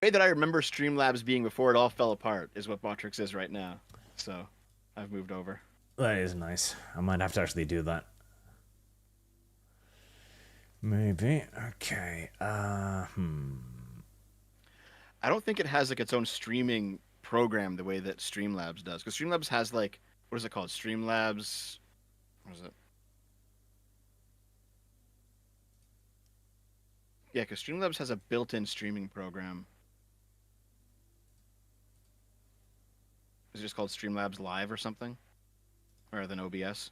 way that I remember Streamlabs being before it all fell apart is what Botrix is right now. So I've moved over. That is nice. I might have to actually do that. Maybe. Okay. I don't think it has like its own streaming program the way that Streamlabs does. Because Streamlabs has like, what is it called? Streamlabs. What is it? Yeah, because Streamlabs has a built-in streaming program. Is it just called Streamlabs Live or something? Rather than OBS?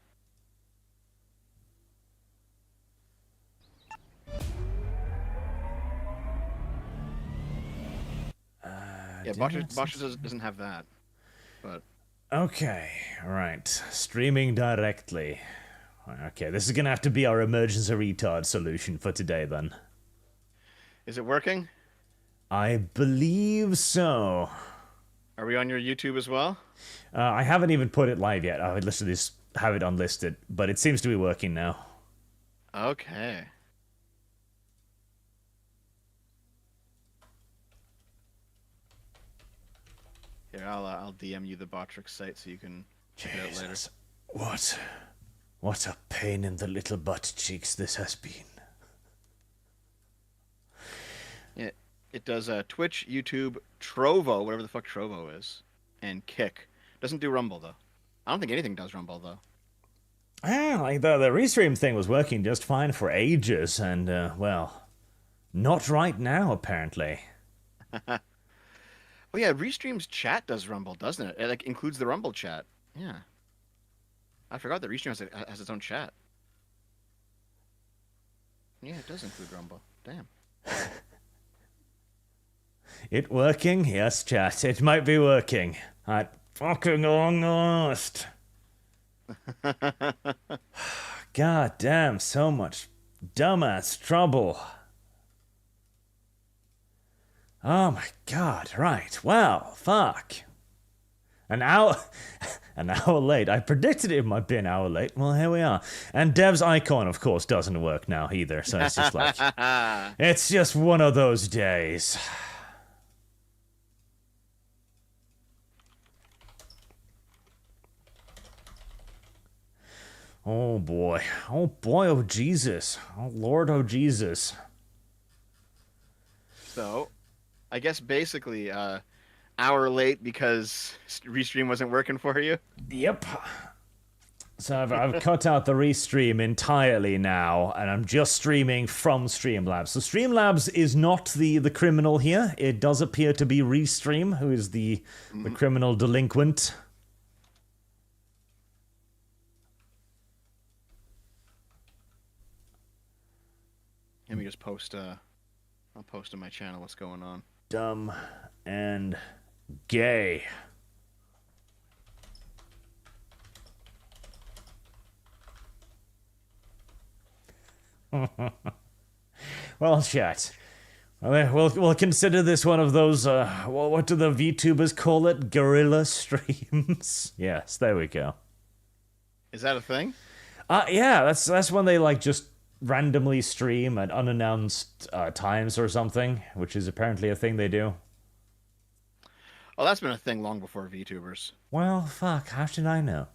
Yeah, Bosch doesn't have that. But Okay, right. Streaming directly. Okay, this is gonna have to be our emergency retard solution for today then. is it working? I believe so. Are we on your YouTube as well? I haven't even put it live yet. I would literally just have it unlisted, but it seems to be working now. Okay. Here, I'll DM you the Botrix site so you can check it out later. What a pain in the little butt cheeks this has been. Yeah, it does Twitch, YouTube, Trovo, whatever the fuck Trovo is, and Kick. Doesn't do Rumble though. I don't think anything does Rumble though. Like the restream thing was working just fine for ages, and well, not right now apparently. Oh yeah, Restream's chat does Rumble, doesn't it? It like includes the Rumble chat. Yeah. I forgot that Restream has its own chat. Yeah, it does include Rumble. Damn. It working? Yes, chat. It might be working. At fucking August. God damn, so much dumbass trouble. Oh my god, right. Well, fuck. An hour an hour late. I predicted it might be an hour late. Well, here we are. And Dev's icon, of course, doesn't work now either, so it's just like it's just one of those days. Oh boy. Oh boy, oh Jesus. Oh Lord, oh Jesus. So, I guess basically, hour late because Restream wasn't working for you. Yep. So I've cut out the restream entirely now, and I'm just streaming from Streamlabs. So Streamlabs is not the criminal here. It does appear to be Restream, who is the criminal delinquent. Let me just post. I'll post on my channel what's going on. Dumb and gay. Well, chat. We'll consider this one of those. What do the VTubers call it? Guerrilla streams. Yes, there we go. Is that a thing? Yeah, that's when they like just randomly stream at unannounced times or something, which is apparently a thing they do. Oh, that's been a thing long before VTubers. Well, fuck. How should I know?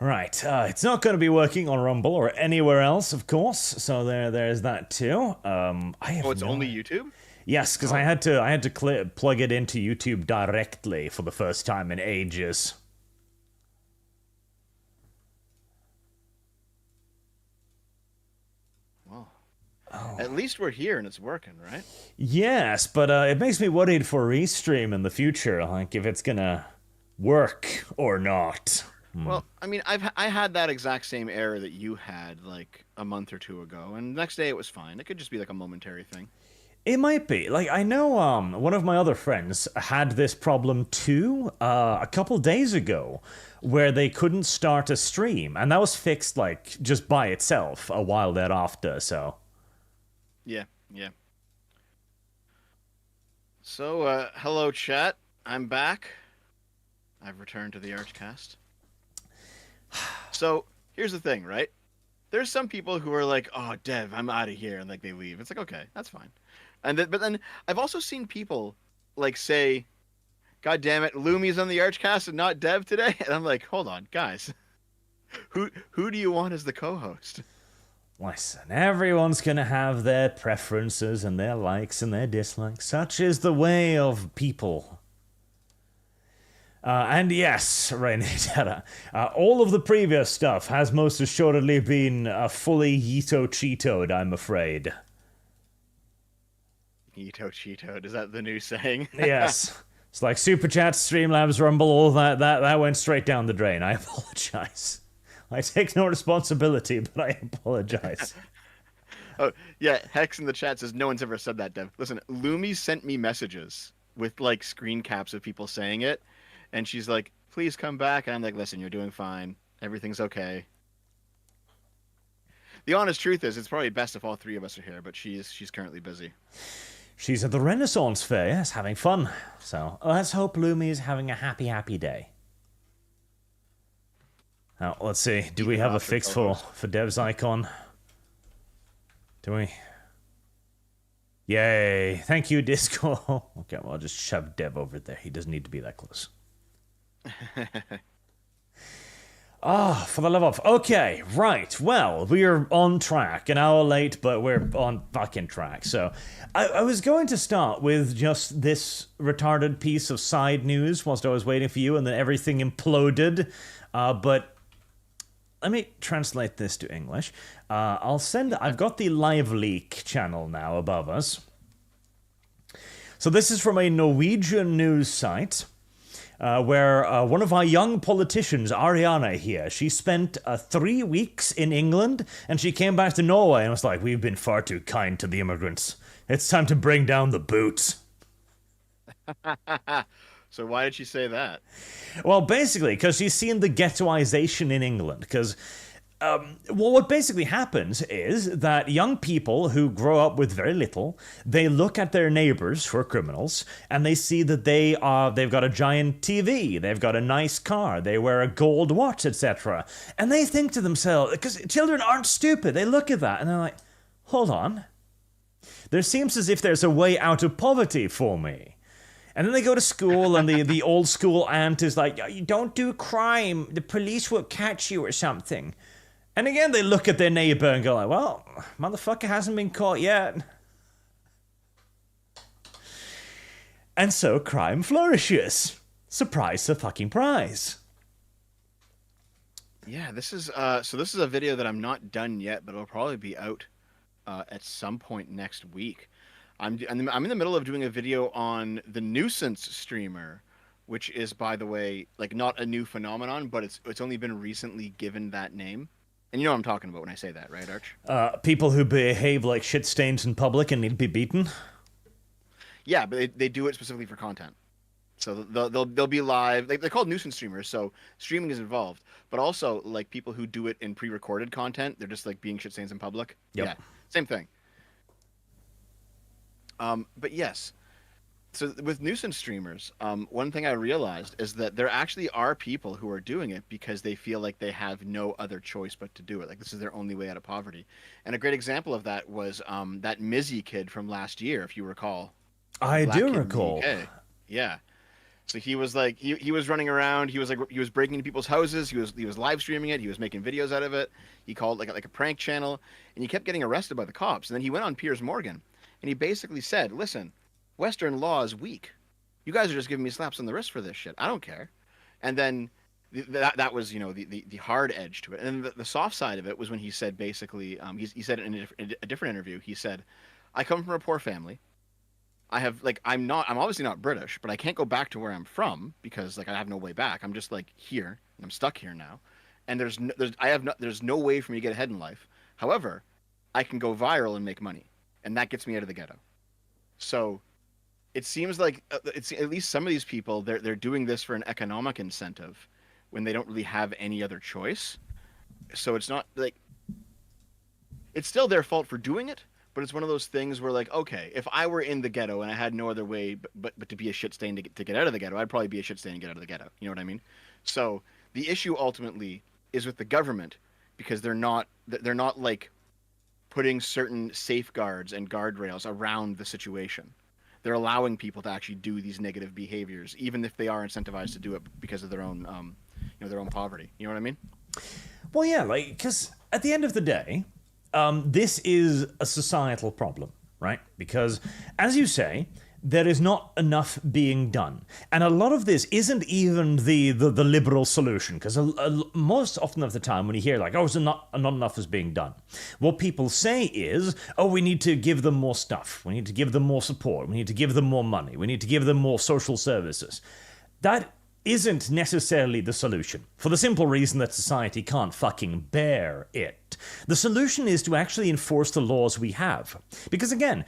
Right, it's not going to be working on Rumble or anywhere else, of course. So there's that too. It's only YouTube? Yes, because I had to plug it into YouTube directly for the first time in ages. Well, at least we're here and it's working, right? Yes, but it makes me worried for Restream in the future, like if it's gonna work or not. Well, I mean, I had that exact same error that you had like a month or two ago, and the next day it was fine. It could just be like a momentary thing. It might be. Like, I know one of my other friends had this problem too a couple days ago, where they couldn't start a stream, and that was fixed like just by itself a while thereafter. So. Yeah. So, hello chat. I'm back. I've returned to the ArchCast. So, here's the thing, right? there's some people who are like, "Oh, Dev, I'm out of here," and like they leave. It's like, okay, that's fine. But then I've also seen people like say, "God damn it, Lumi's on the Archcast and not Dev today," and I'm like, hold on, guys, who do you want as the co-host? Listen, everyone's gonna have their preferences and their likes and their dislikes. Such is the way of people. And yes, Renatera, all of the previous stuff has most assuredly been fully Yito Cheetoed, I'm afraid. Ito Cheeto, is that the new saying? Yes. It's like Super Chats, Streamlabs, Rumble, all that went straight down the drain. I apologize. I take no responsibility, but I apologize. Oh yeah, Hex in the chat says no one's ever said that, Dev. Listen, Lumi sent me messages with like screen caps of people saying it, and she's like, "Please come back." And I'm like, "Listen, you're doing fine. Everything's okay." The honest truth is, it's probably best if all three of us are here, but she's currently busy. She's at the Renaissance Fair, yes, having fun. So let's hope Lumi is having a happy, happy day. Now, let's see. Do we have a fix for Dev's icon? Do we? Yay. Thank you, Disco. Okay, well, I'll just shove Dev over there. He doesn't need to be that close. For the love of... Okay, right. Well, we're on track. An hour late, but we're on fucking track. So, I was going to start with just this retarded piece of side news whilst I was waiting for you, and then everything imploded. But let me translate this to English. I've got the live leak channel now above us. So this is from a Norwegian news site. Where one of our young politicians, Ariana here, she spent 3 weeks in England, and she came back to Norway and was like, "We've been far too kind to the immigrants. It's time to bring down the boots." So why did she say that? Well, basically, because she's seen the ghettoization in England, because... well, what basically happens is that young people who grow up with very little, they look at their neighbors who are criminals, and they see that they've got a giant TV, they've got a nice car, they wear a gold watch, etc. And they think to themselves, because children aren't stupid, they look at that and they're like, hold on, there seems as if there's a way out of poverty for me. And then they go to school, and the old school aunt is like, "You don't do crime, the police will catch you or something." And again, they look at their neighbor and go like, "Well, motherfucker hasn't been caught yet." And so crime flourishes. Surprise, fucking prize. Yeah, this is this is a video that I'm not done yet, but it'll probably be out at some point next week. I'm in the middle of doing a video on the nuisance streamer, which is, by the way, like not a new phenomenon, but it's only been recently given that name. And you know what I'm talking about when I say that, right, Arch? People who behave like shit stains in public and need to be beaten. Yeah, but they do it specifically for content. So they'll be live. They're called nuisance streamers, so streaming is involved. But also, like, people who do it in pre-recorded content, they're just like being shit stains in public. Yep. Yeah, same thing. But yes, so with nuisance streamers, one thing I realized is that there actually are people who are doing it because they feel like they have no other choice but to do it. Like, this is their only way out of poverty. And a great example of that was that Mizzy kid from last year, if you recall. I Black do kid in the recall. UK. Yeah. So he was like he was running around. He was breaking into people's houses. He was live streaming it. He was making videos out of it. He called like a prank channel, and he kept getting arrested by the cops. And then he went on Piers Morgan, and he basically said, "Listen, Western law is weak. You guys are just giving me slaps on the wrist for this shit. I don't care." And then that was, you know, the hard edge to it. And then the soft side of it was when he said basically he said in a different interview, he said, "I come from a poor family. I have like I'm obviously not British, but I can't go back to where I'm from because like I have no way back. I'm just like here and I'm stuck here now, and there's no way for me to get ahead in life. However, I can go viral and make money, and that gets me out of the ghetto." So it seems like it's at least some of these people they're doing this for an economic incentive when they don't really have any other choice. So it's not like it's still their fault for doing it, but it's one of those things where, like, okay, if I were in the ghetto and I had no other way but to be a shit stain to get out of the ghetto, I'd probably be a shit stain and get out of the ghetto. You know what I mean? So the issue ultimately is with the government because they're not like putting certain safeguards and guardrails around the situation. They're allowing people to actually do these negative behaviors, even if they are incentivized to do it because of their own, their own poverty. You know what I mean? Well, yeah, like, because at the end of the day, this is a societal problem, right? Because, as you say, there is not enough being done. And a lot of this isn't even the liberal solution, because most often of the time when you hear, like, oh, so not enough is being done, what people say is, oh, we need to give them more stuff. We need to give them more support. We need to give them more money. We need to give them more social services. That isn't necessarily the solution, for the simple reason that society can't fucking bear it. The solution is to actually enforce the laws we have. Because again,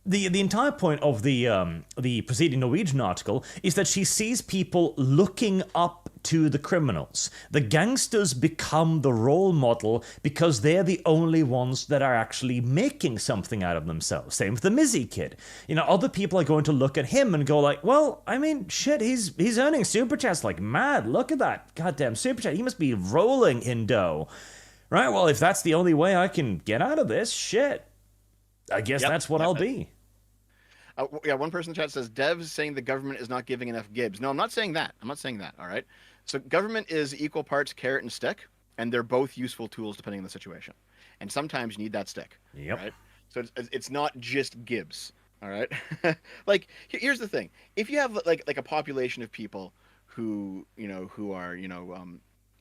the entire point of the preceding Norwegian article is that she sees people looking up to the criminals. The gangsters become the role model because they're the only ones that are actually making something out of themselves. Same with the Mizzy kid. You know, other people are going to look at him and go like, well, I mean, shit, he's earning super chats like mad. Look at that goddamn super chat. He must be rolling in dough. Right? Well, if that's the only way I can get out of this, shit, I guess that's what I'll be. One person in the chat says, Dev's saying the government is not giving enough gibs. No, I'm not saying that. All right? So government is equal parts carrot and stick, and they're both useful tools depending on the situation. And sometimes you need that stick. Yep. Right? So it's not just gibs. All right? Like, here's the thing. If you have, like a population of people who are,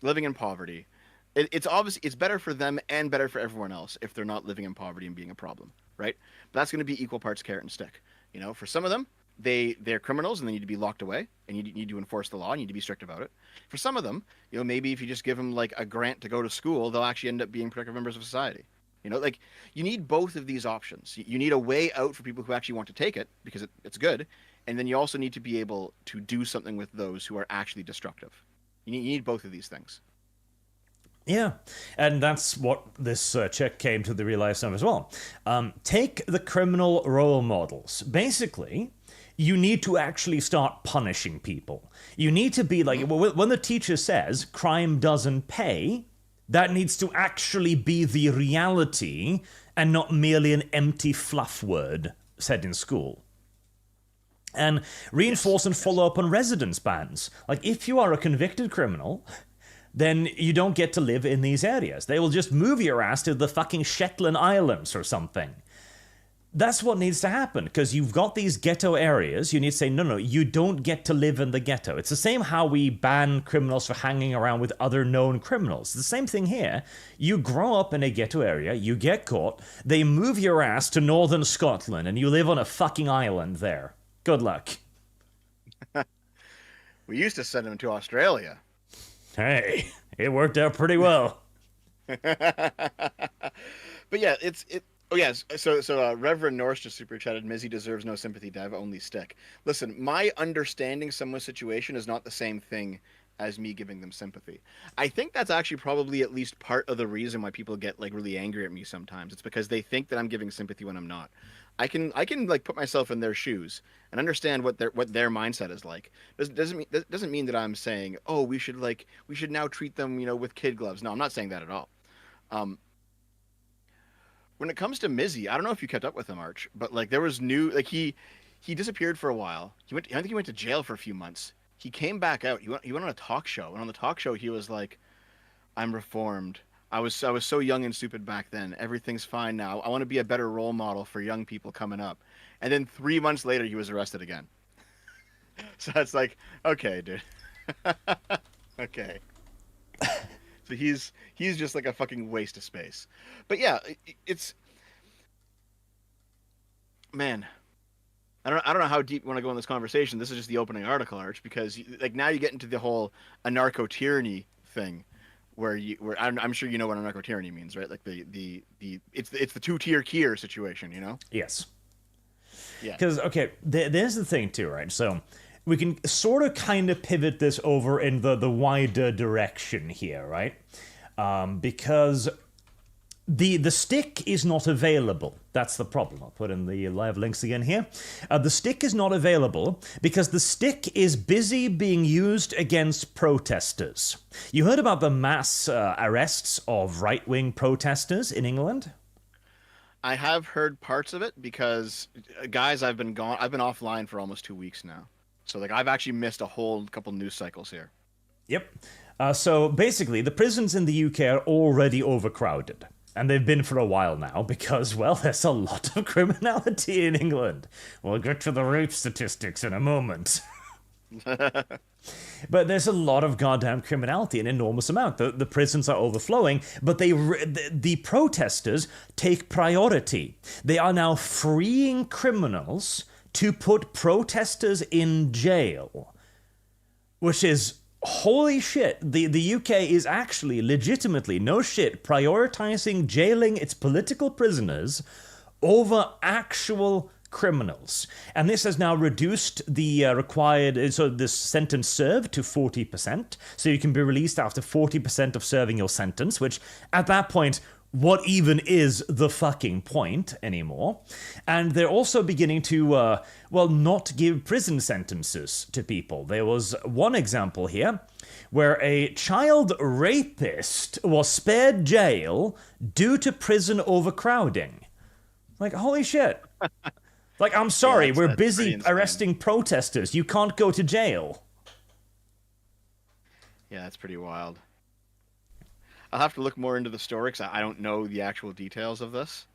living in poverty, it's obvious it's better for them and better for everyone else if they're not living in poverty and being a problem, right? But that's going to be equal parts carrot and stick. You know, for some of them, they're criminals and they need to be locked away, and you need to enforce the law and you need to be strict about it. For some of them, maybe if you just give them like a grant to go to school, they'll actually end up being productive members of society. Like, you need both of these options. You need a way out for people who actually want to take it because it's good, and then you also need to be able to do something with those who are actually destructive. You need both of these things. Yeah, and that's what this chick came to the realization of as well. Take the criminal role models. Basically, you need to actually start punishing people. You need to be like, when the teacher says crime doesn't pay, that needs to actually be the reality and not merely an empty fluff word said in school. And reinforce and follow up on residence bans. Like, if you are a convicted criminal, then you don't get to live in these areas. They will just move your ass to the fucking Shetland Islands or something. That's what needs to happen, because you've got these ghetto areas. You need to say, no, you don't get to live in the ghetto. It's the same how we ban criminals for hanging around with other known criminals. It's the same thing here. You grow up in a ghetto area, you get caught, they move your ass to northern Scotland, and you live on a fucking island there. Good luck. We used to send them to Australia. Hey, it worked out pretty well. But yeah, oh yes. So Reverend Norse just super chatted. Mizzy deserves no sympathy. Dev, only stick. Listen, my understanding someone's situation is not the same thing as me giving them sympathy. I think that's actually probably at least part of the reason why people get like really angry at me sometimes. It's because they think that I'm giving sympathy when I'm not. I can like put myself in their shoes and understand what their mindset is like. Doesn't mean that I'm saying, oh, we should now treat them with kid gloves. No, I'm not saying that at all. When it comes to Mizzy, I don't know if you kept up with him, Arch, but like there was he disappeared for a while. I think he went to jail for a few months. He came back out. He went on a talk show, and on the talk show he was like, I'm reformed. I was so young and stupid back then. Everything's fine now. I want to be a better role model for young people coming up. And then 3 months later, he was arrested again. So it's like, okay, dude. Okay. So he's just like a fucking waste of space. But yeah, it's, man, I don't know how deep you want to go in this conversation. This is just the opening article, Arch, because like now you get into the whole anarcho-tyranny thing. Where I'm sure you know what anarcho-tyranny means, right? Like it's the two-tier Kier situation, Yes. Yeah. Because there's the thing too, right? So we can sort of kind of pivot this over in the wider direction here, right? Because the stick is not available. That's the problem. I'll put in the live links again here. The stick is not available because the stick is busy being used against protesters. You heard about the mass arrests of right-wing protesters in England? I have heard parts of it because, guys, I've been gone. I've been offline for almost 2 weeks now. So like I've actually missed a whole couple news cycles here. Yep. So basically, the prisons in the UK are already overcrowded. And they've been for a while now because, well, there's a lot of criminality in England. We'll get to the rape statistics in a moment. But there's a lot of goddamn criminality, an enormous amount. The prisons are overflowing, but the protesters take priority. They are now freeing criminals to put protesters in jail, which is holy shit. The UK is actually legitimately, no shit, prioritizing jailing its political prisoners over actual criminals. And this has now reduced the required, so this sentence served to 40%. So you can be released after 40% of serving your sentence, which at that point, what even is the fucking point anymore? And they're also beginning to, not give prison sentences to people. There was one example here where a child rapist was spared jail due to prison overcrowding. Like, holy shit. Like, I'm sorry, we're busy arresting protesters. You can't go to jail. Yeah, that's pretty wild. I'll have to look more into the story because I don't know the actual details of this.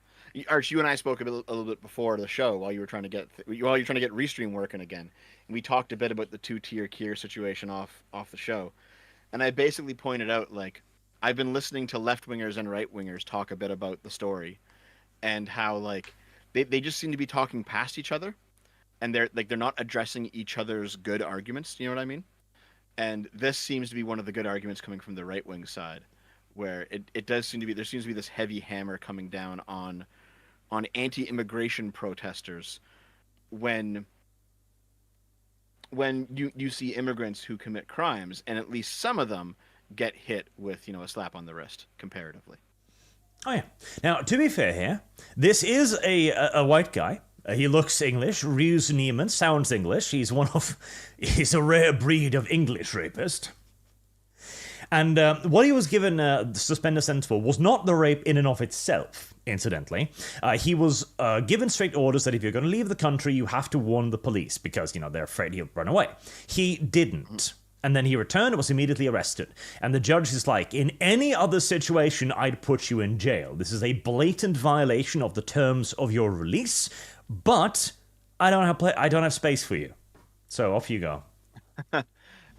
Arch, you and I spoke a little bit before the show while you were trying to get Restream working again, and we talked a bit about the two-tier Kier situation off the show, and I basically pointed out like I've been listening to left-wingers and right-wingers talk a bit about the story, and how like they just seem to be talking past each other, and they're not addressing each other's good arguments. You know what I mean? And this seems to be one of the good arguments coming from the right-wing side, where it does seem to be, there seems to be this heavy hammer coming down on anti-immigration protesters when you see immigrants who commit crimes, and at least some of them get hit with, a slap on the wrist comparatively. Oh yeah. Now, to be fair here, this is a white guy. He looks English. Ruse Neiman sounds English. He's he's a rare breed of English rapist. And what he was given the suspended sentence for was not the rape in and of itself, incidentally. He was given strict orders that if you're going to leave the country, you have to warn the police because, they're afraid he'll run away. He didn't. And then he returned and was immediately arrested. And the judge is like, in any other situation, I'd put you in jail. This is a blatant violation of the terms of your release, but I don't have space for you. So off you go.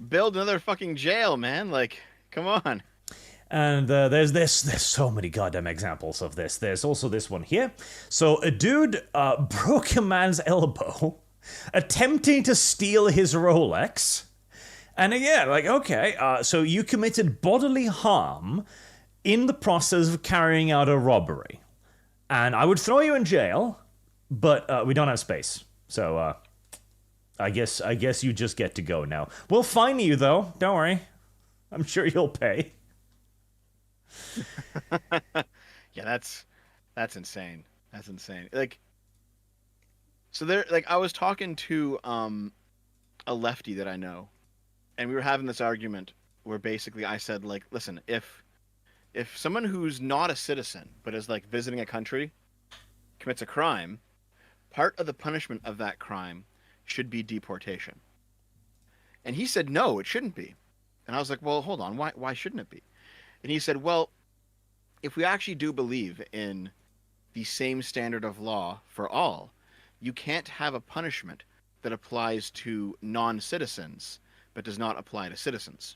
Build another fucking jail, man. Like, come on. And there's so many goddamn examples of this. There's also this one here. So a dude broke a man's elbow attempting to steal his Rolex. And again, like, okay, so you committed bodily harm in the process of carrying out a robbery. And I would throw you in jail, but we don't have space. So I guess you just get to go now. We'll fine you, though. Don't worry. I'm sure you'll pay. Yeah, that's insane. That's insane. Like, so there, like, I was talking to a lefty that I know, and we were having this argument where basically I said, like, listen, if someone who's not a citizen but is like visiting a country commits a crime, part of the punishment of that crime should be deportation. And he said, no, it shouldn't be. And I was like, well, hold on, why shouldn't it be? And he said, well, if we actually do believe in the same standard of law for all, you can't have a punishment that applies to non-citizens but does not apply to citizens.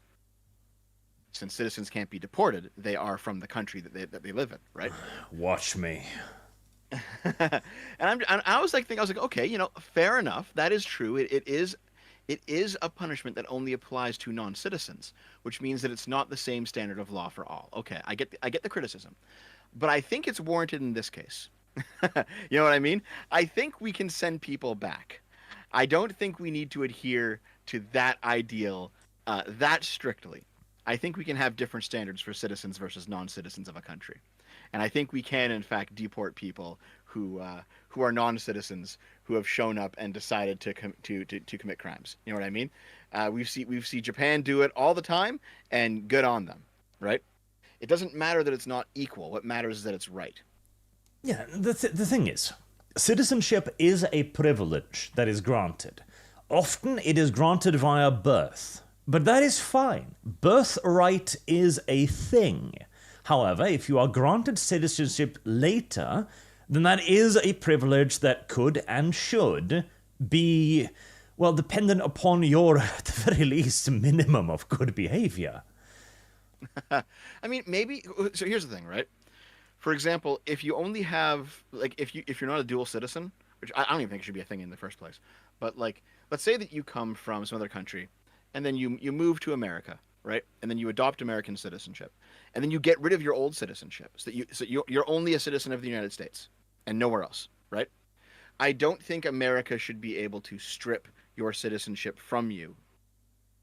Since citizens can't be deported, they are from the country that they live in, right? Watch me. And I was like, okay, fair enough. That is true. It is a punishment that only applies to non-citizens, which means that it's not the same standard of law for all. Okay, I get the criticism, but I think it's warranted in this case. You know what I mean? I think we can send people back. I don't think we need to adhere to that ideal that strictly. I think we can have different standards for citizens versus non-citizens of a country. And I think we can, in fact, deport people who are non-citizens who have shown up and decided to commit crimes. You know what I mean? We've seen Japan do it all the time, and good on them, right? It doesn't matter that it's not equal. What matters is that it's right. Yeah, the thing is, citizenship is a privilege that is granted. Often it is granted via birth, but that is fine. Birthright is a thing. However, if you are granted citizenship later, then that is a privilege that could and should be, well, dependent upon your, at the very least, minimum of good behavior. I mean, maybe. So here's the thing, right? For example, if you only have if you're not a dual citizen, which I don't even think should be a thing in the first place, but like let's say that you come from some other country, and then you move to America, right? And then you adopt American citizenship, and then you get rid of your old citizenship, you're only a citizen of the United States and nowhere else, right? I don't think America should be able to strip your citizenship from you,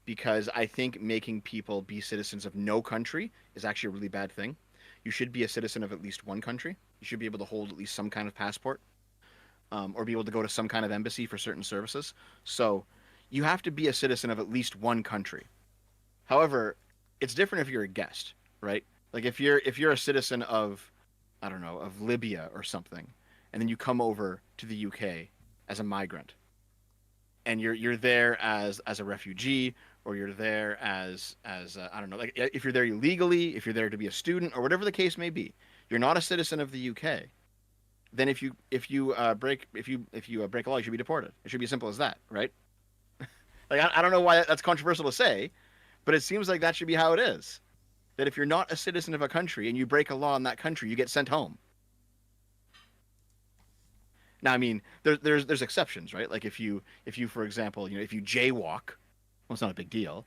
because I think making people be citizens of no country is actually a really bad thing. You should be a citizen of at least one country. You should be able to hold at least some kind of passport, or be able to go to some kind of embassy for certain services. So you have to be a citizen of at least one country. However, it's different if you're a guest, right? Like if you're a citizen of, I don't know, of Libya or something, and then you come over to the UK as a migrant, and you're there as a refugee, or you're there as I don't know, like if you're there illegally, if you're there to be a student, or whatever the case may be, you're not a citizen of the UK. Then if you break a law, you should be deported. It should be as simple as that, right? Like I don't know why that's controversial to say, but it seems like that should be how it is. That if you're not a citizen of a country and you break a law in that country, you get sent home. Now, I mean, there's exceptions, right? Like if you for example, if you jaywalk, well, it's not a big deal.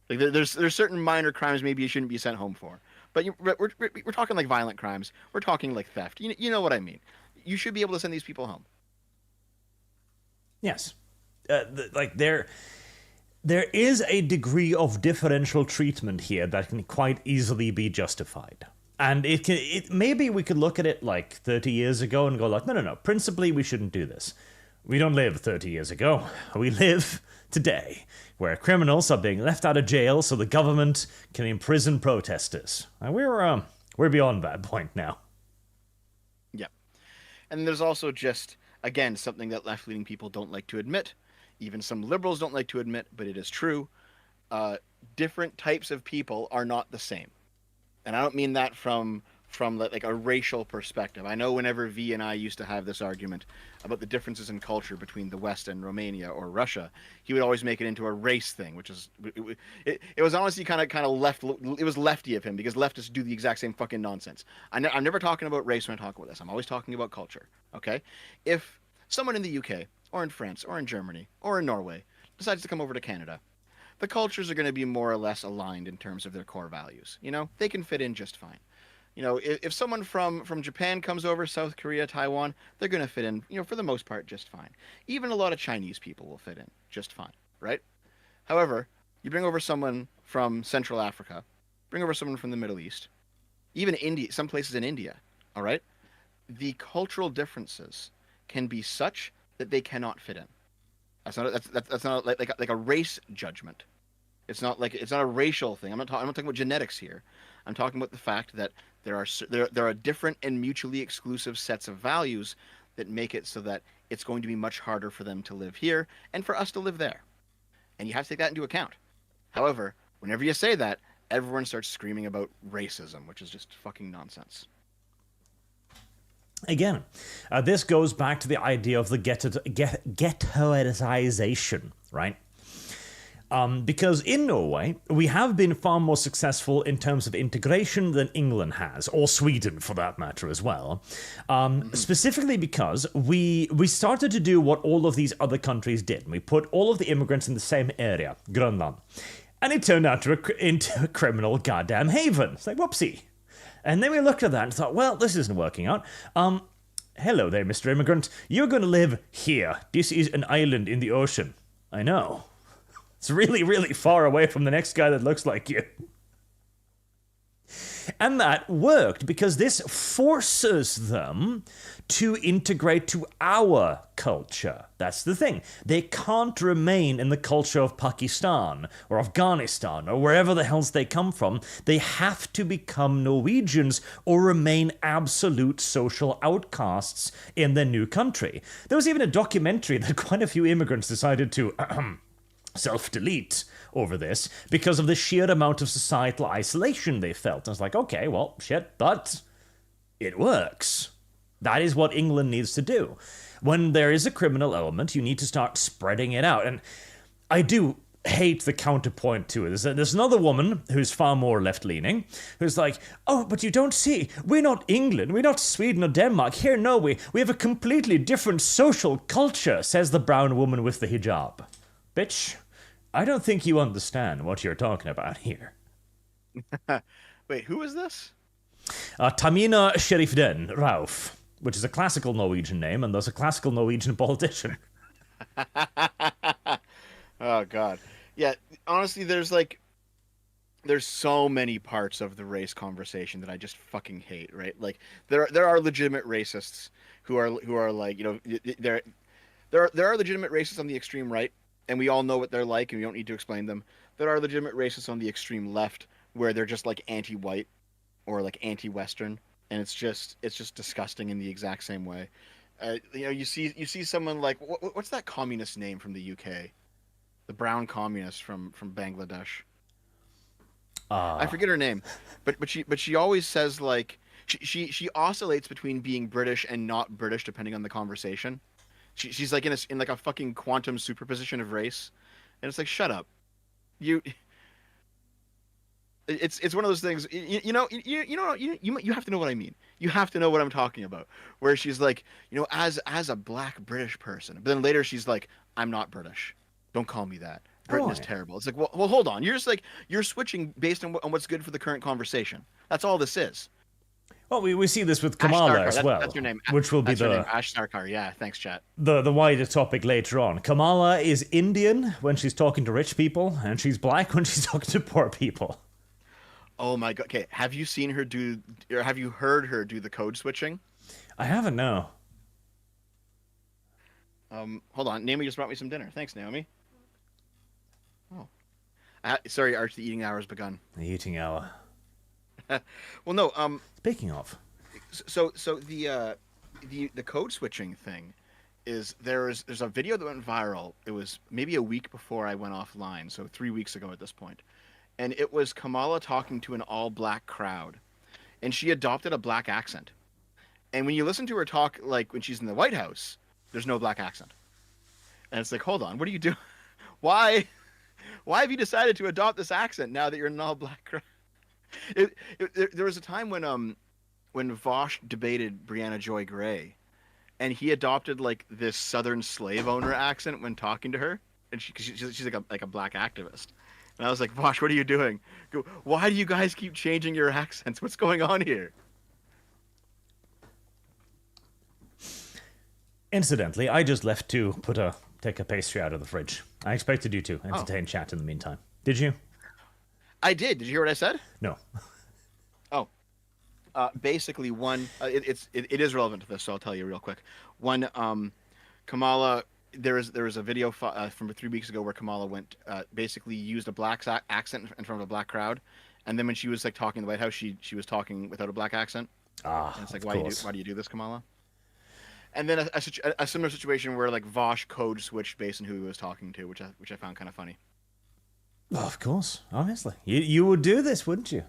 Like there's certain minor crimes maybe you shouldn't be sent home for. But we're talking like violent crimes. We're talking like theft. You know what I mean? You should be able to send these people home. Yes. Like there is a degree of differential treatment here that can quite easily be justified. And maybe we could look at it like 30 years ago and go like, no, principally we shouldn't do this. We don't live 30 years ago. We live today, where criminals are being left out of jail so the government can imprison protesters. And we're beyond that point now. Yeah. And there's also just, again, something that left-leaning people don't like to admit. Even some liberals don't like to admit, but it is true. Different types of people are not the same. And I don't mean that from like a racial perspective. I know whenever V and I used to have this argument about the differences in culture between the West and Romania or Russia, he would always make it into a race thing, which is it was honestly kind of left. It was lefty of him, because leftists do the exact same fucking nonsense. I'm never talking about race when I talk about this. I'm always talking about culture. Okay, if someone in the UK or in France or in Germany or in Norway decides to come over to Canada, the cultures are going to be more or less aligned in terms of their core values. They can fit in just fine. If someone from Japan comes over, South Korea, Taiwan, they're going to fit in, for the most part, just fine. Even a lot of Chinese people will fit in just fine, right? However, you bring over someone from Central Africa, bring over someone from the Middle East, even India, some places in India, all right? The cultural differences can be such that they cannot fit in. That's not like a race judgment. It's not a racial thing. I'm not talking about genetics here. I'm talking about the fact that there are different and mutually exclusive sets of values that make it so that it's going to be much harder for them to live here and for us to live there. And you have to take that into account. However, whenever you say that, everyone starts screaming about racism, which is just fucking nonsense. Again, this goes back to the idea of the ghettoization, right? Because in Norway, we have been far more successful in terms of integration than England has, or Sweden for that matter as well. Specifically because we started to do what all of these other countries did. We put all of the immigrants in the same area, Grönland. And it turned out into a criminal goddamn haven. It's like, whoopsie. And then we looked at that and thought, well, this isn't working out. Hello there, Mr. Immigrant. You're going to live here. This is an island in the ocean. I know. It's really, really far away from the next guy that looks like you. And that worked because this forces them to integrate to our culture. That's the thing. They can't remain in the culture of Pakistan or Afghanistan or wherever the hells they come from. They have to become Norwegians or remain absolute social outcasts in their new country. There was even a documentary that quite a few immigrants decided to self-delete over this because of the sheer amount of societal isolation they felt. I was like, okay, well, shit, but it works. That is what England needs to do. When there is a criminal element, you need to start spreading it out. And I do hate the counterpoint to it. There's another woman who's far more left-leaning, who's like, oh, but you don't see, we're not England, we're not Sweden or Denmark. Here, no, we have a completely different social culture, says the brown woman with the hijab. Bitch, I don't think you understand what you're talking about here. Wait, who is this? Tamina Sheriffden Rauf, which is a classical Norwegian name and thus a classical Norwegian politician. Oh, God. Yeah, honestly, there's so many parts of the race conversation that I just fucking hate, right? Like, there are legitimate racists who are like, you know, there are legitimate racists on the extreme right, and we all know what they're like, and we don't need to explain them. There are legitimate racists on the extreme left, where they're just like anti-white or like anti-Western, and it's just disgusting in the exact same way. You know, you see someone like what's that communist name from the UK, the brown communist from Bangladesh. I forget her name, but she always says like she oscillates between being British and not British depending on the conversation. She's like in like a fucking quantum superposition of race, and it's like, shut up, you. It's one of those things, you know you have to know what I mean. You have to know what I'm talking about. Where she's like, you know, as a black British person, but then later she's like, I'm not British. Don't call me that. Britain is terrible. It's like, well, hold on. You're just like you're switching based on what's good for the current conversation. That's all this is. Well, we see this with Kamala as well, that's her name. which will be That's her name, Ash Sarkar. Yeah, thanks, chat. the wider topic later on. Kamala is Indian when she's talking to rich people, and she's black when she's talking to poor people. Oh my God. Okay, have you seen her do, or have you heard her do the code switching? I haven't, no. Hold on. Naomi just brought me some dinner. Thanks, Naomi. Oh. Sorry, Arch, the eating hour has begun. The eating hour. Well, no, Speaking of. So the code switching thing is there's a video that went viral. It was maybe a week before I went offline, so 3 weeks ago at this point. And it was Kamala talking to an all-black crowd, and she adopted a black accent. And when you listen to her talk, like when she's in the White House, there's no black accent. And it's like, hold on, what are you doing? Why have you decided to adopt this accent now that you're in an all-black crowd? There was a time when Vosh debated Brianna Joy Gray, and he adopted like this Southern slave owner accent when talking to her, and she's like a black activist. And I was like, Vosh, what are you doing? Why do you guys keep changing your accents? What's going on here? Incidentally, I just left to take a pastry out of the fridge. I expected you to entertain chat in the meantime. Did you? I did. Did you hear what I said? No. Oh. Basically, it is relevant to this, so I'll tell you real quick. One, Kamala, there was a video from 3 weeks ago where Kamala basically used a black accent in front of a black crowd, and then when she was like talking in the White House, she was talking without a black accent. And it's like, why do you do this, Kamala? And then a similar situation where like Vosh code switched based on who he was talking to, which I found kind of funny. Well, of course, obviously. You would do this, wouldn't you?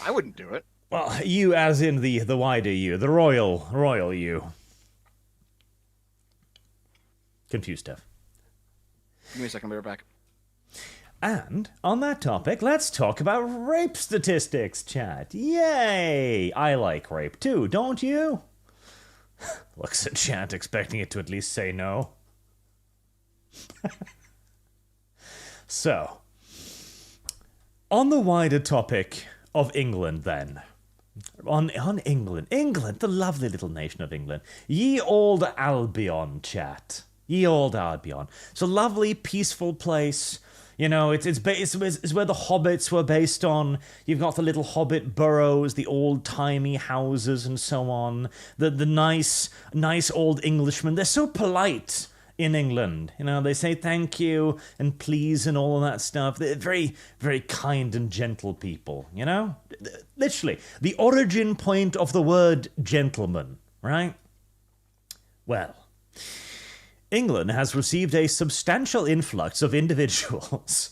I wouldn't do it. Well, you as in the wider you, the royal you. Confused, Dev. Give me a second, I'll be right back. And on that topic, let's talk about rape statistics, chat. Yay! I like rape too, don't you? Looks at chat, expecting it to at least say no. So, on the wider topic of England, then. On England, the lovely little nation of England. Ye old Albion, chat. Ye old Albion. It's a lovely, peaceful place. You know, it's where the hobbits were based on. You've got the little hobbit burrows, the old-timey houses and so on. The nice old Englishmen. They're so polite in England. You know, they say thank you and please and all of that stuff. They're very, very kind and gentle people, you know? Literally, the origin point of the word gentleman, right? Well, England has received a substantial influx of individuals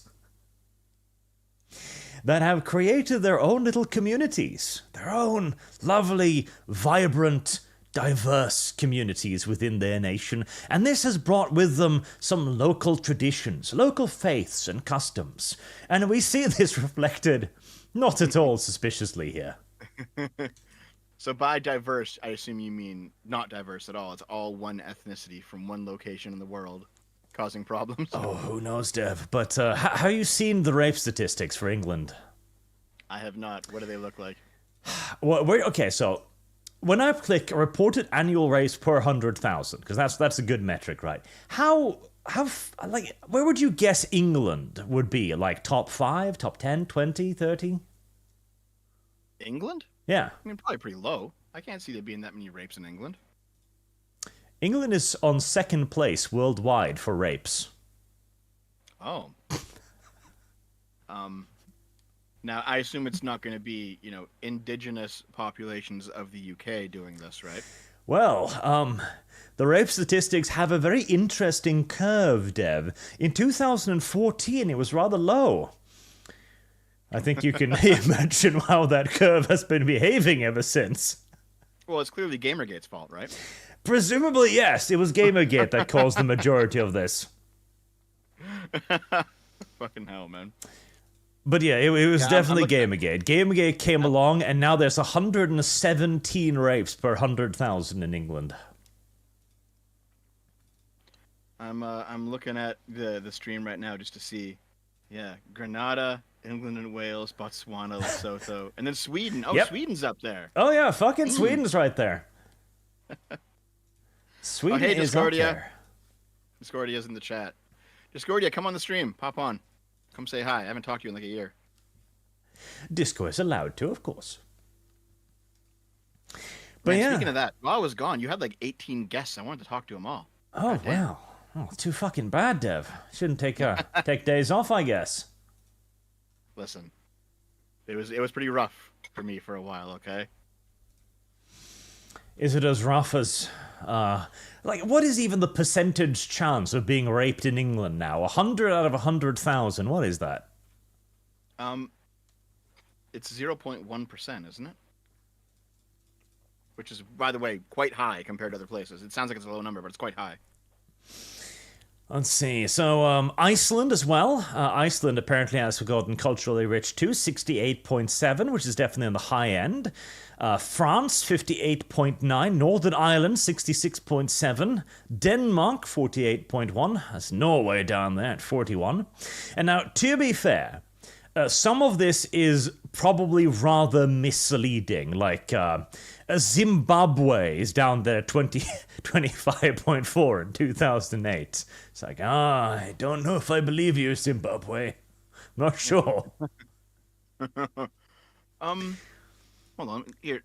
that have created their own little communities, their own lovely, vibrant, diverse communities within their nation, and this has brought with them some local traditions, local faiths and customs, and we see this reflected not at all suspiciously here. So by diverse, I assume you mean not diverse at all. It's all one ethnicity from one location in the world causing problems. Oh, who knows, Dev? But have you seen the rape statistics for England? I have not. What do they look like? Well, okay, so when I click reported annual rapes per 100,000, because that's a good metric, right? How like where would you guess England would be? Like top 5, top 10, 20, 30? England? Yeah. I mean, probably pretty low. I can't see there being that many rapes in England. England is on second place worldwide for rapes. Oh. Now, I assume it's not going to be, indigenous populations of the UK doing this, right? Well, the rape statistics have a very interesting curve, Dev. In 2014, it was rather low. I think you can imagine how that curve has been behaving ever since. Well, it's clearly Gamergate's fault, right? Presumably, yes. It was Gamergate that caused the majority of this. Fucking hell, man. But yeah, it was definitely Gamergate. Gamergate came along, and now there's 117 rapes per 100,000 in England. I'm looking at the stream right now just to see. Yeah, Grenada, England and Wales, Botswana, Lesotho, and then Sweden. Oh, yep. Sweden's up there. Oh yeah, fucking Sweden's right there. Sweden hey, is up there. Discordia's in the chat. Discordia, come on the stream. Pop on. Come say hi. I haven't talked to you in like a year. Discourse allowed to, of course. But man, yeah. Speaking of that, while I was gone, you had like 18 guests. I wanted to talk to them all. Oh, wow. Oh, too fucking bad, Dev. Shouldn't take days off, I guess. Listen, it was pretty rough for me for a while. Okay. Is it as rough as what is even the percentage chance of being raped in England now? 100 out of 100,000. What is that? It's 0.1%, isn't it? Which is, by the way, quite high compared to other places. It sounds like it's a low number, but it's quite high. Let's see. So, Iceland as well. Iceland apparently has gotten culturally rich too, 68.7, which is definitely on the high end. France, 58.9. Northern Ireland, 66.7. Denmark, 48.1. That's Norway down there at 41. And now, to be fair, some of this is probably rather misleading. Like, Zimbabwe is down there at 25.4 in 2008. It's like, I don't know if I believe you, Zimbabwe. Not sure. Hold on. Here,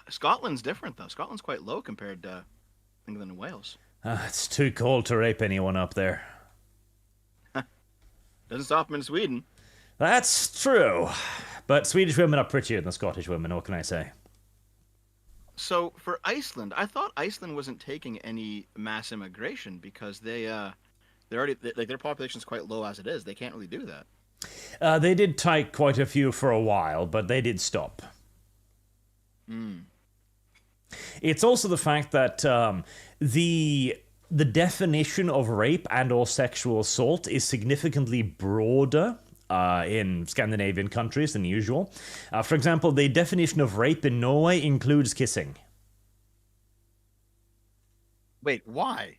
Scotland's different, though. Scotland's quite low compared to England and Wales. It's too cold to rape anyone up there. Doesn't stop them in Sweden. That's true. But Swedish women are prettier than Scottish women, what can I say? So for Iceland, I thought Iceland wasn't taking any mass immigration because they're already their population's quite low as it is. They can't really do that. They did take quite a few for a while, but they did stop. It's also the fact that the definition of rape and or sexual assault is significantly broader in Scandinavian countries than usual. For example, the definition of rape in Norway includes kissing. Wait, why?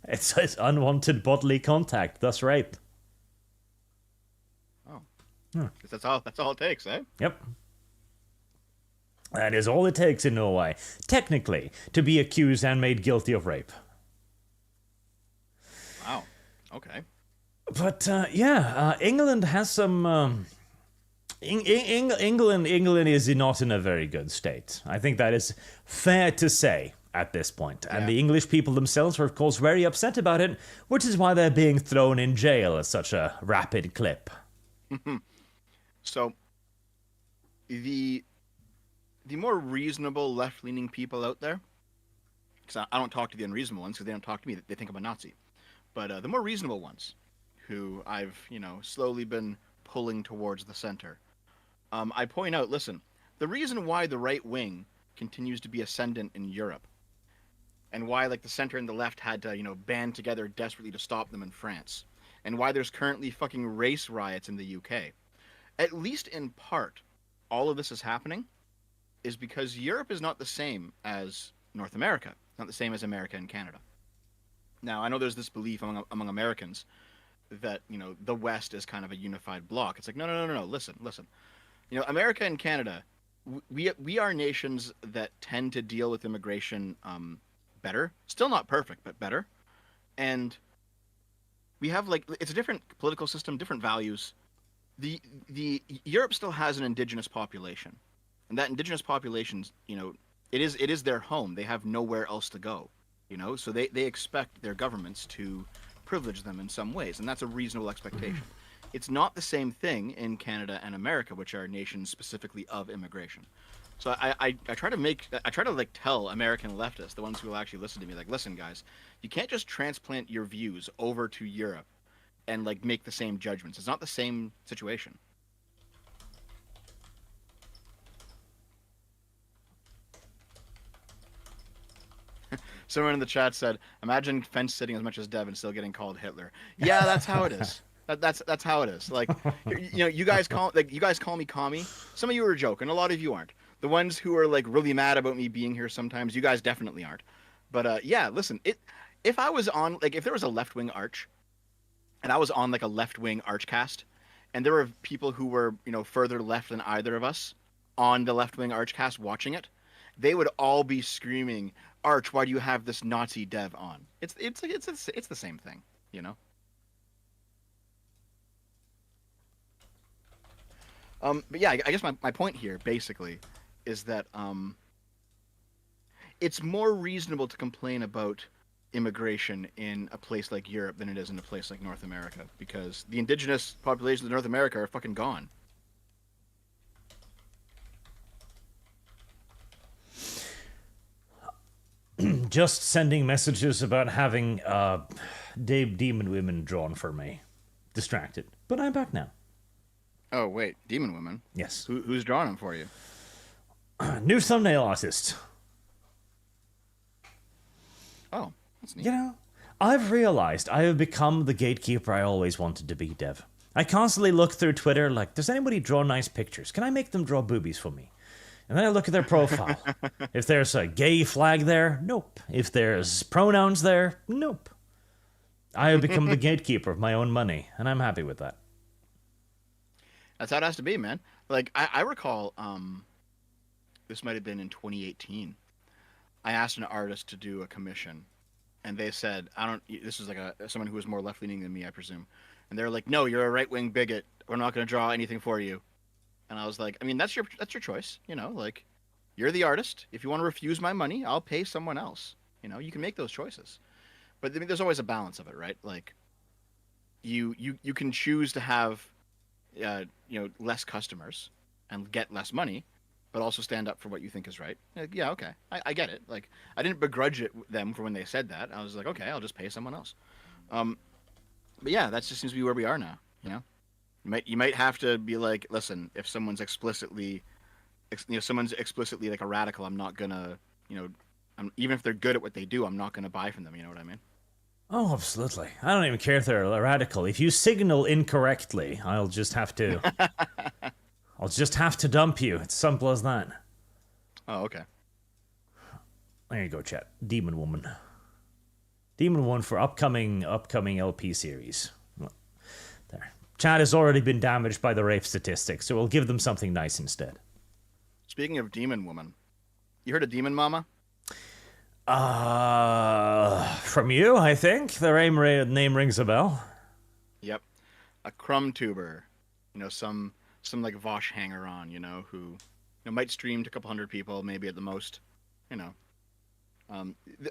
It's unwanted bodily contact, thus rape. Oh. That's all it takes, eh? Yep. That is all it takes in Norway, technically, to be accused and made guilty of rape. Wow. Okay. But England has some. England is not in a very good state. I think that is fair to say at this point. And Yeah. the English people themselves are, of course, very upset about it, which is why they're being thrown in jail at such a rapid clip. So the more reasonable left-leaning people out there, because I don't talk to the unreasonable ones because they don't talk to me. They think I'm a Nazi. But the more reasonable ones, who I've slowly been pulling towards the center, I point out, listen, the reason why the right wing continues to be ascendant in Europe, and why like the center and the left had to band together desperately to stop them in France, and why there's currently fucking race riots in the UK, at least in part, all of this is happening is because Europe is not the same as North America, not the same as America and Canada. Now, I know there's this belief among Americans that the West is kind of a unified bloc. It's like no. Listen. America and Canada, we are nations that tend to deal with immigration better. Still not perfect, but better. And we have it's a different political system, different values. The Europe still has an indigenous population, and that indigenous population, it is their home. They have nowhere else to go, so they expect their governments to privilege them in some ways, and that's a reasonable expectation. It's not the same thing in Canada and America, which are nations specifically of immigration. So I try to tell American leftists, the ones who will actually listen to me, listen guys, you can't just transplant your views over to Europe and make the same judgments. It's not the same situation. Someone in the chat said, "Imagine fence sitting as much as Devin still getting called Hitler." Yeah, that's how it is. That's how it is. You guys call me commie. Some of you are joking. A lot of you aren't. The ones who are really mad about me being here sometimes, you guys definitely aren't. But yeah, listen. If I was on if there was a left wing arch, and I was on a left wing ArchCast, and there were people who were further left than either of us on the left wing ArchCast watching it, they would all be screaming, "Arch, why do you have this Nazi dev on?" It's the same thing, But yeah, I guess my point here basically is that it's more reasonable to complain about immigration in a place like Europe than it is in a place like North America, because the indigenous populations of North America are fucking gone. Just sending messages about having demon women drawn for me. Distracted. But I'm back now. Oh wait, demon women? Yes. Who's drawing them for you? New thumbnail artist. Oh, that's neat. I've realized I have become the gatekeeper I always wanted to be, Dev. I constantly look through Twitter does anybody draw nice pictures? Can I make them draw boobies for me? And then I look at their profile. If there's a gay flag there, nope. If there's pronouns there, nope. I have become the gatekeeper of my own money, and I'm happy with that. That's how it has to be, man. I recall, this might have been in 2018. I asked an artist to do a commission, and they said, this was someone who was more left-leaning than me, I presume. And they're like, "No, you're a right-wing bigot. We're not going to draw anything for you." And I was like, that's your choice, you're the artist. If you want to refuse my money, I'll pay someone else. You can make those choices. But there's always a balance of it, right? You can choose to have less customers and get less money, but also stand up for what you think is right. Yeah, okay, I get it. I didn't begrudge them for when they said that. I was like, okay, I'll just pay someone else. But yeah, that just seems to be where we are now. You might have to be like, listen, if someone's explicitly like a radical, I'm not gonna, even if they're good at what they do, I'm not gonna buy from them. You know what I mean? Oh, absolutely. I don't even care if they're a radical. If you signal incorrectly, I'll just have to dump you. It's simple as that. Oh, okay. There you go, chat. Demon Woman. Demon Woman for upcoming LP series. There. Chat has already been damaged by the rape statistics, so we'll give them something nice instead. Speaking of Demon Woman, you heard of Demon Mama? From you, I think. The name rings a bell. Yep. a crumb tuber, some like Vosh hanger on, who might stream to a couple hundred people, maybe at the most, you know.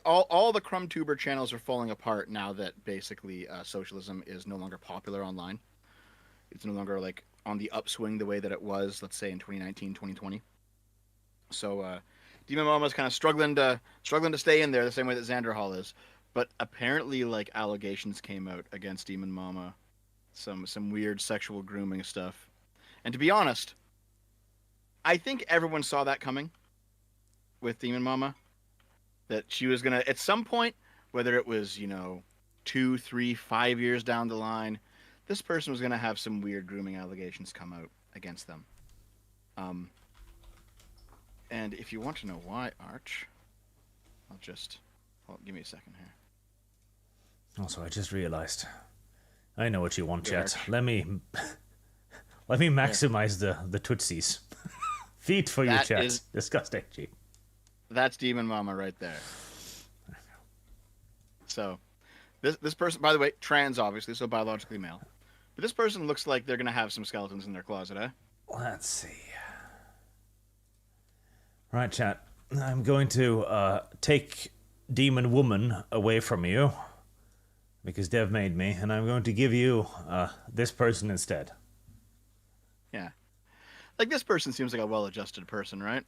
All the crumb tuber channels are falling apart now that basically socialism is no longer popular online. It's no longer like on the upswing the way that it was, let's say in 2019, 2020. So Demon Mama is kind of struggling to stay in there the same way that Xander Hall is. But apparently, like allegations came out against Demon Mama, some weird sexual grooming stuff. And to be honest, I think everyone saw that coming with Demon Mama. That she was gonna at some point, whether it was 2, 3, 5 years down the line, this person was gonna have some weird grooming allegations come out against them. And if you want to know why, Arch, give me a second here. Also, I just realized. I know what you want, Yeah, chat. Let me maximize the tootsies. Feet for you, That chat. is- Disgusting. Gee. That's Demon Mama right there. So, this person, by the way, trans obviously, so biologically male. But this person looks like they're gonna have some skeletons in their closet, eh? Let's see. Right, chat. I'm going to take Demon Woman away from you because Dev made me, and I'm going to give you this person instead. Yeah. Like this person seems like a well-adjusted person, right?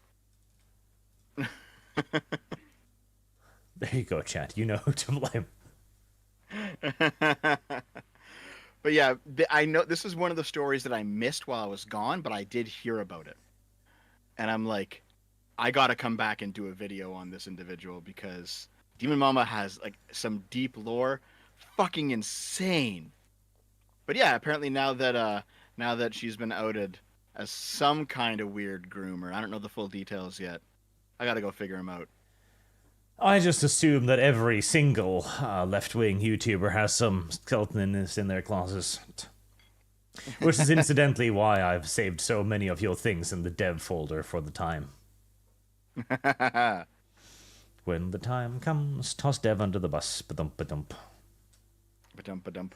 There you go, chat. You know who to blame. But yeah, I know this is one of the stories that I missed while I was gone, but I did hear about it. And I'm like, I gotta come back and do a video on this individual because Demon Mama has like some deep lore, fucking insane. But yeah, apparently now that she's been outed as some kind of weird groomer, I don't know the full details yet. I gotta go figure him out. I just assume that every single left-wing YouTuber has some skeleton in their closets. Which is incidentally why I've saved so many of your things in the dev folder for the time. When the time comes, toss Dev under the bus. Ba-dump, ba-dump. Ba-dump, ba-dump.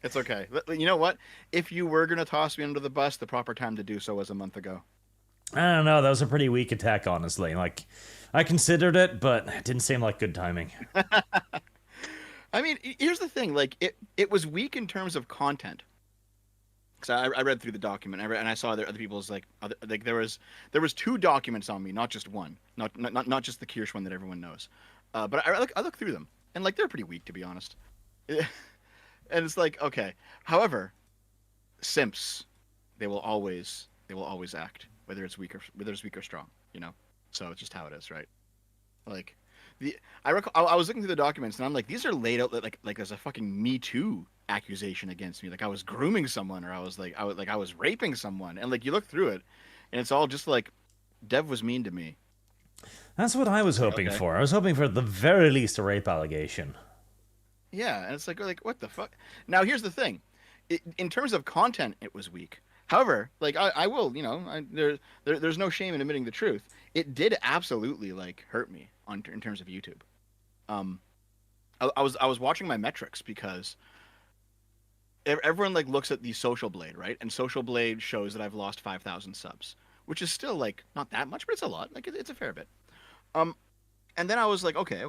It's okay. You know what? If you were gonna toss me under the bus, the proper time to do so was a month ago. I don't know, that was a pretty weak attack, honestly. Like, I considered it, but it didn't seem like good timing. I mean, here's the thing. Like, it was weak in terms of content. Because I read through the document, and I saw other people's like there was 2 documents on me, not just one, not just the Kirsch one that everyone knows. But I look through them, and like they're pretty weak, to be honest. And it's like, okay. However, simps, they will always act, whether it's weak or strong, So it's just how it is, right? Like, I was looking through the documents, and I'm like, these are laid out like there's a fucking Me Too accusation against me, like I was grooming someone, or I was raping someone, and like you look through it, and it's all just like, Dev was mean to me. That's what I was hoping for. I was hoping for at the very least a rape allegation. Yeah, and it's like what the fuck? Now here's the thing, in terms of content, it was weak. However, like I will, there's no shame in admitting the truth. It did absolutely like hurt me in terms of YouTube. I was watching my metrics because everyone like looks at the Social Blade, right? And Social Blade shows that I've lost 5,000 subs, which is still like not that much, but it's a lot. Like it's a fair bit. And then I was like, okay.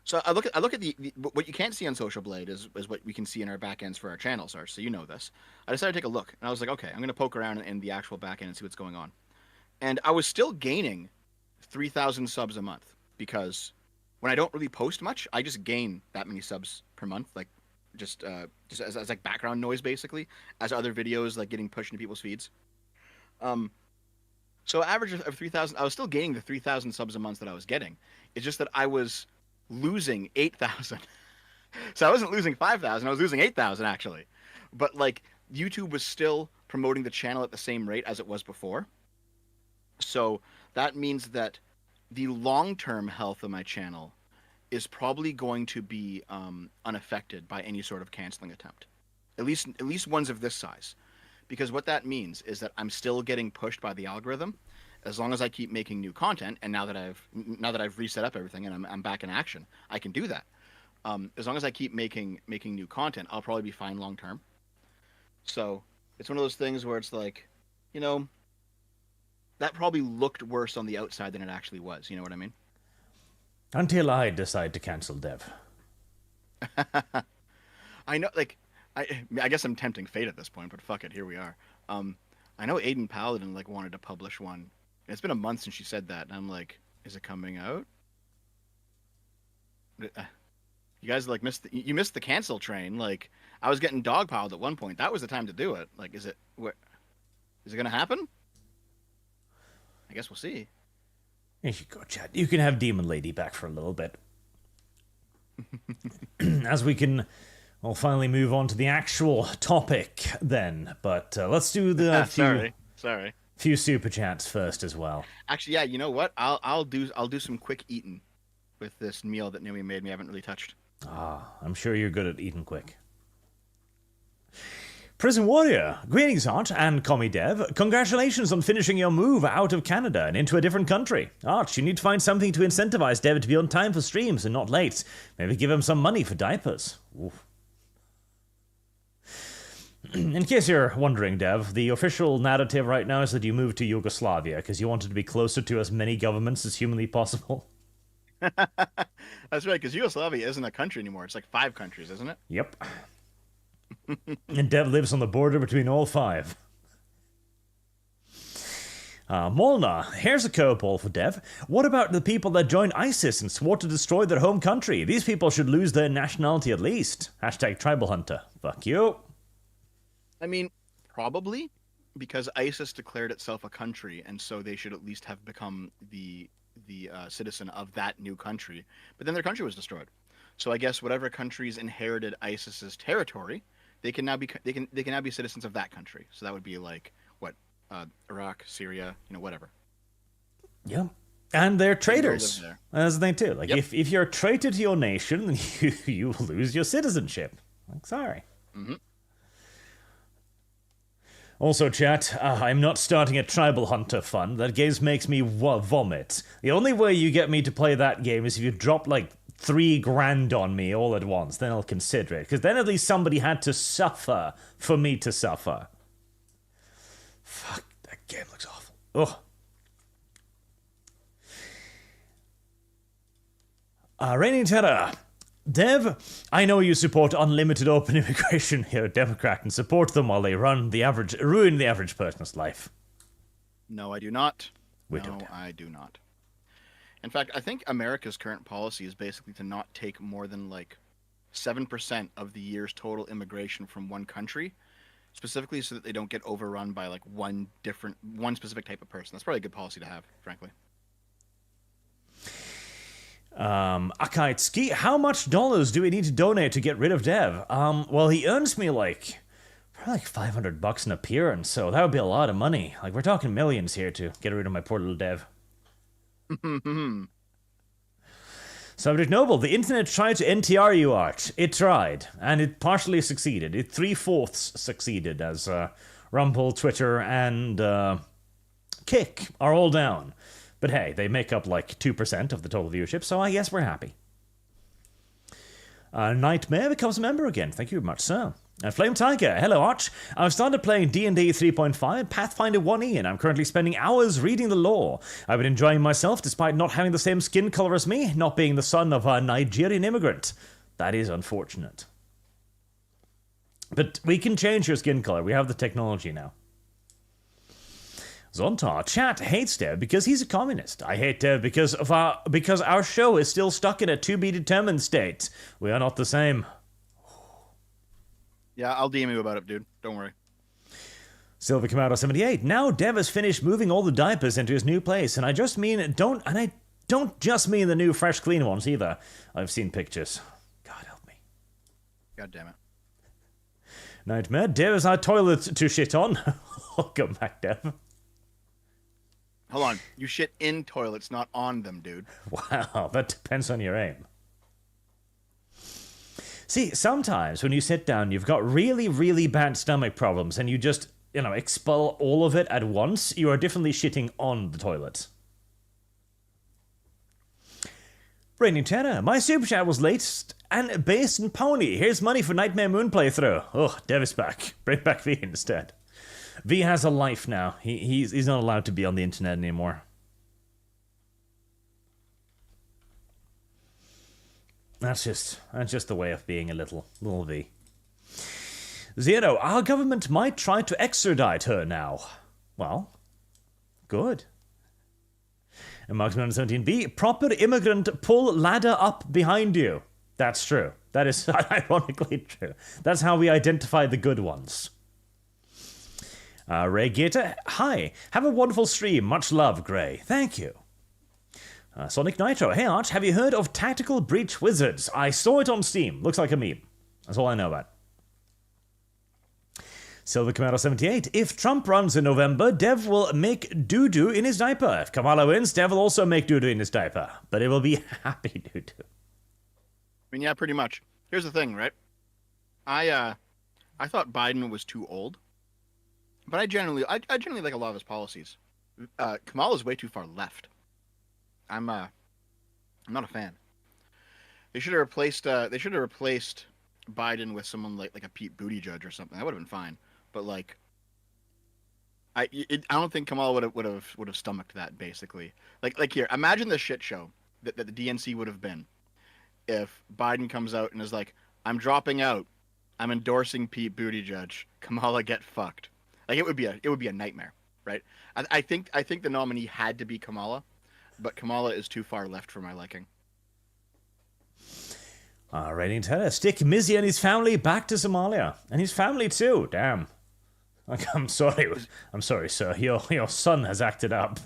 So I look at the what you can't see on Social Blade is what we can see in our backends for our channels are. So you know this. I decided to take a look, and I was like, okay, I'm gonna poke around in the actual backend and see what's going on. And I was still gaining 3,000 subs a month because when I don't really post much, I just gain that many subs per month, like just as like background noise, basically, as other videos like getting pushed into people's feeds. So average of 3,000, I was still gaining the 3,000 subs a month that I was getting. It's just that I was losing 8,000. So I wasn't losing 5,000, I was losing 8,000 actually. But like YouTube was still promoting the channel at the same rate as it was before. So that means that the long-term health of my channel is probably going to be unaffected by any sort of canceling attempt. At least ones of this size. Because what that means is that I'm still getting pushed by the algorithm as long as I keep making new content. And now that I've reset up everything and I'm back in action, I can do that. As long as I keep making new content, I'll probably be fine long term. So it's one of those things where it's like, you know, that probably looked worse on the outside than it actually was. You know what I mean? Until I decide to cancel Dev. I know, like, I guess I'm tempting fate at this point, but fuck it, here we are. Um, I know Aiden Paladin like wanted to publish one. And it's been a month since she said that, and I'm like, is it coming out? You guys like you missed the cancel train. Like, I was getting dogpiled at one point. That was the time to do it. Like, is it gonna happen? I guess we'll see. Here you go, Chad. You can have Demon Lady back for a little bit. As we'll finally move on to the actual topic then. But let's do the Sorry. few super chats first as well. Actually, yeah. You know what? I'll do some quick eating with this meal that Naomi made me. I haven't really touched. I'm sure you're good at eating quick. Prison Warrior, greetings, Arch and Commie Dev. Congratulations on finishing your move out of Canada and into a different country. Arch, you need to find something to incentivize Dev to be on time for streams and not late. Maybe give him some money for diapers. Oof. In case you're wondering, Dev, the official narrative right now is that you moved to Yugoslavia because you wanted to be closer to as many governments as humanly possible. That's right, because Yugoslavia isn't a country anymore. It's like 5 countries, isn't it? Yep. And Dev lives on the border between all 5. Molnar, here's a curveball for Dev. What about the people that joined ISIS and swore to destroy their home country? These people should lose their nationality at least. Hashtag tribal hunter. Fuck you. I mean, probably, because ISIS declared itself a country, and so they should at least have become the citizen of that new country. But then their country was destroyed. So I guess whatever countries inherited ISIS's territory, they can now be citizens of that country. So that would be like what, Iraq, Syria, whatever. Yeah. And they're traitors. There. That's the thing too. Like, yep. if you're a traitor to your nation, you lose your citizenship. Like, sorry. Mm-hmm. Also, chat, I'm not starting a tribal hunter fund. That game makes me vomit. The only way you get me to play that game is if you drop like $3,000 on me all at once. Then I'll consider it. Because then at least somebody had to suffer for me to suffer. Fuck, that game looks awful. Ugh. Reigning Terror. Dev, I know you support unlimited open immigration. You're a Democrat and support them while they ruin the average person's life. No, I do not. I do not. In fact, I think America's current policy is basically to not take more than like 7% of the year's total immigration from one country, specifically so that they don't get overrun by like one specific type of person. That's probably a good policy to have, frankly. Akaitski, how much dollars do we need to donate to get rid of Dev? Well, he earns me probably like $500 an appearance, so that would be a lot of money. Like, we're talking millions here to get rid of my poor little Dev. Subject Noble, the internet tried to NTR you, Arch. It tried, and it partially succeeded. It 3/4 succeeded, as Rumble, Twitter, and Kick are all down. But hey, they make up like 2% of the total viewership, so I guess we're happy. Nightmare becomes a member again. Thank you very much, sir. Flame Tiger, hello Arch. I've started playing D&D 3.5, Pathfinder 1E, and I'm currently spending hours reading the lore. I've been enjoying myself despite not having the same skin color as me, not being the son of a Nigerian immigrant. That is unfortunate. But we can change your skin color. We have the technology now. Zontar, chat hates Dev because he's a communist. I hate Dev because our show is still stuck in a to-be-determined state. We are not the same. Yeah, I'll DM you about it, dude. Don't worry. Silver Camaro 78. Now Dev has finished moving all the diapers into his new place, and I don't just mean the new fresh clean ones either. I've seen pictures. God help me. God damn it. Nightmare, Dev is our toilet to shit on. Welcome back, Dev. Hold on. You shit in toilets, not on them, dude. Wow, that depends on your aim. See, sometimes when you sit down, you've got really, really bad stomach problems, and you just, expel all of it at once. You are definitely shitting on the toilet. Raining Terror, my super chat was late and Base and Pony. Here's money for Nightmare Moon playthrough. Oh, Dev is back. Bring back V instead. V has a life now. He's not allowed to be on the internet anymore. That's just the way of being a little V. Zero, our government might try to extradite her now. Well, good. And Marksman 17B, proper immigrant pull ladder up behind you. That's true. That is ironically true. That's how we identify the good ones. Ray Gator, hi. Have a wonderful stream. Much love, Gray. Thank you. Sonic Nitro, hey Arch, have you heard of Tactical Breach Wizards? I saw it on Steam. Looks like a meme. That's all I know about. Silver Camaro 78, if Trump runs in November, Dev will make doo-doo in his diaper. If Kamala wins, Dev will also make doo-doo in his diaper. But it will be happy doo-doo. I mean, yeah, pretty much. Here's the thing, right? I thought Biden was too old, but I generally like a lot of his policies. Kamala's way too far left. I'm not a fan. They should have replaced Biden with someone like a Pete Buttigieg or something. That would have been fine. But like, I don't think Kamala would have stomached that. Basically, like here, imagine the shit show that the DNC would have been if Biden comes out and is like, "I'm dropping out. I'm endorsing Pete Buttigieg. Kamala, get fucked." Like it would be a nightmare, right? I think the nominee had to be Kamala, but Kamala is too far left for my liking. Rating Terror, stick Mizzy and his family back to Somalia, and his family too. Damn. Like, I'm sorry, sir. Your son has acted up.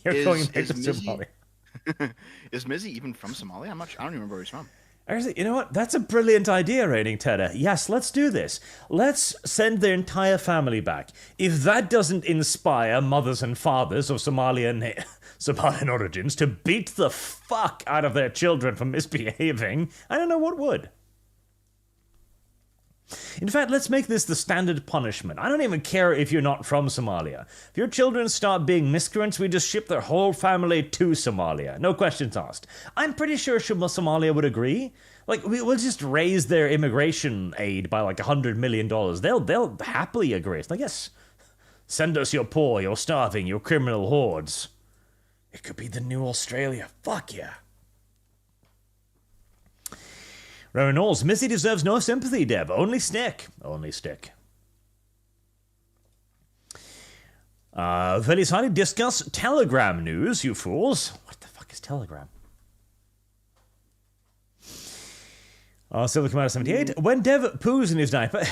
You're going back to Somalia. Is Mizzy even from Somalia? I don't even remember where he's from. Actually, you know what? That's a brilliant idea, Rating Terror. Yes, let's do this. Let's send their entire family back. If that doesn't inspire mothers and fathers of Somalian origins to beat the fuck out of their children for misbehaving, I don't know what would. In fact, let's make this the standard punishment. I don't even care if you're not from Somalia. If your children start being miscreants, we just ship their whole family to Somalia. No questions asked. I'm pretty sure Somalia would agree. Like, we'll just raise their immigration aid by like $100 million. They'll happily agree. It's like, yes, send us your poor, your starving, your criminal hordes. It could be the new Australia. Fuck yeah. Rowan Knowles, Missy deserves no sympathy, Dev. Only stick. Only stick. Very sorry, discuss Telegram news, you fools. What the fuck is Telegram? Silver Commander 78. When Dev poos in his diaper...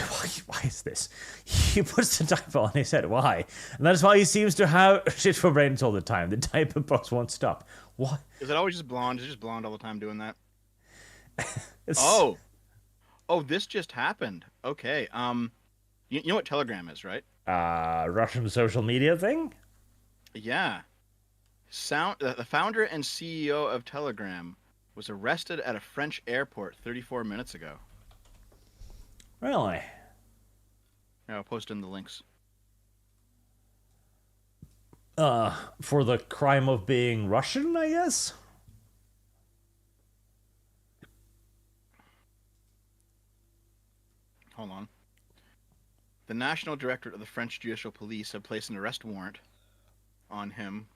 Why is this? He puts the diaper on his head. Why? And that's why he seems to have shit for brains all the time. The diaper post won't stop. What? Is it always just blonde? Is it just blonde all the time doing that? Oh, this just happened. Okay. You know what Telegram is, right? Russian social media thing? Yeah. The founder and CEO of Telegram was arrested at a French airport 34 minutes ago. Really? Yeah, I'll post in the links. For the crime of being Russian, I guess? Hold on. The National Directorate of the French Judicial Police have placed an arrest warrant on him.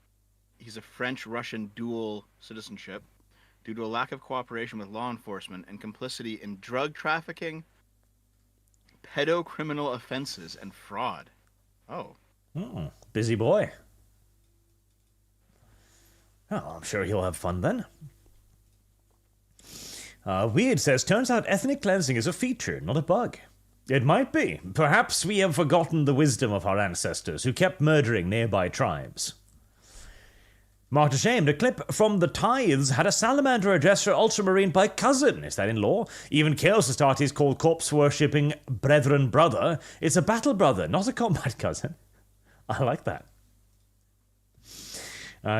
He's a French-Russian dual citizenship due to a lack of cooperation with law enforcement and complicity in drug trafficking, pedocriminal offenses, and fraud. Oh. Busy boy. Oh, I'm sure he'll have fun then. Weird says, turns out ethnic cleansing is a feature, not a bug. It might be. Perhaps we have forgotten the wisdom of our ancestors who kept murdering nearby tribes. Marked ashamed, a clip from the Tithes had a salamander address her ultramarine by cousin. Is that in law? Even Chaos Astartes called corpse-worshipping brethren brother. It's a battle brother, not a combat cousin. I like that.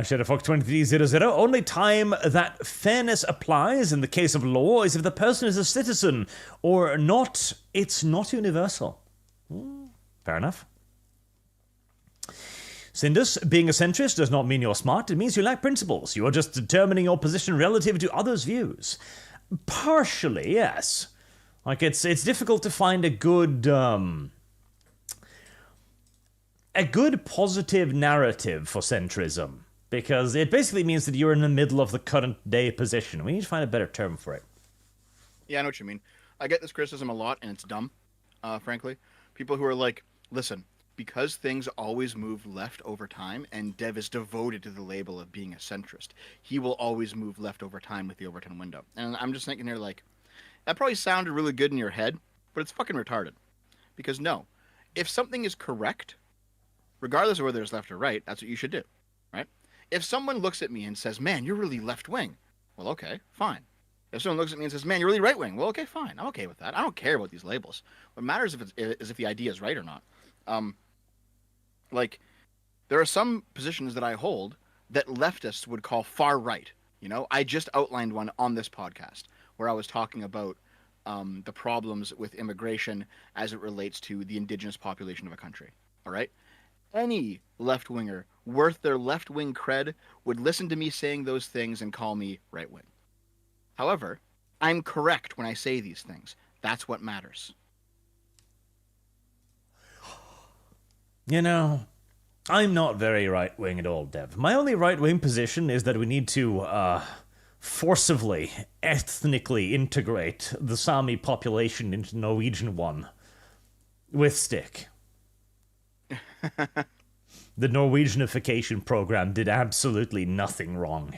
Shadow Fox 2300. Only time that fairness applies in the case of law is if the person is a citizen or not. It's not universal. Fair enough. Sindus, being a centrist does not mean you're smart. It means you lack principles. You are just determining your position relative to others' views. Partially, yes. Like, it's difficult to find a good positive narrative for centrism, because it basically means that you're in the middle of the current day position. We need to find a better term for it. Yeah, I know what you mean. I get this criticism a lot, and it's dumb, frankly. People who are like, listen, because things always move left over time, and Dev is devoted to the label of being a centrist, he will always move left over time with the Overton window. And I'm just thinking here, like, that probably sounded really good in your head, but it's fucking retarded. Because no, if something is correct, regardless of whether it's left or right, that's what you should do, right? If someone looks at me and says, man, you're really left-wing, well, okay, fine. If someone looks at me and says, man, you're really right-wing, well, okay, fine. I'm okay with that. I don't care about these labels. What matters is if the idea is right or not. Like, there are some positions that I hold that leftists would call far right. You know, I just outlined one on this podcast where I was talking about the problems with immigration as it relates to the indigenous population of a country. All right? Any left-winger worth their left-wing cred would listen to me saying those things and call me right-wing. However, I'm correct when I say these things. That's what matters. You know, I'm not very right-wing at all, Dev. My only right-wing position is that we need to, forcibly, ethnically integrate the Sami population into Norwegian one. With stick. The Norwegianification program did absolutely nothing wrong.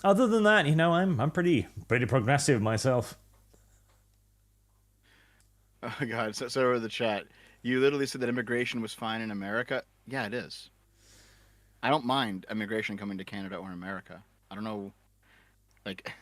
Other than that, you know, I'm pretty progressive myself. Oh god, so over the chat, you literally said that immigration was fine in America. Yeah, it is. I don't mind immigration coming to Canada or America. I don't know, like,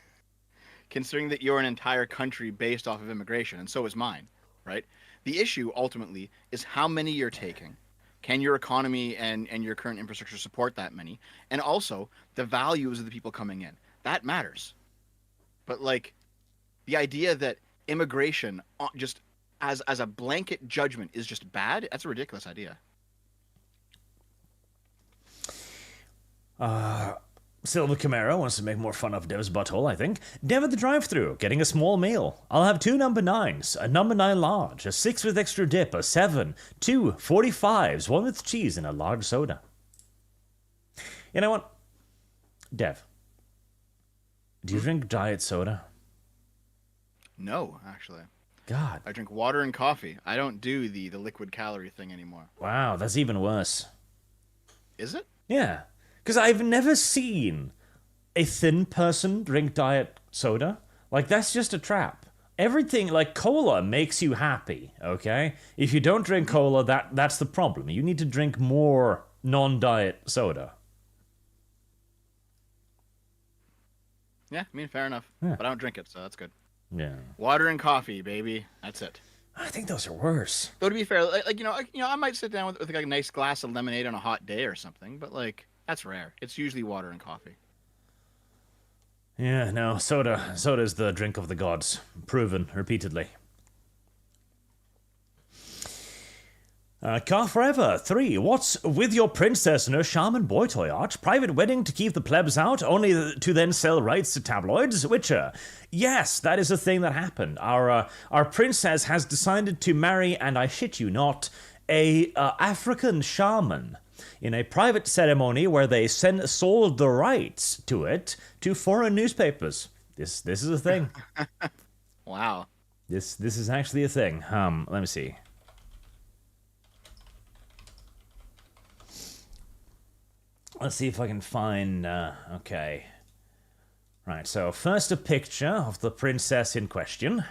considering that you're an entire country based off of immigration, and so is mine, right? The issue ultimately is how many you're taking. Can your economy and your current infrastructure support that many? And also the values of the people coming in. That matters. But like the idea that immigration just as a blanket judgment is just bad, that's a ridiculous idea. Silver Camaro wants to make more fun of Dev's butthole, I think. Dev at the drive-thru, getting a small meal. I'll have 2 number 9s, a number 9 large, a 6 with extra dip, a 7, 2 45s, 1 with cheese, and a large soda. You know what? Dev, do you drink diet soda? No, actually. God. I drink water and coffee. I don't do the liquid calorie thing anymore. Wow, that's even worse. Is it? Yeah. Because I've never seen a thin person drink diet soda. Like, that's just a trap. Everything, like, cola makes you happy, okay? If you don't drink cola, that's the problem. You need to drink more non-diet soda. Yeah, I mean, fair enough. Yeah. But I don't drink it, so that's good. Yeah. Water and coffee, baby. That's it. I think those are worse. Though to be fair, like I might sit down with like a nice glass of lemonade on a hot day or something, but like that's rare. It's usually water and coffee. Yeah, no, soda's the drink of the gods. Proven repeatedly. Car Forever 3. What's with your princess and her shaman boy toy arch? Private wedding to keep the plebs out, only to then sell rights to tabloids? Witcher. Yes, that is a thing that happened. Our princess has decided to marry, and I shit you not, a African shaman in a private ceremony where they sold the rights to it to foreign newspapers. This is a thing. Wow. This is actually a thing. Let me see. Let's see if I can find, okay. Right, so first a picture of the princess in question.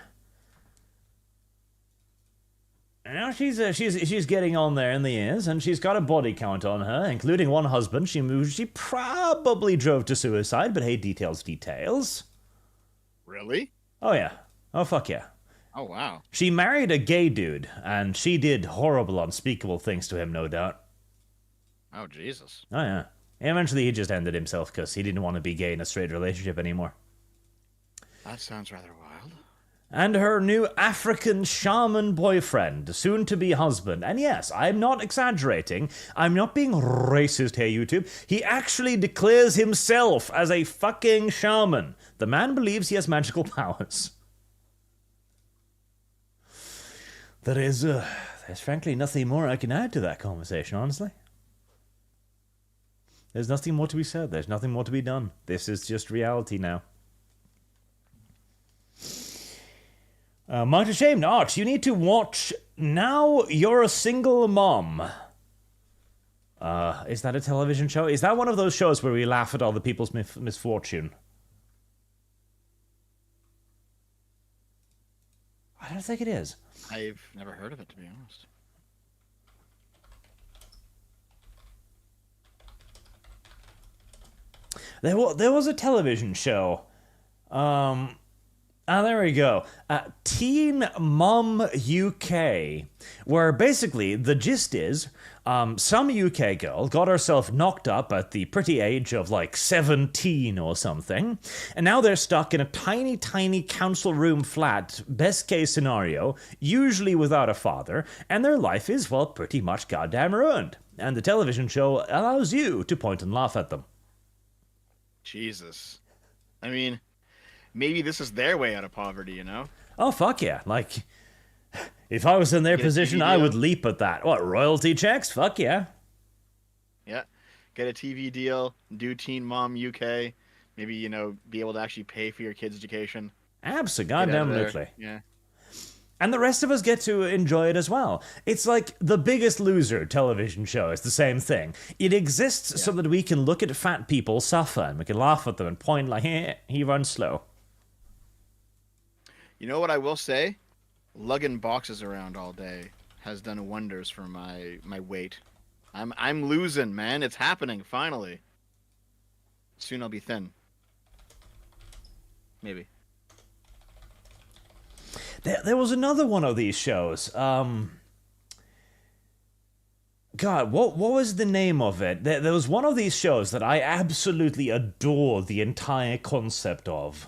Now she's getting on there in the years, and she's got a body count on her, including one husband she probably drove to suicide, but hey, details. Really? Oh yeah. Oh fuck yeah. Oh wow. She married a gay dude, and she did horrible, unspeakable things to him, no doubt. Oh Jesus. Oh yeah. Eventually, he just ended himself because he didn't want to be gay in a straight relationship anymore. That sounds rather wild. and her new African shaman boyfriend, soon-to-be husband. And yes, I'm not exaggerating. I'm not being racist here, YouTube. He actually declares himself as a fucking shaman. The man believes he has magical powers. There's frankly nothing more I can add to that conversation, honestly. There's nothing more to be said. There's nothing more to be done. This is just reality now. Much ashamed, Arch, you need to watch Now You're a Single Mom. Is that a television show? Is that one of those shows where we laugh at other people's misfortune? I don't think it is. I've never heard of it, to be honest. There was a television show. There we go. Teen Mom UK, where basically the gist is some UK girl got herself knocked up at the pretty age of like 17 or something, and now they're stuck in a tiny, tiny council room flat, best case scenario, usually without a father, and their life is, well, pretty much goddamn ruined. And the television show allows you to point and laugh at them. Jesus. I mean, maybe this is their way out of poverty, you know? Oh, fuck yeah. Like, if I was in their position, I would leap at that. What, royalty checks? Fuck yeah. Yeah. Get a TV deal, do Teen Mom UK, maybe, you know, be able to actually pay for your kids' education. Absolutely. Yeah. And the rest of us get to enjoy it as well. It's like The Biggest Loser television show. It's the same thing. It exists so that we can look at fat people suffer, and we can laugh at them and point like, hey, he runs slow. You know what I will say? Lugging boxes around all day has done wonders for my weight. I'm losing, man. It's happening, finally. Soon I'll be thin. Maybe. There was another one of these shows. God, what was the name of it? There was one of these shows that I absolutely adore the entire concept of.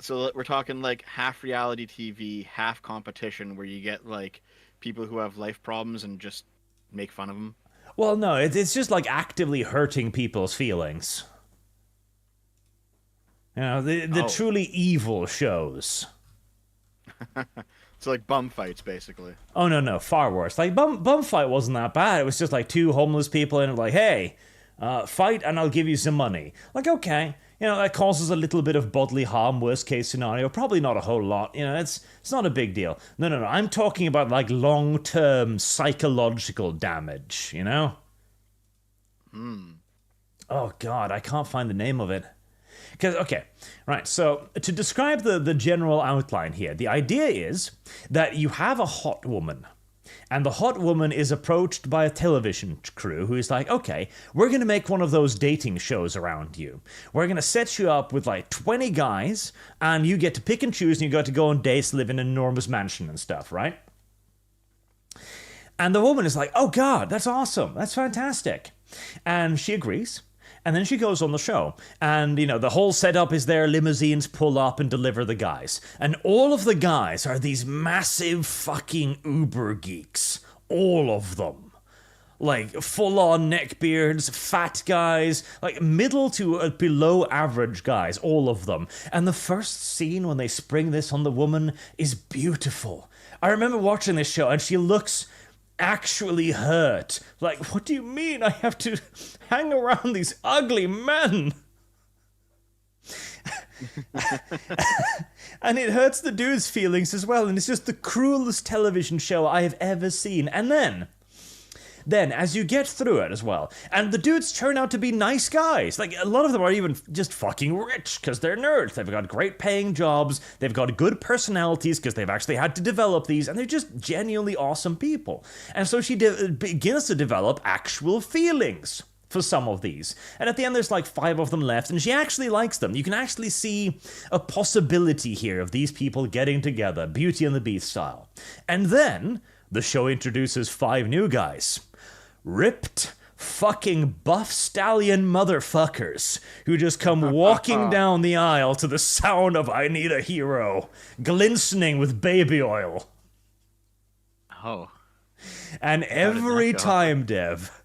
So we're talking like half reality TV, half competition, where you get like people who have life problems and just make fun of them. Well, no, it's just like actively hurting people's feelings. You know, the truly evil shows. So like bum fights, basically. Oh, no, far worse. Like, bum fight wasn't that bad. It was just like two homeless people and like, hey, fight and I'll give you some money. Like, okay, you know, that causes a little bit of bodily harm, worst case scenario. Probably not a whole lot. You know, it's not a big deal. No, I'm talking about like long-term psychological damage, you know? Oh, God, I can't find the name of it. Because, okay, right, so to describe the general outline here, the idea is that you have a hot woman, and the hot woman is approached by a television crew who is like, okay, we're going to make one of those dating shows around you. We're going to set you up with like 20 guys, and you get to pick and choose, and you got to go on dates, live in an enormous mansion and stuff, right? And the woman is like, oh, God, that's awesome, that's fantastic. And she agrees. And then she goes on the show, and, you know, the whole setup is there, limousines pull up and deliver the guys. And all of the guys are these massive fucking uber geeks. All of them. Like, full-on neckbeards, fat guys, like, middle to below average guys, all of them. And the first scene when they spring this on the woman is beautiful. I remember watching this show, and she looks actually hurt. Like, what do you mean I have to hang around these ugly men? And it hurts the dude's feelings as well, and it's just the cruelest television show I have ever seen. And then, as you get through it as well, and the dudes turn out to be nice guys. Like, a lot of them are even just fucking rich, because they're nerds. They've got great paying jobs, they've got good personalities, because they've actually had to develop these, and they're just genuinely awesome people. And so she begins to develop actual feelings for some of these. And at the end, there's like 5 of them left, and she actually likes them. You can actually see a possibility here of these people getting together, Beauty and the Beast style. And then the show introduces 5 new guys. Ripped, fucking buff stallion motherfuckers who just come walking down the aisle to the sound of I Need a Hero, glistening with baby oil. Oh. And every time, Dev,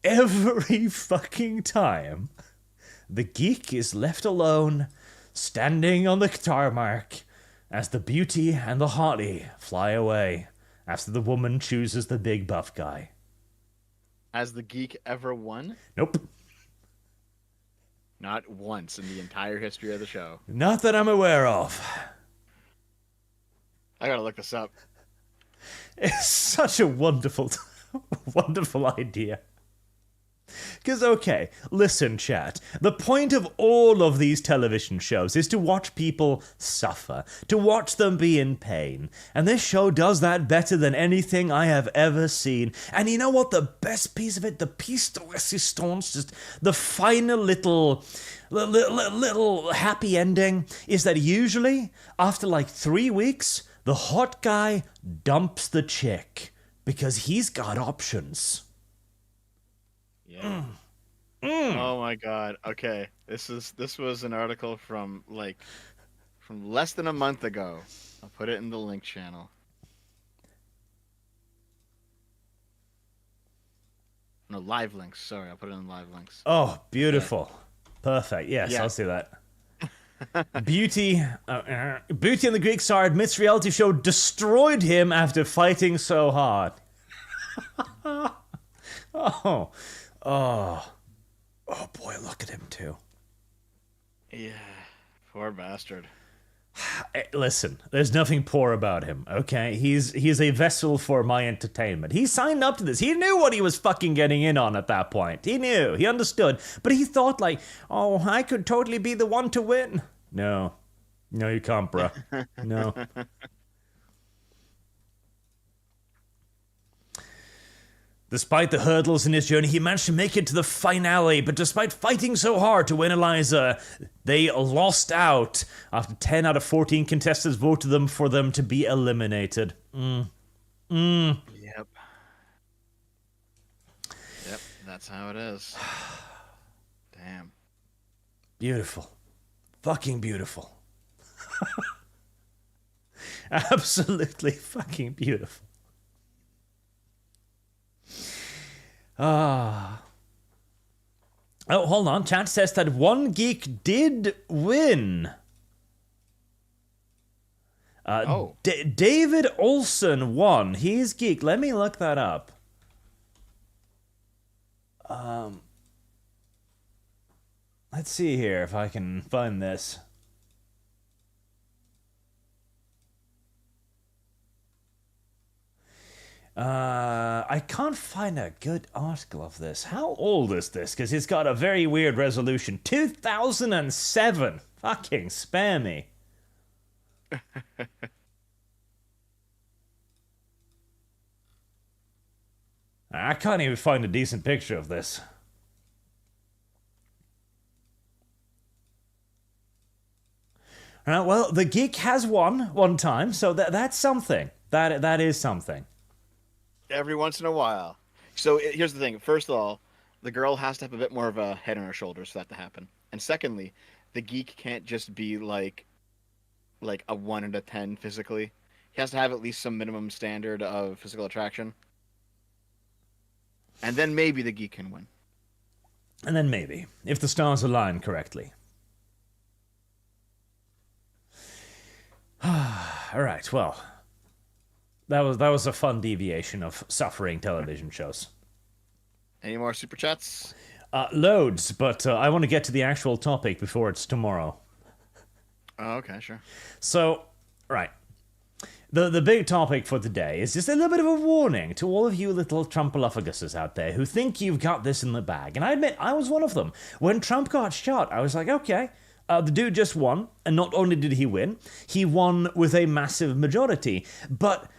every fucking time, the geek is left alone, standing on the tarmac, as the beauty and the hottie fly away after the woman chooses the big buff guy. Has the geek ever won? Nope. Not once in the entire history of the show. Not that I'm aware of. I gotta look this up. It's such a wonderful, wonderful idea. Because, okay, listen, chat. The point of all of these television shows is to watch people suffer, to watch them be in pain. And this show does that better than anything I have ever seen. And you know what? The best piece of it, the piece de resistance, just the final little happy ending, is that usually, after like 3 weeks, the hot guy dumps the chick. Because he's got options. Yeah. Oh my god. Okay. This was an article from less than a month ago. I'll put it in the link channel. No, live links. Sorry, I'll put it in live links. Oh, beautiful. Yeah. Perfect. Yes, yeah. I'll see that. Beauty and the Greek Star admits reality show destroyed him after fighting so hard. Oh boy, look at him too. Yeah, poor bastard. Listen, there's nothing poor about him, okay? He's a vessel for my entertainment. He signed up to this. He knew what he was fucking getting in on at that point. He knew. He understood. But he thought like, oh, I could totally be the one to win. No, you can't, bruh. No. Despite the hurdles in his journey, he managed to make it to the finale, but despite fighting so hard to win Eliza, they lost out after 10 out of 14 contestants voted for them to be eliminated. Yep, that's how it is. Damn. Beautiful. Fucking beautiful. Absolutely fucking beautiful. Oh, hold on. Chat says that one geek did win. David Olson won. He's geek. Let me look that up. Let's see here if I can find this. I can't find a good article of this. How old is this? Because it's got a very weird resolution. 2007. Fucking spare me. I can't even find a decent picture of this. Well, the geek has won one time, so that's something. That is something. Every once in a while. So here's the thing. First of all, the girl has to have a bit more of a head on her shoulders for that to happen. And secondly, the geek can't just be like a 1 out of 10 physically. He has to have at least some minimum standard of physical attraction. And then maybe the geek can win. And then maybe, if the stars align correctly. All right, well, that was a fun deviation of suffering television shows. Any more super chats? Loads, but I want to get to the actual topic before it's tomorrow. Oh, okay, sure. So, right. The big topic for today is just a little bit of a warning to all of you little Trumpalophaguses out there who think you've got this in the bag. And I admit, I was one of them. When Trump got shot, I was like, okay, the dude just won. And not only did he won with a massive majority. But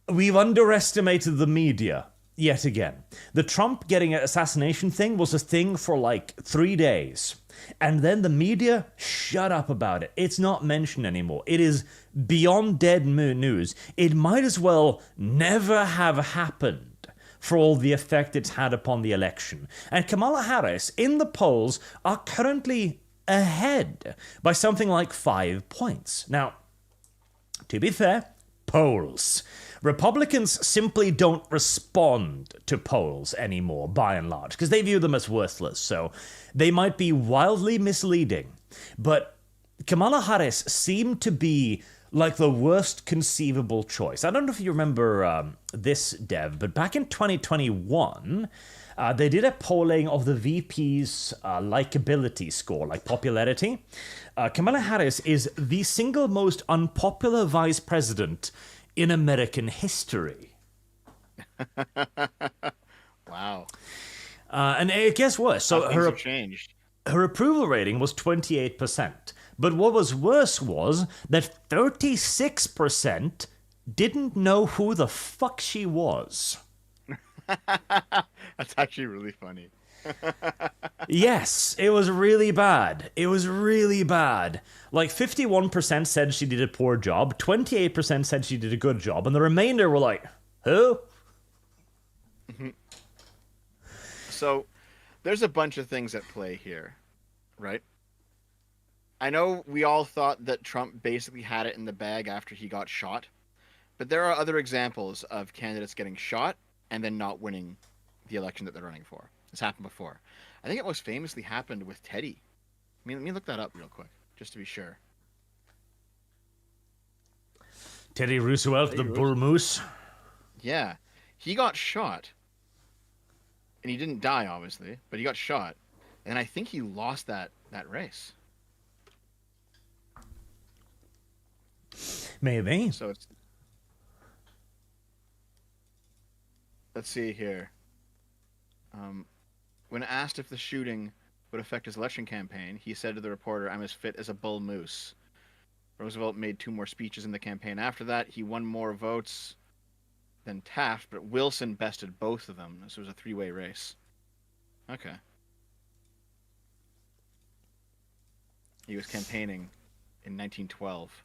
we've underestimated the media yet again. The Trump getting an assassination thing was a thing for like 3 days. And then the media shut up about it. It's not mentioned anymore. It is beyond dead news. It might as well never have happened for all the effect it's had upon the election. And Kamala Harris, in the polls, are currently ahead by something like 5 points. Now, to be fair, polls. Republicans simply don't respond to polls anymore, by and large, because they view them as worthless, so they might be wildly misleading. But Kamala Harris seemed to be like the worst conceivable choice. I don't know if you remember this, Dev, but back in 2021, they did a polling of the VP's likability score, like popularity. Kamala Harris is the single most unpopular vice president in American history. Wow. And it gets worse. So Things have changed. her approval rating was 28%. But what was worse was that 36% didn't know who the fuck she was. That's actually really funny. Yes, it was really bad. It was really bad. Like 51% said she did a poor job, 28% said she did a good job, and the remainder were like, who? So, there's a bunch of things at play here, right? I know we all thought that Trump basically had it in the bag after he got shot, but there are other examples of candidates getting shot and then not winning the election that they're running for. It's happened before. I think it most famously happened with Teddy. Let me look that up real quick, just to be sure. Teddy Roosevelt, the bull moose. Yeah, he got shot, and he didn't die, obviously, but he got shot, and I think he lost that race. Maybe. So it's... Let's see here. When asked if the shooting would affect his election campaign, he said to the reporter, "I'm as fit as a bull moose." Roosevelt made 2 more speeches in the campaign after that. He won more votes than Taft, but Wilson bested both of them. This was a 3-way race. Okay. He was campaigning in 1912.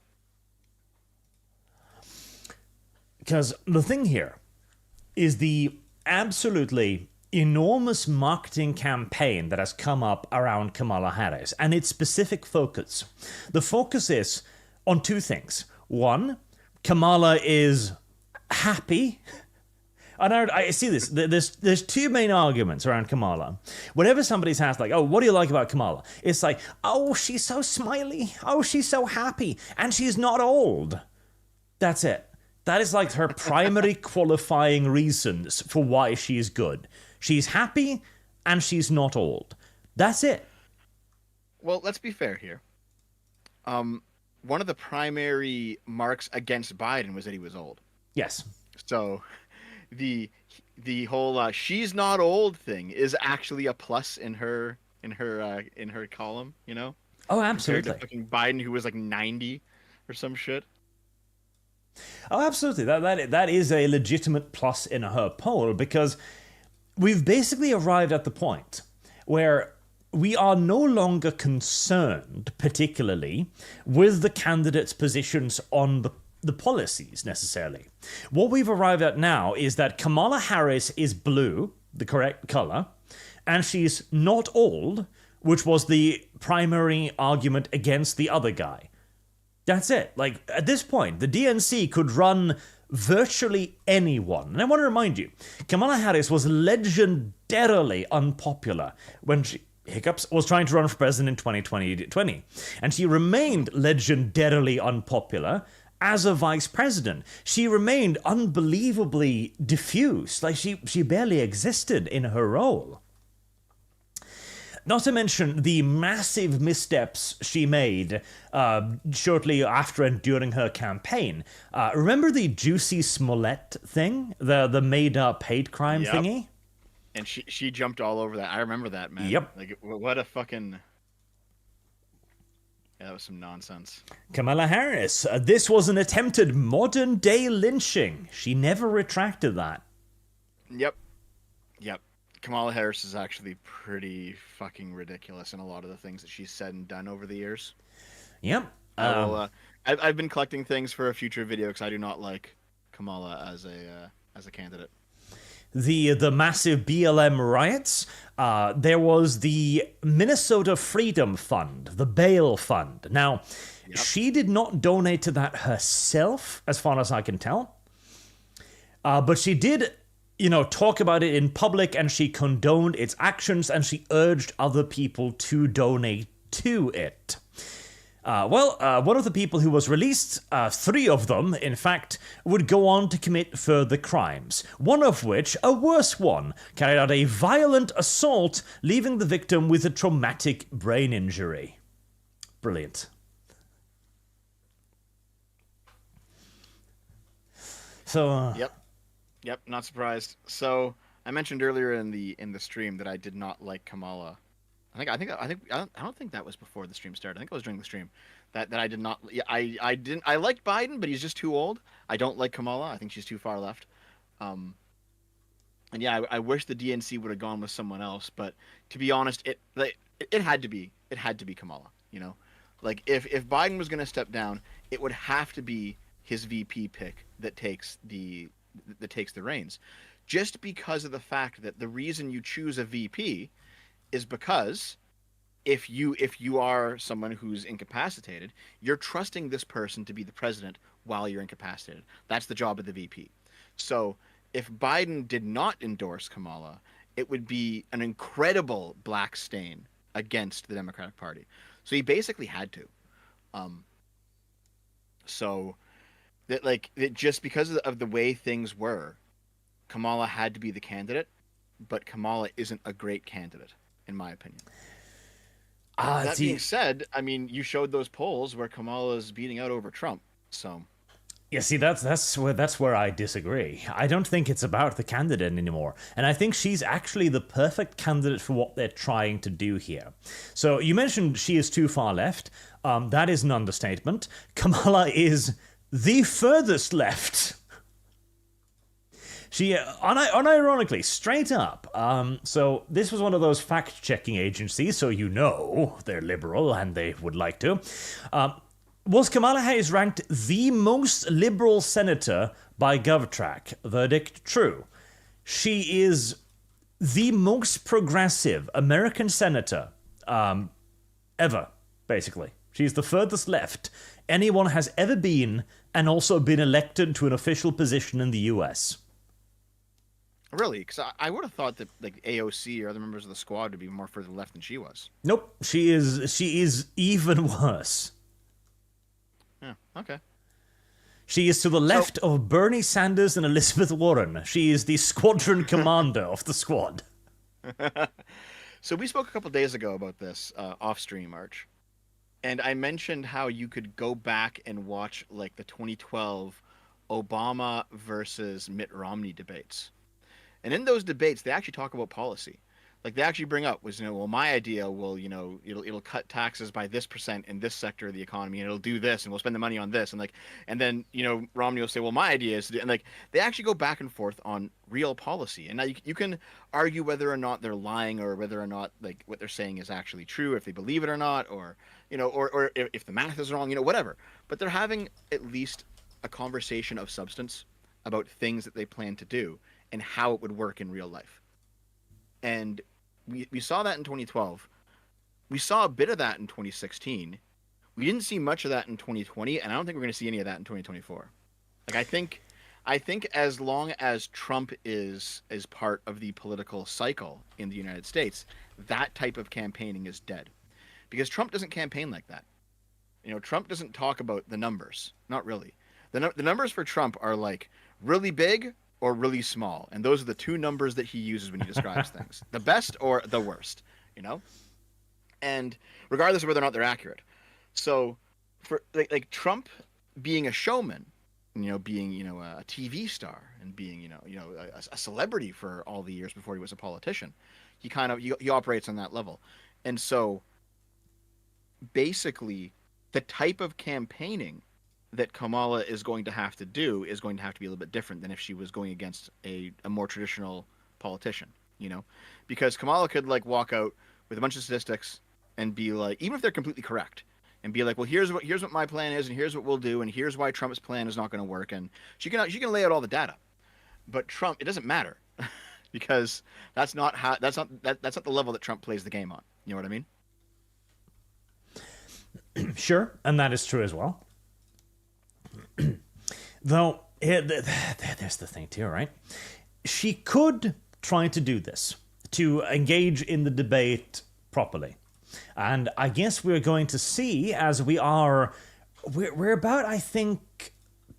Because the thing here is the absolutely enormous marketing campaign that has come up around Kamala Harris and its specific focus. The focus is on 2 things. One, Kamala is happy. And I see this. There's 2 main arguments around Kamala. Whenever somebody's asked, like, oh, what do you like about Kamala? It's like, oh, she's so smiley. Oh, she's so happy. And she's not old. That's it. That is like her primary qualifying reasons for why she is good. She's happy and she's not old. That's it. Well, let's be fair here. One of the primary marks against Biden was that he was old. Yes. So the whole she's not old thing is actually a plus in her column, you know? Oh, absolutely. Compared to fucking Biden, who was like 90 or some shit. Oh, absolutely. That is a legitimate plus in her poll, because we've basically arrived at the point where we are no longer concerned, particularly, with the candidates' positions on the policies, necessarily. What we've arrived at now is that Kamala Harris is blue, the correct color, and she's not old, which was the primary argument against the other guy. That's it. Like, at this point, the DNC could run virtually anyone. And I want to remind you, Kamala Harris was legendarily unpopular when she was trying to run for president in 2020. And she remained legendarily unpopular as a vice president. She remained unbelievably diffuse. Like, she barely existed in her role. Not to mention the massive missteps she made shortly after and during her campaign. Remember the Juicy Smollett thing? The made-up hate crime thingy? And she jumped all over that. I remember that, man. Yep. Like, what a fucking... Yeah, that was some nonsense. Kamala Harris. This was an attempted modern-day lynching. She never retracted that. Yep. Kamala Harris is actually pretty fucking ridiculous in a lot of the things that she's said and done over the years. Yep. I've been collecting things for a future video because I do not like Kamala as a candidate. the massive BLM riots, there was the Minnesota Freedom Fund, the bail fund. Now, she did not donate to that herself, as far as I can tell. But she did, talk about it in public, and she condoned its actions, and she urged other people to donate to it. One of the people who was released, 3 of them, in fact, would go on to commit further crimes. One of which, a worse one, carried out a violent assault, leaving the victim with a traumatic brain injury. Brilliant. So, Yep, not surprised. So I mentioned earlier in the stream that I did not like Kamala. I don't think that was before the stream started. I think it was during the stream that I did not. Yeah, I didn't. I liked Biden, but he's just too old. I don't like Kamala. I think she's too far left. And yeah, I wish the DNC would have gone with someone else. But to be honest, it had to be Kamala. Like if Biden was going to step down, it would have to be his VP pick that takes the reins, just because of the fact that the reason you choose a VP is because if you are someone who's incapacitated, you're trusting this person to be the president while you're incapacitated. That's the job of the VP. So if Biden did not endorse Kamala, it would be an incredible black stain against the Democratic Party. So he basically had to. So that just because of the way things were, Kamala had to be the candidate, but Kamala isn't a great candidate, in my opinion. That being said, I mean, you showed those polls where Kamala's beating out over Trump, so. Yeah, see, that's where I disagree. I don't think it's about the candidate anymore, and I think she's actually the perfect candidate for what they're trying to do here. So you mentioned she is too far left. That is an understatement. Kamala is the furthest left. She, unironically, straight up. So this was one of those fact-checking agencies, so they're liberal and they would like to. Was Kamala Harris ranked the most liberal senator by GovTrack? Verdict, true. She is the most progressive American senator ever, basically. She's the furthest left anyone has ever been, and also been elected to an official position in the U.S. Really? Because I would have thought that like AOC or other members of the squad would be more further left than she was. Nope, she is even worse. Yeah, okay. She is to the left of Bernie Sanders and Elizabeth Warren. She is the squadron commander of the squad. So we spoke a couple days ago about this off-stream, Arch. And I mentioned how you could go back and watch like the 2012 Obama versus Mitt Romney debates. And in those debates, they actually talk about policy. Like they actually bring up was, well, my idea will, it'll cut taxes by this percent in this sector of the economy, and it'll do this, and we'll spend the money on this, and then Romney will say, well, my idea is to do, and like they actually go back and forth on real policy. And now you can argue whether or not they're lying, or whether or not like what they're saying is actually true, if they believe it or not, or or if the math is wrong, whatever. But they're having at least a conversation of substance about things that they plan to do and how it would work in real life. And we saw that in 2012. We saw a bit of that in 2016. We didn't see much of that in 2020, and I don't think we're going to see any of that in 2024. Like I think as long as Trump is part of the political cycle in the United States, that type of campaigning is dead. Because Trump doesn't campaign like that. Trump doesn't talk about the numbers. Not really. The numbers for Trump are like really big or really small. And those are the two numbers that he uses when he describes things. The best or the worst, And regardless of whether or not they're accurate. So for like Trump being a showman, being, a TV star and being, a celebrity for all the years before he was a politician, he operates on that level. And so basically the type of campaigning that Kamala is going to have to do is going to have to be a little bit different than if she was going against a more traditional politician, because Kamala could like walk out with a bunch of statistics and be like, even if they're completely correct, and be like, well, here's what my plan is, and here's what we'll do, and here's why Trump's plan is not going to work, and she can lay out all the data. But Trump, it doesn't matter. because that's not the level that Trump plays the game on. You know what I mean? Sure, and that is true as well. Though, there's the thing too, right? She could try to do this, to engage in the debate properly. And I guess we're going to see as we're about, I think,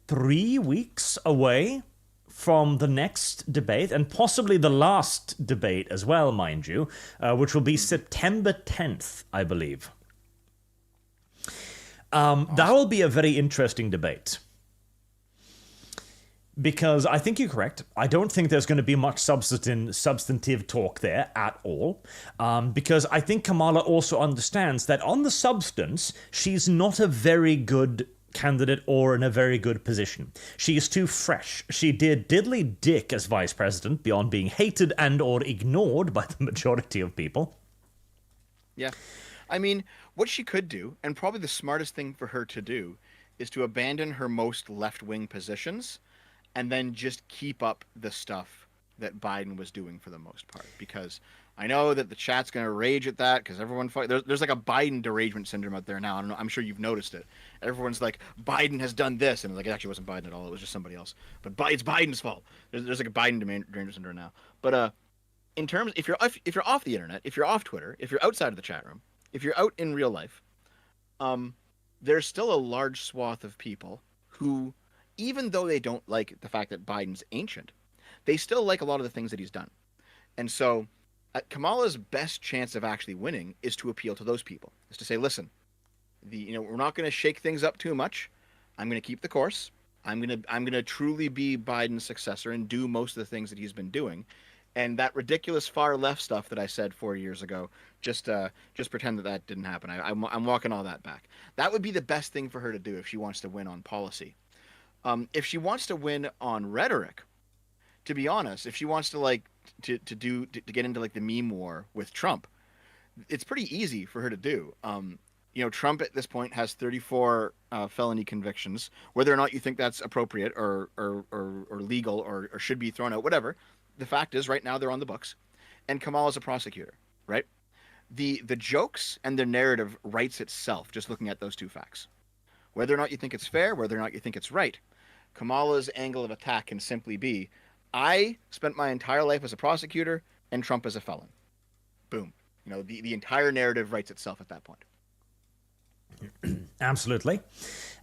3 weeks away from the next debate, and possibly the last debate as well, mind you, which will be September 10th, I believe. That will be a very interesting debate. Because I think you're correct. I don't think there's going to be much substantive talk there at all. Because I think Kamala also understands that on the substance, she's not a very good candidate or in a very good position. She is too fresh. She did diddly dick as vice president beyond being hated and or ignored by the majority of people. Yeah. I mean, what she could do, and probably the smartest thing for her to do, is to abandon her most left-wing positions and then just keep up the stuff that Biden was doing for the most part. Because I know that the chat's going to rage at that, because everyone... There's like a Biden derangement syndrome out there now. I don't know. I'm sure you've noticed it. Everyone's like, Biden has done this. And like, it actually wasn't Biden at all. It was just somebody else. But it's Biden's fault. There's like a Biden derangement syndrome now. But in terms... If you're off the internet, if you're off Twitter, if you're outside of the chat room, if you're out in real life, there's still a large swath of people who, even though they don't like the fact that Biden's ancient, they still like a lot of the things that he's done. And so Kamala's best chance of actually winning is to appeal to those people, is to say, listen, we're not going to shake things up too much. I'm going to keep the course. I'm going to truly be Biden's successor and do most of the things that he's been doing. And that ridiculous far left stuff that I said 4 years ago, just pretend that didn't happen. I'm walking all that back. That would be the best thing for her to do if she wants to win on policy. If she wants to win on rhetoric, to be honest, if she wants to to get into like the meme war with Trump, it's pretty easy for her to do. Trump at this point has 34 felony convictions. Whether or not you think that's appropriate or legal or should be thrown out, whatever. The fact is, right now they're on the books, and Kamala's a prosecutor, right? The jokes and the narrative writes itself just looking at those two facts. Whether or not you think it's fair, whether or not you think it's right, Kamala's angle of attack can simply be, I spent my entire life as a prosecutor and Trump as a felon. Boom. The entire narrative writes itself at that point. Absolutely.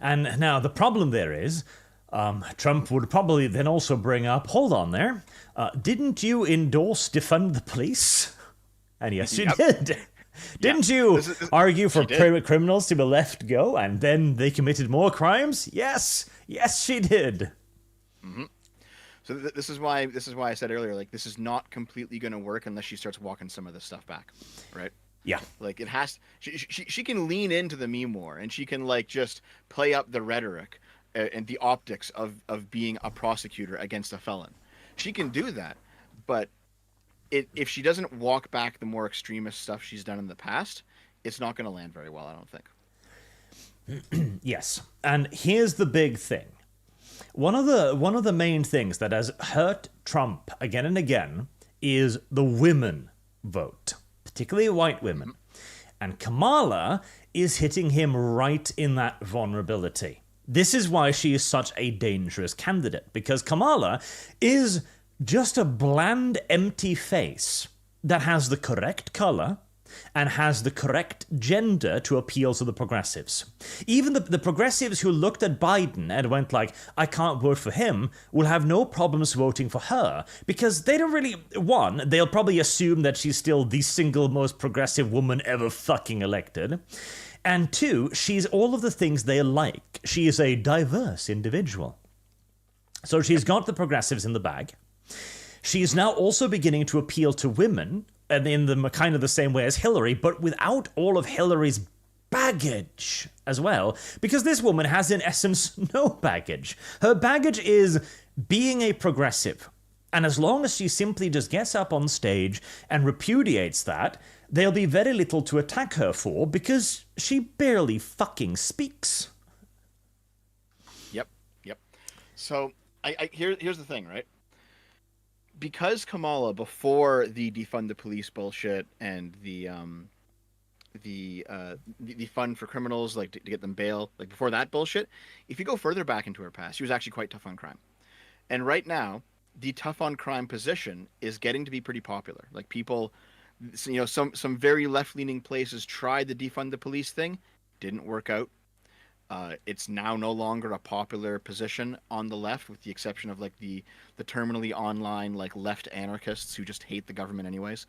And now the problem there is, Trump would probably then also bring up, hold on there, didn't you endorse defund the police? And yes, you did. Didn't you argue for criminals to be left go and then they committed more crimes? Yes, she did. Mm-hmm. So this is why I said earlier, like, this is not completely going to work unless she starts walking some of this stuff back, right? Yeah. Like, it has... She can lean into the meme war, and she can, like, just play up the rhetoric and the optics of being a prosecutor against a felon. She can do that, but if she doesn't walk back the more extremist stuff she's done in the past, it's not going to land very well, I don't think. Yes. And here's the big thing. One of the main things that has hurt Trump again and again is the women vote, particularly white women. Mm-hmm. And Kamala is hitting him right in that vulnerability. This is why she is such a dangerous candidate, because Kamala is just a bland, empty face that has the correct color and has the correct gender to appeal to the progressives. Even the progressives who looked at Biden and went like, I can't vote for him, will have no problems voting for her, because they don't really... One, they'll probably assume that she's still the single most progressive woman ever fucking elected. And two, she's all of the things they like. She is a diverse individual. So she's got the progressives in the bag. She is now also beginning to appeal to women, and in the kind of the same way as Hillary, but without all of Hillary's baggage as well, because this woman has in essence no baggage. Her baggage is being a progressive. And as long as she simply just gets up on stage and repudiates that, there'll be very little to attack her for, because she barely fucking speaks. Yep. So, here's the thing, right? because Kamala, before the defund the police bullshit and the fund for criminals, like to get them bail, like before that bullshit, if you go further back into her past, she was actually quite tough on crime. And right now, the tough on crime position is getting to be pretty popular. Like people, some very left leaning places tried the defund the police thing, didn't work out. It's now no longer a popular position on the left, with the exception of like the terminally online like left anarchists who just hate the government anyways.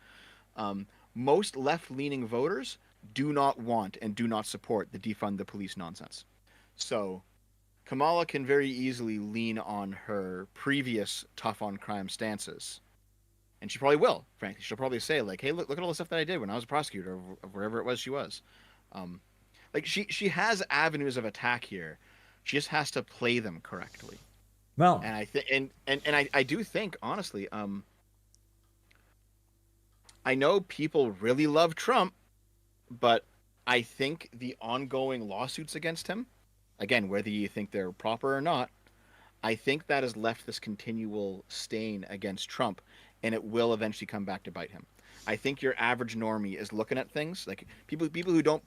Most left leaning voters do not want and do not support the defund the police nonsense. So Kamala can very easily lean on her previous tough on crime stances. And she probably will, frankly. She'll probably say, like, hey, look at all the stuff that I did when I was a prosecutor of wherever it was she was. Um, like she has avenues of attack here. She just has to play them correctly. Well, And I think and I do think, honestly, I know people really love Trump, but I think the ongoing lawsuits against him, again, whether you think they're proper or not, I think that has left this continual stain against Trump, and it will eventually come back to bite him. I think your average normie is looking at things like people who don't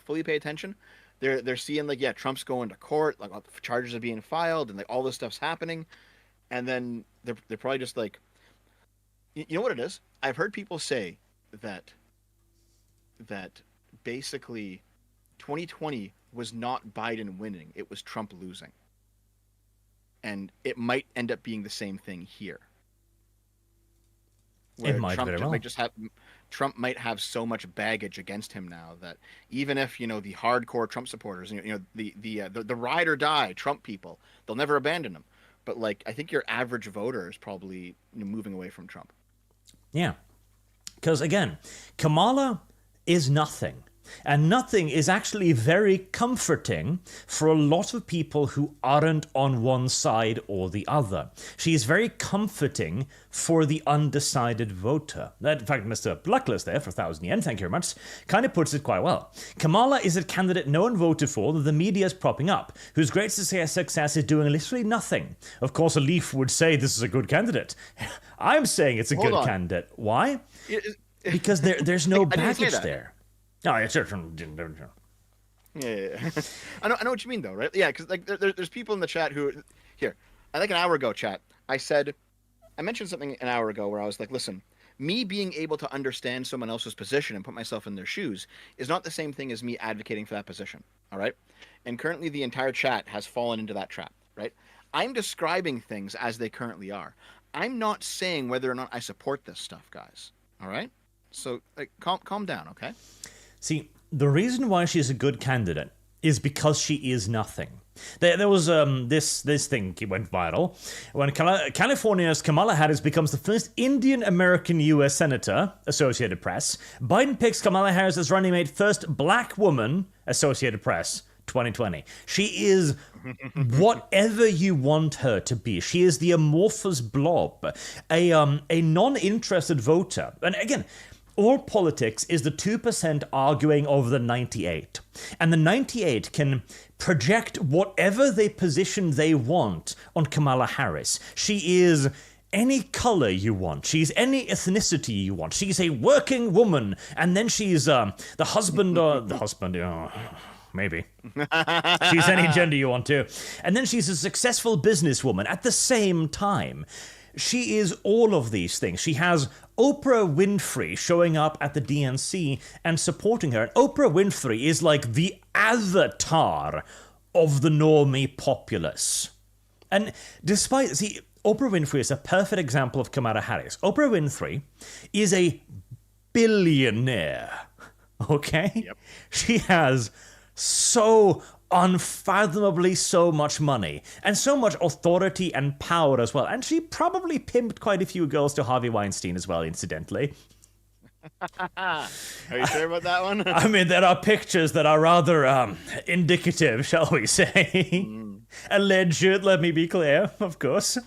fully pay attention. They're seeing like, yeah, Trump's going to court, like charges are being filed, and like all this stuff's happening, and then they're probably just like, you know what it is? I've heard people say that that basically 2020 was not Biden winning, it was Trump losing. And it might end up being the same thing here. it Where might Trump very well. might just have Trump might have so much baggage against him now that even if, the hardcore Trump supporters, the ride or die Trump people, they'll never abandon him. But like I think your average voter is probably moving away from Trump. Yeah. Because again, Kamala is nothing. And nothing is actually very comforting for a lot of people who aren't on one side or the other. She is very comforting for the undecided voter. In fact, Mr. Luckless there for 1,000 yen, thank you very much, kind of puts it quite well. Kamala is a candidate no one voted for that the media is propping up, whose great success is doing literally nothing. Of course, a leaf would say this is a good candidate. I'm saying it's a Hold good on. candidate. Why? Because there's no baggage there. No, it's different. Yeah. I know what you mean though, right? Yeah, because like there's people in the chat who here. I think an hour ago, chat. I mentioned something an hour ago where I was like, listen, me being able to understand someone else's position and put myself in their shoes is not the same thing as me advocating for that position. All right. And currently, the entire chat has fallen into that trap. Right. I'm describing things as they currently are. I'm not saying whether or not I support this stuff, guys. All right. So like, calm down, okay? See, the reason why she's a good candidate is because she is nothing. There was this thing went viral when California's Kamala Harris becomes the first Indian American U.S. Senator, Associated Press. Biden picks Kamala Harris as running mate first black woman, Associated Press. 2020. She is whatever you want her to be. She is the amorphous blob, a non-interested voter. And again, all politics is the 2% arguing over the 98. And the 98 can project whatever they position they want on Kamala Harris. She is any color you want. She's any ethnicity you want. She's a working woman. And then she's the husband or the husband. Maybe. She's any gender you want to. And then she's a successful businesswoman at the same time. She is all of these things. She has Oprah Winfrey showing up at the DNC and supporting her. And Oprah Winfrey is like the avatar of the normie populace. And see, Oprah Winfrey is a perfect example of Kamala Harris. Oprah Winfrey is a billionaire, okay? Yep. She has so unfathomably so much money and so much authority and power as well. And she probably pimped quite a few girls to Harvey Weinstein as well, incidentally. Are you sure about that one? I mean, there are pictures that are rather indicative, shall we say. Alleged, let me be clear, of course.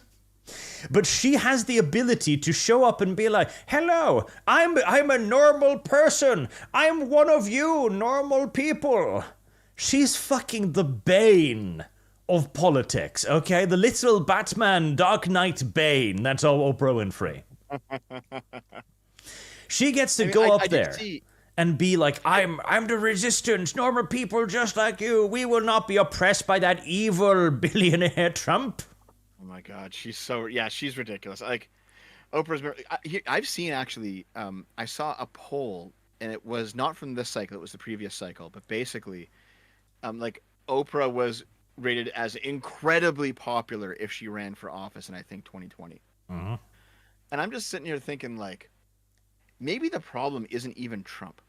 But she has the ability to show up and be like, hello, I'm a normal person. I'm one of you normal people. She's fucking the bane of politics, okay? The little Batman Dark Knight Bane. That's all Oprah Winfrey. She gets to go up I did there see. and be like, I'm the resistance, normal people just like you. We will not be oppressed by that evil billionaire Trump. Oh my God, she's ridiculous. Like Oprah's. I've seen actually. I saw a poll, and it was not from this cycle; it was the previous cycle. But basically, like Oprah was rated as incredibly popular if she ran for office in I think 2020. Mm-hmm. And I'm just sitting here thinking like, maybe the problem isn't even Trump.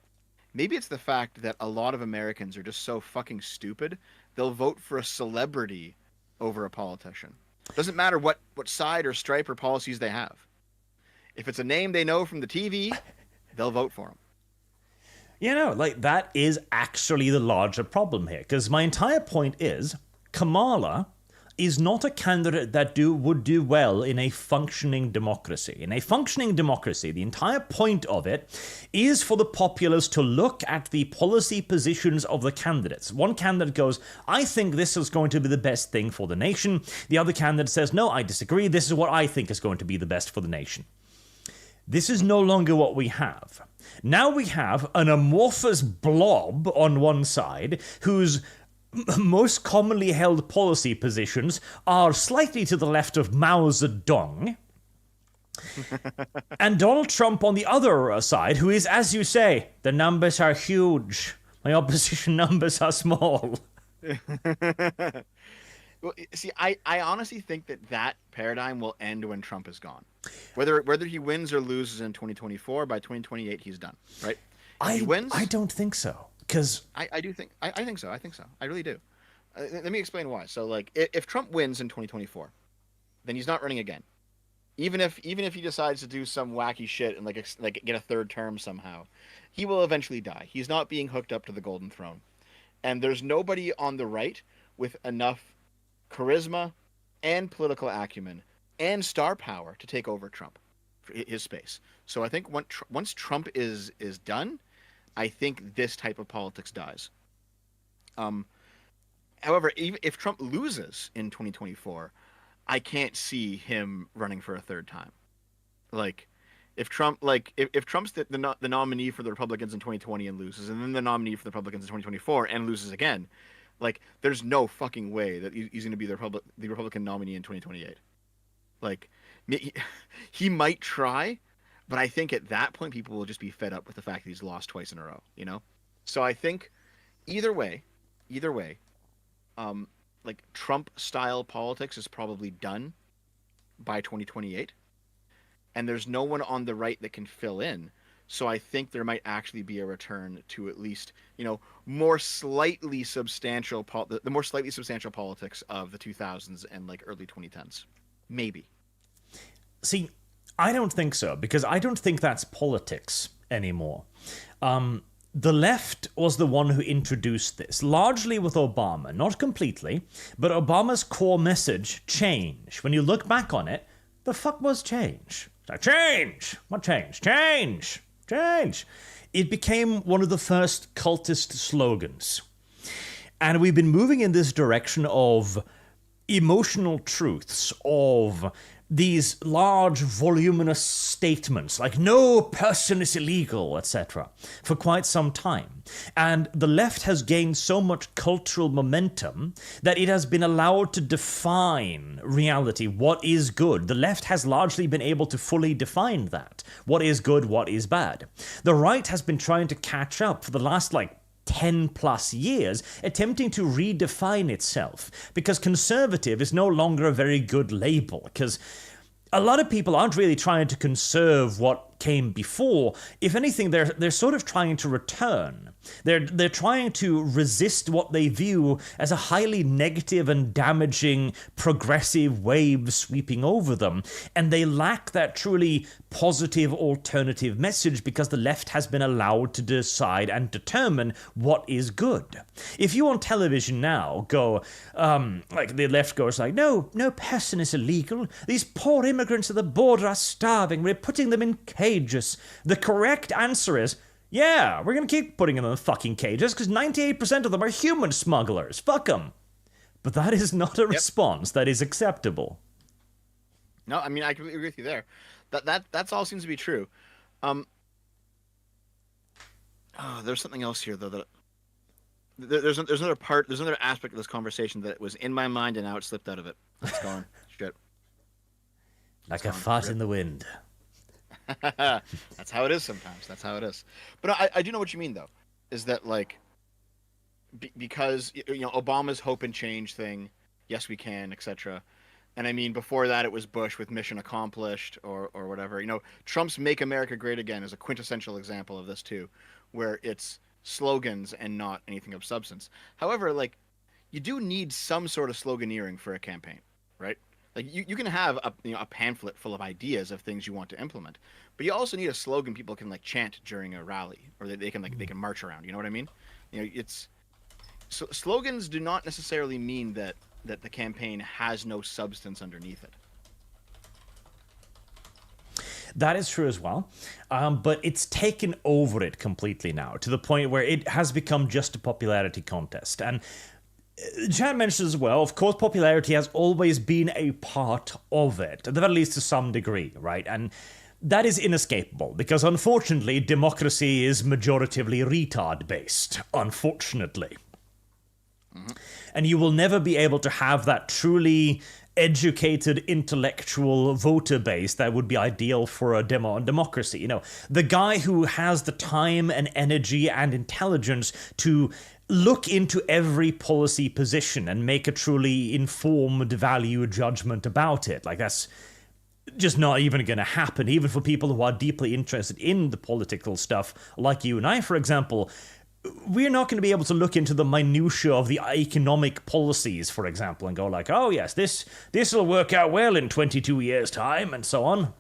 Maybe it's the fact that a lot of Americans are just so fucking stupid, they'll vote for a celebrity over a politician. Doesn't matter what side or stripe or policies they have. If it's a name they know from the TV, they'll vote for him. You know, like, that is actually the larger problem here. Because my entire point is, Kamala is not a candidate that would do well in a functioning democracy. In a functioning democracy, the entire point of it is for the populace to look at the policy positions of the candidates. One candidate goes, I think this is going to be the best thing for the nation. The other candidate says, no, I disagree. This is what I think is going to be the best for the nation. This is no longer what we have. Now we have an amorphous blob on one side whose most commonly held policy positions are slightly to the left of Mao Zedong, and Donald Trump on the other side, who is, as you say, the numbers are huge. My opposition numbers are small. Well, see, I honestly think that paradigm will end when Trump is gone. Whether he wins or loses in 2024, by 2028 he's done, right? If he wins, I don't think so. Because I do think I think so. I think so. I really do. Let me explain why. So, like, if Trump wins in 2024, then he's not running again. Even if he decides to do some wacky shit and like get a third term somehow, he will eventually die. He's not being hooked up to the golden throne, and there's nobody on the right with enough charisma and political acumen and star power to take over Trump, his space. So I think once Trump is done, I think this type of politics dies. However, even if Trump loses in 2024, I can't see him running for a third time. Like, if Trump's the nominee for the Republicans in 2020 and loses, and then the nominee for the Republicans in 2024 and loses again, like, there's no fucking way that he's going to be the Republican nominee in 2028. Like, he might try, but I think at that point people will just be fed up with the fact that he's lost twice in a row, you know? So I think either way, like, Trump-style politics is probably done by 2028, and there's no one on the right that can fill in. So I think there might actually be a return to at least, you know, the more slightly substantial politics of the 2000s and like early 2010s. Maybe. See, I don't think so, because I don't think that's politics anymore. The left was the one who introduced this, largely with Obama. Not completely, but Obama's core message, change. When you look back on it, the fuck was change? Like, change! What change? Change! Change! It became one of the first cultist slogans. And we've been moving in this direction of emotional truths, of these large, voluminous statements, like no person is illegal, etc., for quite some time. And the left has gained so much cultural momentum that it has been allowed to define reality, what is good. The left has largely been able to fully define that. What is good, what is bad. The right has been trying to catch up for the last, 10 plus years, attempting to redefine itself, because conservative is no longer a very good label, because a lot of people aren't really trying to conserve what came before. If anything, they're sort of trying to return. They're trying to resist what they view as a highly negative and damaging progressive wave sweeping over them, and they lack that truly positive alternative message because the left has been allowed to decide and determine what is good. If you on television now go, the left goes like, no person is illegal, these poor immigrants at the border are starving, we're putting them in cages. The correct answer is, yeah, we're going to keep putting them in fucking cages because 98% of them are human smugglers. Fuck them. But that is not a Yep. response that is acceptable. No, I mean I completely agree with you there. That's all seems to be true. Um, oh, there's something else here though that there's another part, there's another aspect of this conversation that was in my mind and now it slipped out of it. It's gone. Shit. It's Like a gone. fart Rip. in the wind. That's how it is sometimes. That's how it is. But no, I do know what you mean though. Is that like because Obama's hope and change thing, yes we can, etc. And I mean before that it was Bush with mission accomplished or whatever. Trump's Make America Great Again is a quintessential example of this too, where it's slogans and not anything of substance. However, like you do need some sort of sloganeering for a campaign, right? Like you can have a pamphlet full of ideas of things you want to implement, but you also need a slogan people can like chant during a rally, or they can march around. You know what I mean? It's slogans do not necessarily mean that the campaign has no substance underneath it. That is true as well. But it's taken over it completely now to the point where it has become just a popularity contest. And Chad mentioned as well, of course, popularity has always been a part of it, at the very least to some degree, right? And that is inescapable, because unfortunately, democracy is majoritively retard-based, unfortunately. And you will never be able to have that truly educated intellectual voter base that would be ideal for a democracy. The guy who has the time and energy and intelligence to look into every policy position and make a truly informed value judgment about it. Like, that's just not even going to happen, even for people who are deeply interested in the political stuff, like you and I, for example. We're not going to be able to look into the minutiae of the economic policies, for example, and go like, oh yes, this will work out well in 22 years' time, and so on.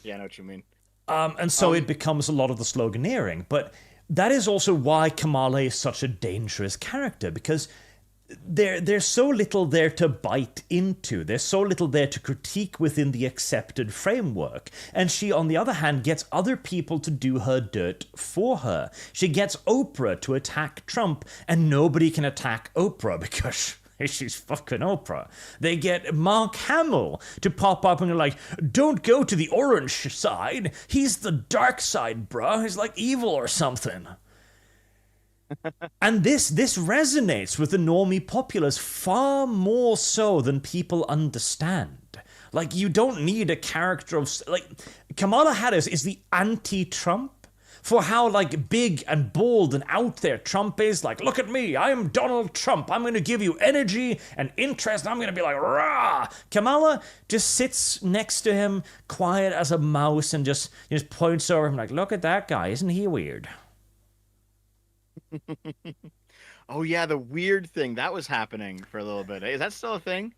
Yeah, I know what you mean. And so it becomes a lot of the sloganeering. But that is also why Kamala is such a dangerous character, because there's so little there to bite into. There's so little there to critique within the accepted framework. And she, on the other hand, gets other people to do her dirt for her. She gets Oprah to attack Trump, and nobody can attack Oprah because she's fucking Oprah. They get Mark Hamill to pop up and they're like, don't go to the orange side. He's the dark side, bruh. He's like evil or something. And this resonates with the normie populace far more so than people understand. Like, you don't need a character of... Like, Kamala Harris is the anti-Trump for how, like, big and bold and out there Trump is. Like, look at me, I'm Donald Trump. I'm going to give you energy and interest, and I'm going to be like, rah! Kamala just sits next to him, quiet as a mouse, and just points over him like, look at that guy, isn't he weird? Oh yeah, the weird thing that was happening for a little bit. Is that still a thing?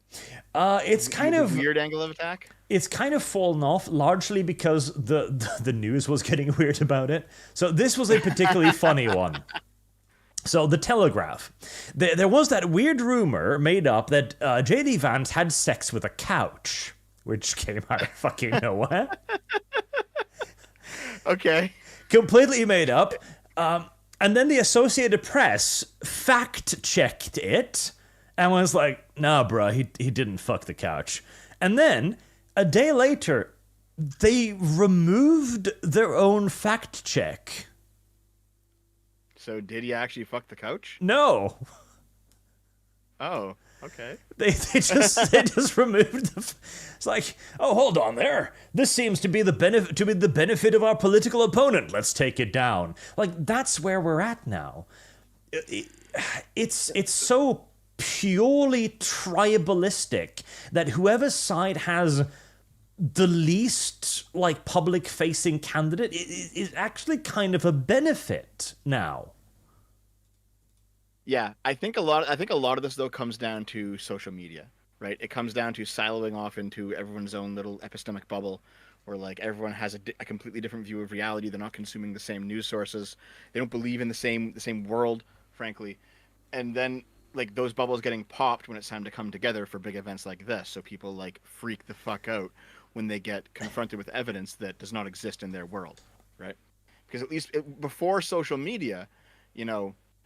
It's kind of weird angle of attack. It's kind of fallen off, largely because the news was getting weird about it. So this was a particularly funny one. So the Telegraph, there was that weird rumor made up that J.D. Vance had sex with a couch, which came out of fucking nowhere. Okay. Completely made up. And then the Associated Press fact-checked it and was like, nah, bruh, he didn't fuck the couch. And then, a day later, they removed their own fact-check. So did he actually fuck the couch? No. Oh, okay. They just removed the... It's like, oh, hold on there. This seems to be the benefit of our political opponent. Let's take it down. Like, that's where we're at now. It's so purely tribalistic that whoever side has the least, like, public-facing candidate is actually kind of a benefit now. Yeah, I think a lot of this though comes down to social media, right? It comes down to siloing off into everyone's own little epistemic bubble, where like everyone has a completely different view of reality. They're not consuming the same news sources. They don't believe in the same world, frankly. And then like those bubbles getting popped when it's time to come together for big events like this. So people like freak the fuck out when they get confronted with evidence that does not exist in their world, right? Because at least before social media,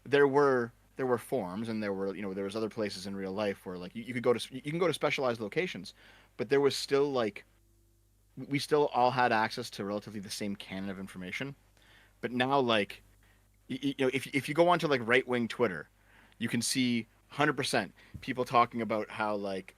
there were there were forums and there were, there was other places in real life where like you could go to, you can go to specialized locations, but there was still like, we still all had access to relatively the same canon of information. But now, like, if you go onto like right wing Twitter, you can see 100% people talking about how like,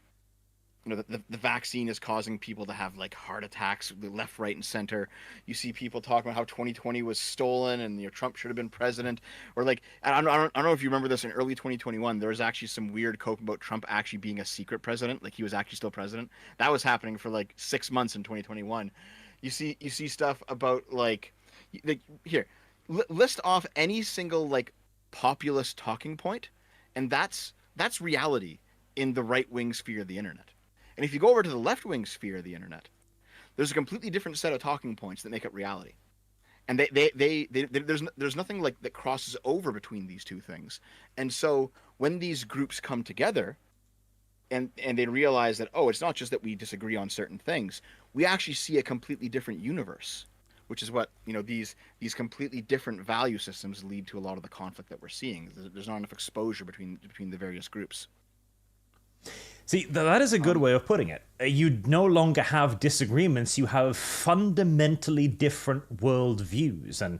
the vaccine is causing people to have like heart attacks, the left, right, and center. You see people talking about how 2020 was stolen and Trump should have been president, or like I don't know if you remember this in early 2021. There was actually some weird cope about Trump actually being a secret president, like he was actually still president. That was happening for like 6 months in 2021. You see stuff about like here, list off any single like populist talking point, and that's reality in the right wing sphere of the internet. And if you go over to the left wing sphere of the internet, there's a completely different set of talking points that make up reality. And there's nothing like that crosses over between these two things. And so when these groups come together and they realize that, oh, it's not just that we disagree on certain things, we actually see a completely different universe, which is what, these completely different value systems lead to a lot of the conflict that we're seeing. There's not enough exposure between the various groups. See, that is a good way of putting it. You no longer have disagreements, you have fundamentally different worldviews. And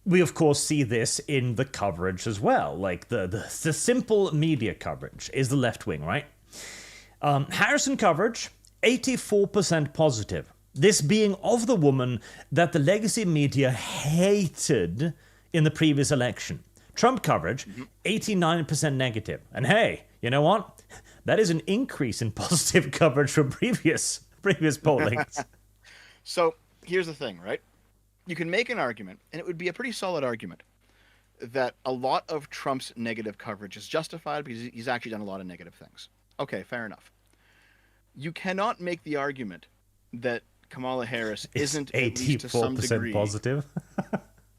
we, of course, see this in the coverage as well. Like, the simple media coverage is the left wing, right? Harrison coverage, 84% positive. This being of the woman that the legacy media hated in the previous election. Trump coverage, 89% negative. And hey, you know what? That is an increase in positive coverage from previous pollings. So here's the thing, right? You can make an argument, and it would be a pretty solid argument, that a lot of Trump's negative coverage is justified because he's actually done a lot of negative things. Okay, fair enough. You cannot make the argument that Kamala Harris isn't at least to some degree positive.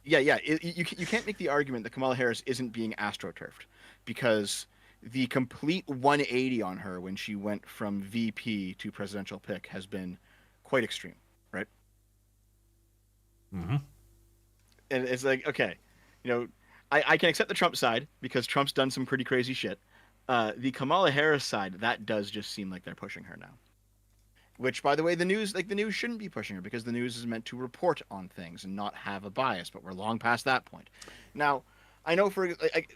Yeah. You can't make the argument that Kamala Harris isn't being astroturfed, because the complete 180 on her when she went from VP to presidential pick has been quite extreme, right? Mm-hmm. And it's like, okay, I can accept the Trump side because Trump's done some pretty crazy shit. The Kamala Harris side, that does just seem like they're pushing her now. Which, by the way, the news shouldn't be pushing her, because the news is meant to report on things and not have a bias, but we're long past that point. Now, I know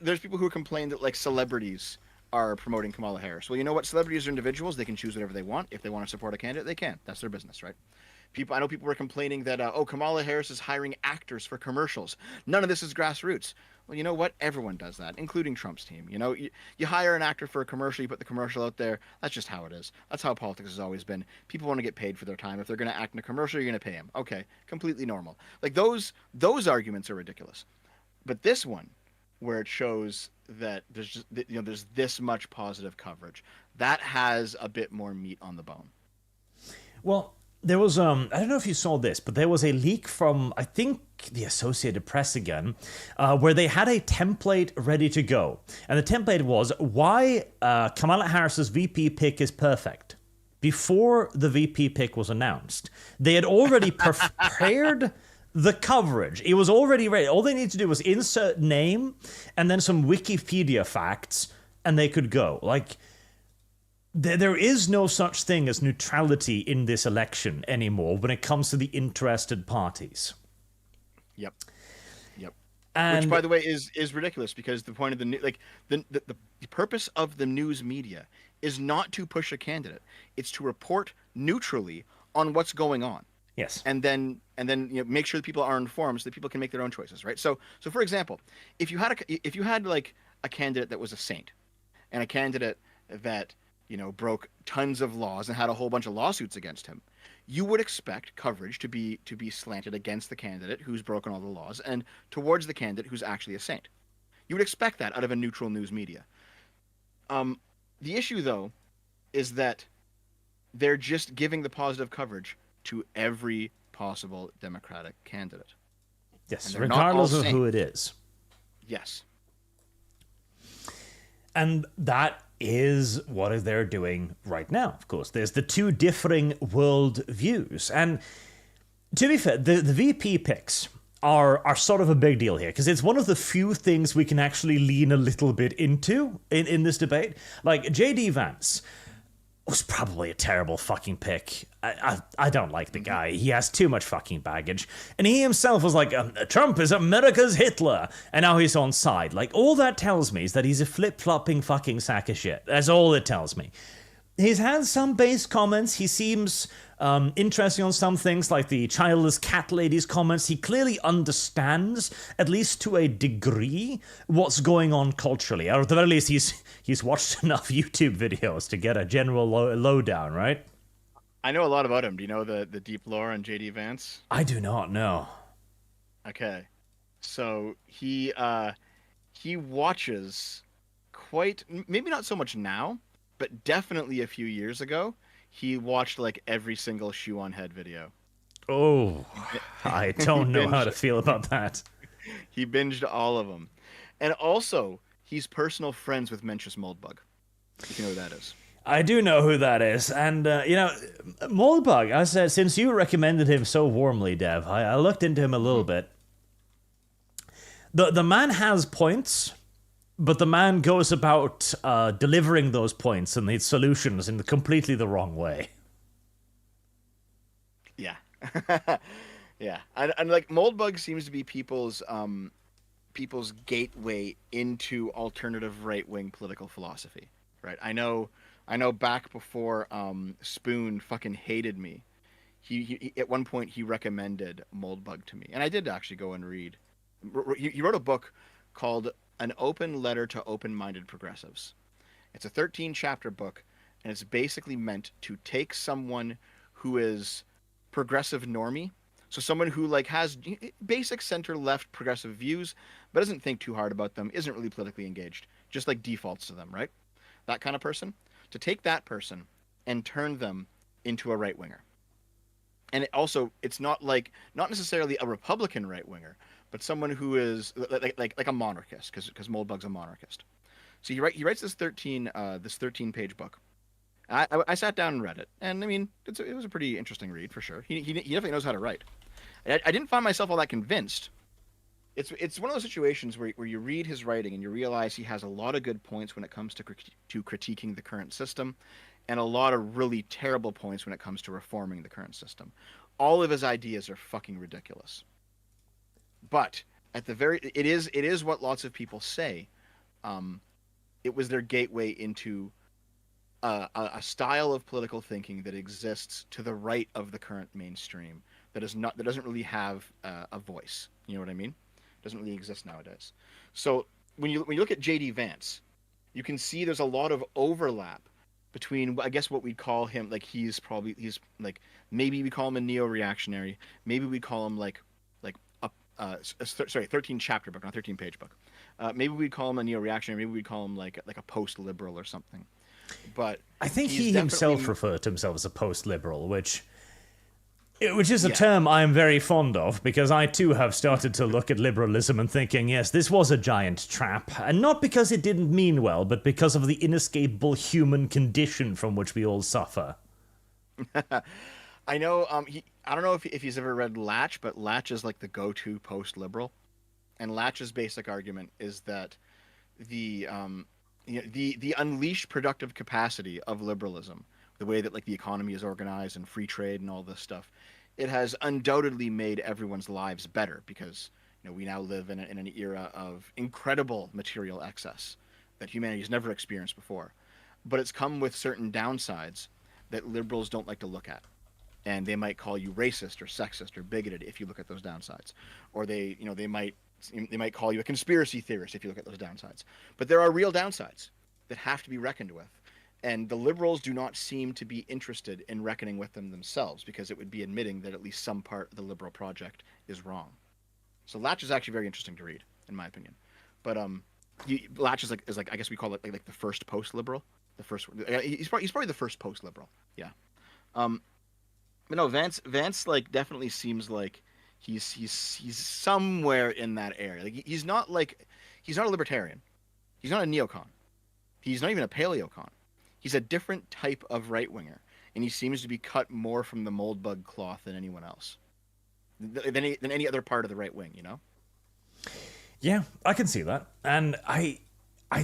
there's people who complain that like celebrities are promoting Kamala Harris. Well, you know what? Celebrities are individuals. They can choose whatever they want. If they want to support a candidate, they can. That's their business, right? I know people were complaining that, Kamala Harris is hiring actors for commercials. None of this is grassroots. Well, you know what? Everyone does that, including Trump's team. You hire an actor for a commercial, you put the commercial out there. That's just how it is. That's how politics has always been. People want to get paid for their time. If they're going to act in a commercial, you're going to pay them. Okay, completely normal. Like those arguments are ridiculous. But this one, where it shows that there's this much positive coverage, that has a bit more meat on the bone. Well, there was, I don't know if you saw this, but there was a leak from, I think, the Associated Press again, where they had a template ready to go. And the template was why Kamala Harris's VP pick is perfect. Before the VP pick was announced, they had already prepared the coverage. It was already ready. All they needed to do was insert name and then some Wikipedia facts, and they could go. Like, there is no such thing as neutrality in this election anymore when it comes to the interested parties. Yep. And which, by the way, is ridiculous, because the point of the purpose of the news media is not to push a candidate. It's to report neutrally on what's going on. Yes. And then make sure that people are informed so that people can make their own choices, right? So for example, if you had like a candidate that was a saint, and a candidate that broke tons of laws and had a whole bunch of lawsuits against him, you would expect coverage to be slanted against the candidate who's broken all the laws and towards the candidate who's actually a saint. You would expect that out of a neutral news media. The issue, though, is that they're just giving the positive coverage to every possible Democratic candidate. Yes, regardless of who it is. Yes. And that is what they're doing right now, of course. There's the two differing world views. And to be fair, the VP picks are sort of a big deal here because it's one of the few things we can actually lean a little bit into in this debate. Like JD Vance was probably a terrible fucking pick. I don't like the guy. He has too much fucking baggage. And he himself was like, Trump is America's Hitler. And now he's on side. Like, all that tells me is that he's a flip-flopping fucking sack of shit. That's all it tells me. He's had some base comments. He seems interesting on some things, like the childless cat lady's comments. He clearly understands, at least to a degree, what's going on culturally. Or at the very least, he's watched enough YouTube videos to get a general lowdown, right? I know a lot about him. Do you know the deep lore on JD Vance? I do not know. Okay, so he watches quite maybe not so much now, but definitely a few years ago. He watched like every single shoe on head video. Oh, I don't know how to binged feel about that. he binged all of them, and also he's personal friends with Mencius Moldbug. If you know who that is. I do know who that is, and Moldbug. I said since you recommended him so warmly, Dev, I looked into him a little bit. The man has points, but the man goes about delivering those points and these solutions in completely the wrong way. Yeah, yeah, and like Moldbug seems to be people's gateway into alternative right wing political philosophy. Right? I know. Back before Spoon fucking hated me, he at one point he recommended Moldbug to me, and I did actually go and read. He wrote a book called An Open Letter to Open-Minded Progressives. It's a 13-chapter book, and it's basically meant to take someone who is progressive normie, so someone who like has basic center-left progressive views, but doesn't think too hard about them, isn't really politically engaged, just like defaults to them, right? That kind of person. To take that person and turn them into a right-winger. And it's not necessarily a Republican right-winger, but someone who is like a monarchist, because Moldbug's a monarchist. So he writes this 13-page book. I sat down and read it, and I mean it was a pretty interesting read for sure. He definitely knows how to write. I didn't find myself all that convinced. It's one of those situations where you read his writing and you realize he has a lot of good points when it comes to critiquing the current system, and a lot of really terrible points when it comes to reforming the current system. All of his ideas are fucking ridiculous. But it is what lots of people say. It was their gateway into a style of political thinking that exists to the right of the current mainstream that doesn't really have a voice. You know what I mean? Doesn't really exist nowadays. So when you look at JD Vance, you can see there's a lot of overlap between, I guess, what we'd call him. Like he's like, maybe we call him a neo-reactionary. Maybe we call him like 13-chapter book, not 13-page book. Maybe we'd call him a neo-reactionary. Maybe we'd call him like a post-liberal or something. But I think he himself referred to himself as a post-liberal, which is a term I am very fond of, because I too have started to look at liberalism and thinking, yes, this was a giant trap, and not because it didn't mean well, but because of the inescapable human condition from which we all suffer. I know. I don't know if he's ever read Latch, but Latch is like the go-to post-liberal, and Latch's basic argument is that the unleashed productive capacity of liberalism, the way that like the economy is organized and free trade and all this stuff, it has undoubtedly made everyone's lives better, because we now live in an era of incredible material excess that humanity has never experienced before. But it's come with certain downsides that liberals don't like to look at, and they might call you racist or sexist or bigoted if you look at those downsides, or they might call you a conspiracy theorist if you look at those downsides. But there are real downsides that have to be reckoned with. And the liberals do not seem to be interested in reckoning with them themselves, because it would be admitting that at least some part of the liberal project is wrong. So Latch is actually very interesting to read, in my opinion. But Latch is like I guess we call it like the first post-liberal. He's probably the first post-liberal. Yeah. But no, Vance like definitely seems like he's somewhere in that area. Like he's not a libertarian. He's not a neocon. He's not even a paleocon. He's a different type of right-winger, and he seems to be cut more from the Moldbug cloth than anyone else. than any other part of the right wing. You know. Yeah, I can see that, and I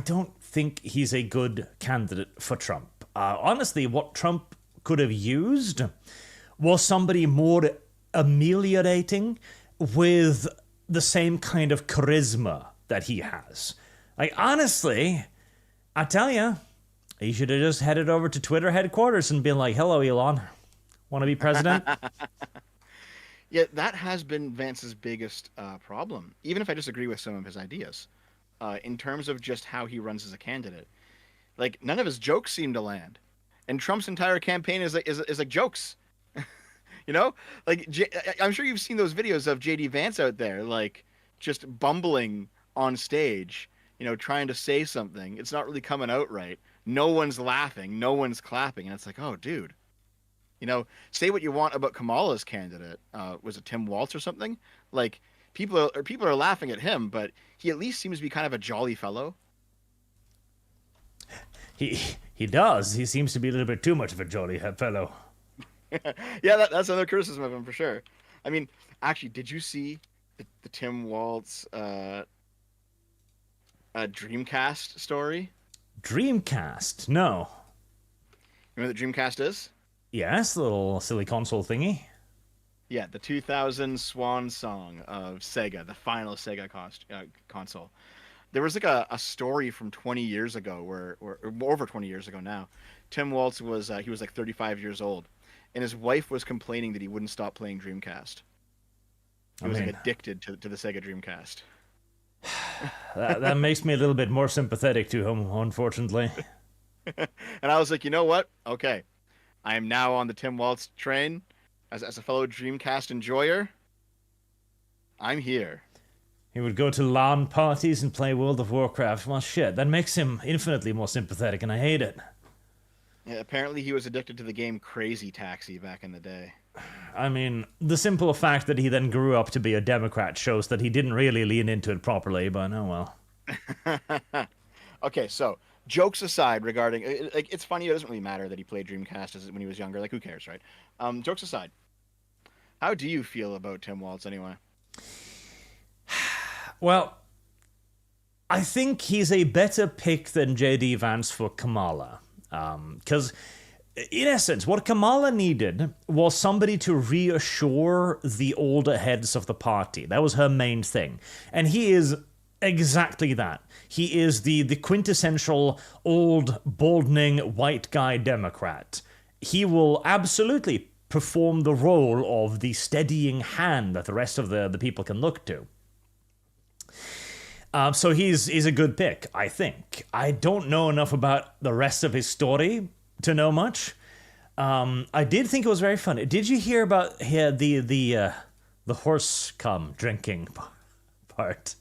don't think he's a good candidate for Trump. Honestly, what Trump could have used was somebody more ameliorating with the same kind of charisma that he has. Like, honestly, I tell you, he should have just headed over to Twitter headquarters and been like, "Hello, Elon. Want to be president?" Yeah, that has been Vance's biggest problem. Even if I disagree with some of his ideas, in terms of just how he runs as a candidate, like none of his jokes seem to land, and Trump's entire campaign is like jokes. You know, like I'm sure you've seen those videos of JD Vance out there, like just bumbling on stage, you know, trying to say something. It's not really coming out right. No one's laughing, no one's clapping, and it's like, oh, dude. You know, say what you want about Kamala's candidate. Was it Tim Walz or something? Like people are laughing at him, but he at least seems to be kind of a jolly fellow. He does. He seems to be a little bit too much of a jolly fellow. Yeah, that's another criticism of him for sure. I mean, actually, did you see the Tim Walz Dreamcast story? Dreamcast? No. You know what the Dreamcast is? Yes, the little silly console thingy. Yeah, the 2000 swan song of Sega, the final Sega console. There was like a story from 20 years ago, or over 20 years ago now. Tim Walz was he was like 35 years old, and his wife was complaining that he wouldn't stop playing Dreamcast. He was like addicted to the Sega Dreamcast. That makes me a little bit more sympathetic to him, unfortunately. And I was like, you know what? Okay, I am now on the Tim Walz train. As a fellow Dreamcast enjoyer, I'm here. He would go to LAN parties and play World of Warcraft. Well, shit, that makes him infinitely more sympathetic, and I hate it. Yeah, apparently he was addicted to the game Crazy Taxi back in the day. I mean, the simple fact that he then grew up to be a Democrat shows that he didn't really lean into it properly, but oh well. Okay, so jokes aside regarding like it's funny, it doesn't really matter that he played Dreamcast when he was younger, like who cares, right? Jokes aside, how do you feel about Tim Walz anyway? Well, I think he's a better pick than JD Vance for Kamala. Because, in essence, what Kamala needed was somebody to reassure the older heads of the party. That was her main thing. And he is exactly that. He is the quintessential old, balding, white guy Democrat. He will absolutely perform the role of the steadying hand that the rest of the people can look to. So he's a good pick, I think. I don't know enough about the rest of his story to know much. I did think it was very funny. Did you hear about the horse cum drinking part?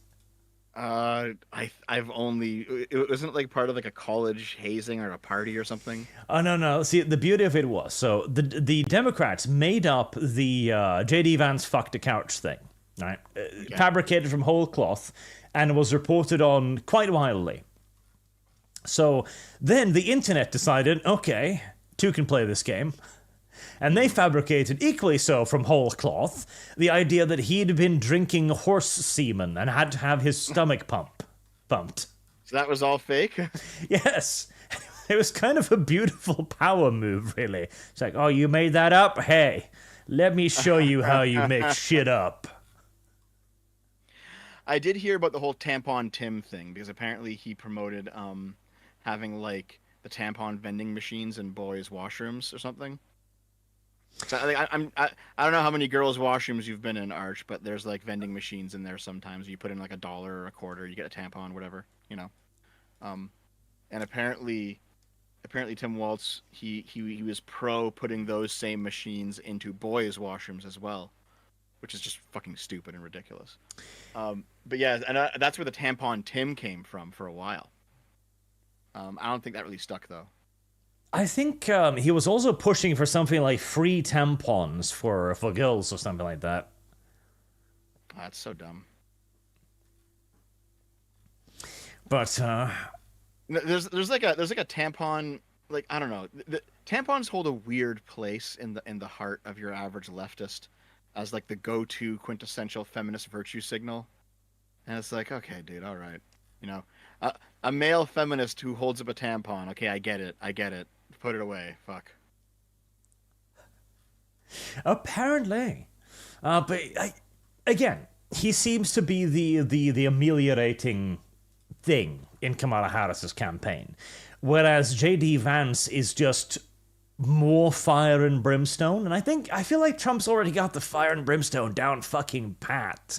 I've only it wasn't like part of like a college hazing or a party or something. Oh no. See, the beauty of it was so the Democrats made up the JD Vance fucked a couch thing, right? Okay. Fabricated from whole cloth. And was reported on quite wildly. So then the internet decided, okay, two can play this game. And they fabricated, equally so from whole cloth, the idea that he'd been drinking horse semen and had to have his stomach pumped. So that was all fake? Yes. It was kind of a beautiful power move, really. It's like, oh, you made that up? Hey, let me show you how you make shit up. I did hear about the whole tampon Tim thing because apparently he promoted having like the tampon vending machines in boys' washrooms or something. So I don't know how many girls' washrooms you've been in, Arch, but there's like vending machines in there sometimes. You put in like $1 or a quarter, you get a tampon, whatever, you know. And apparently Tim Walz he was pro putting those same machines into boys' washrooms as well, which is just fucking stupid and ridiculous. But yeah, and that's where the tampon Tim came from for a while. I don't think that really stuck though. I think he was also pushing for something like free tampons for girls or something like that. Oh, that's so dumb. But there's like a tampon, like I don't know. The tampons hold a weird place in the heart of your average leftist. as like the go-to quintessential feminist virtue signal. And it's like, okay, dude, all right. You know, a male feminist who holds up a tampon. Okay, I get it. I get it. Put it away. Fuck. Apparently. But again, he seems to be the ameliorating thing in Kamala Harris's campaign, whereas J.D. Vance is just more fire and brimstone. And I feel like Trump's already got the fire and brimstone down fucking pat.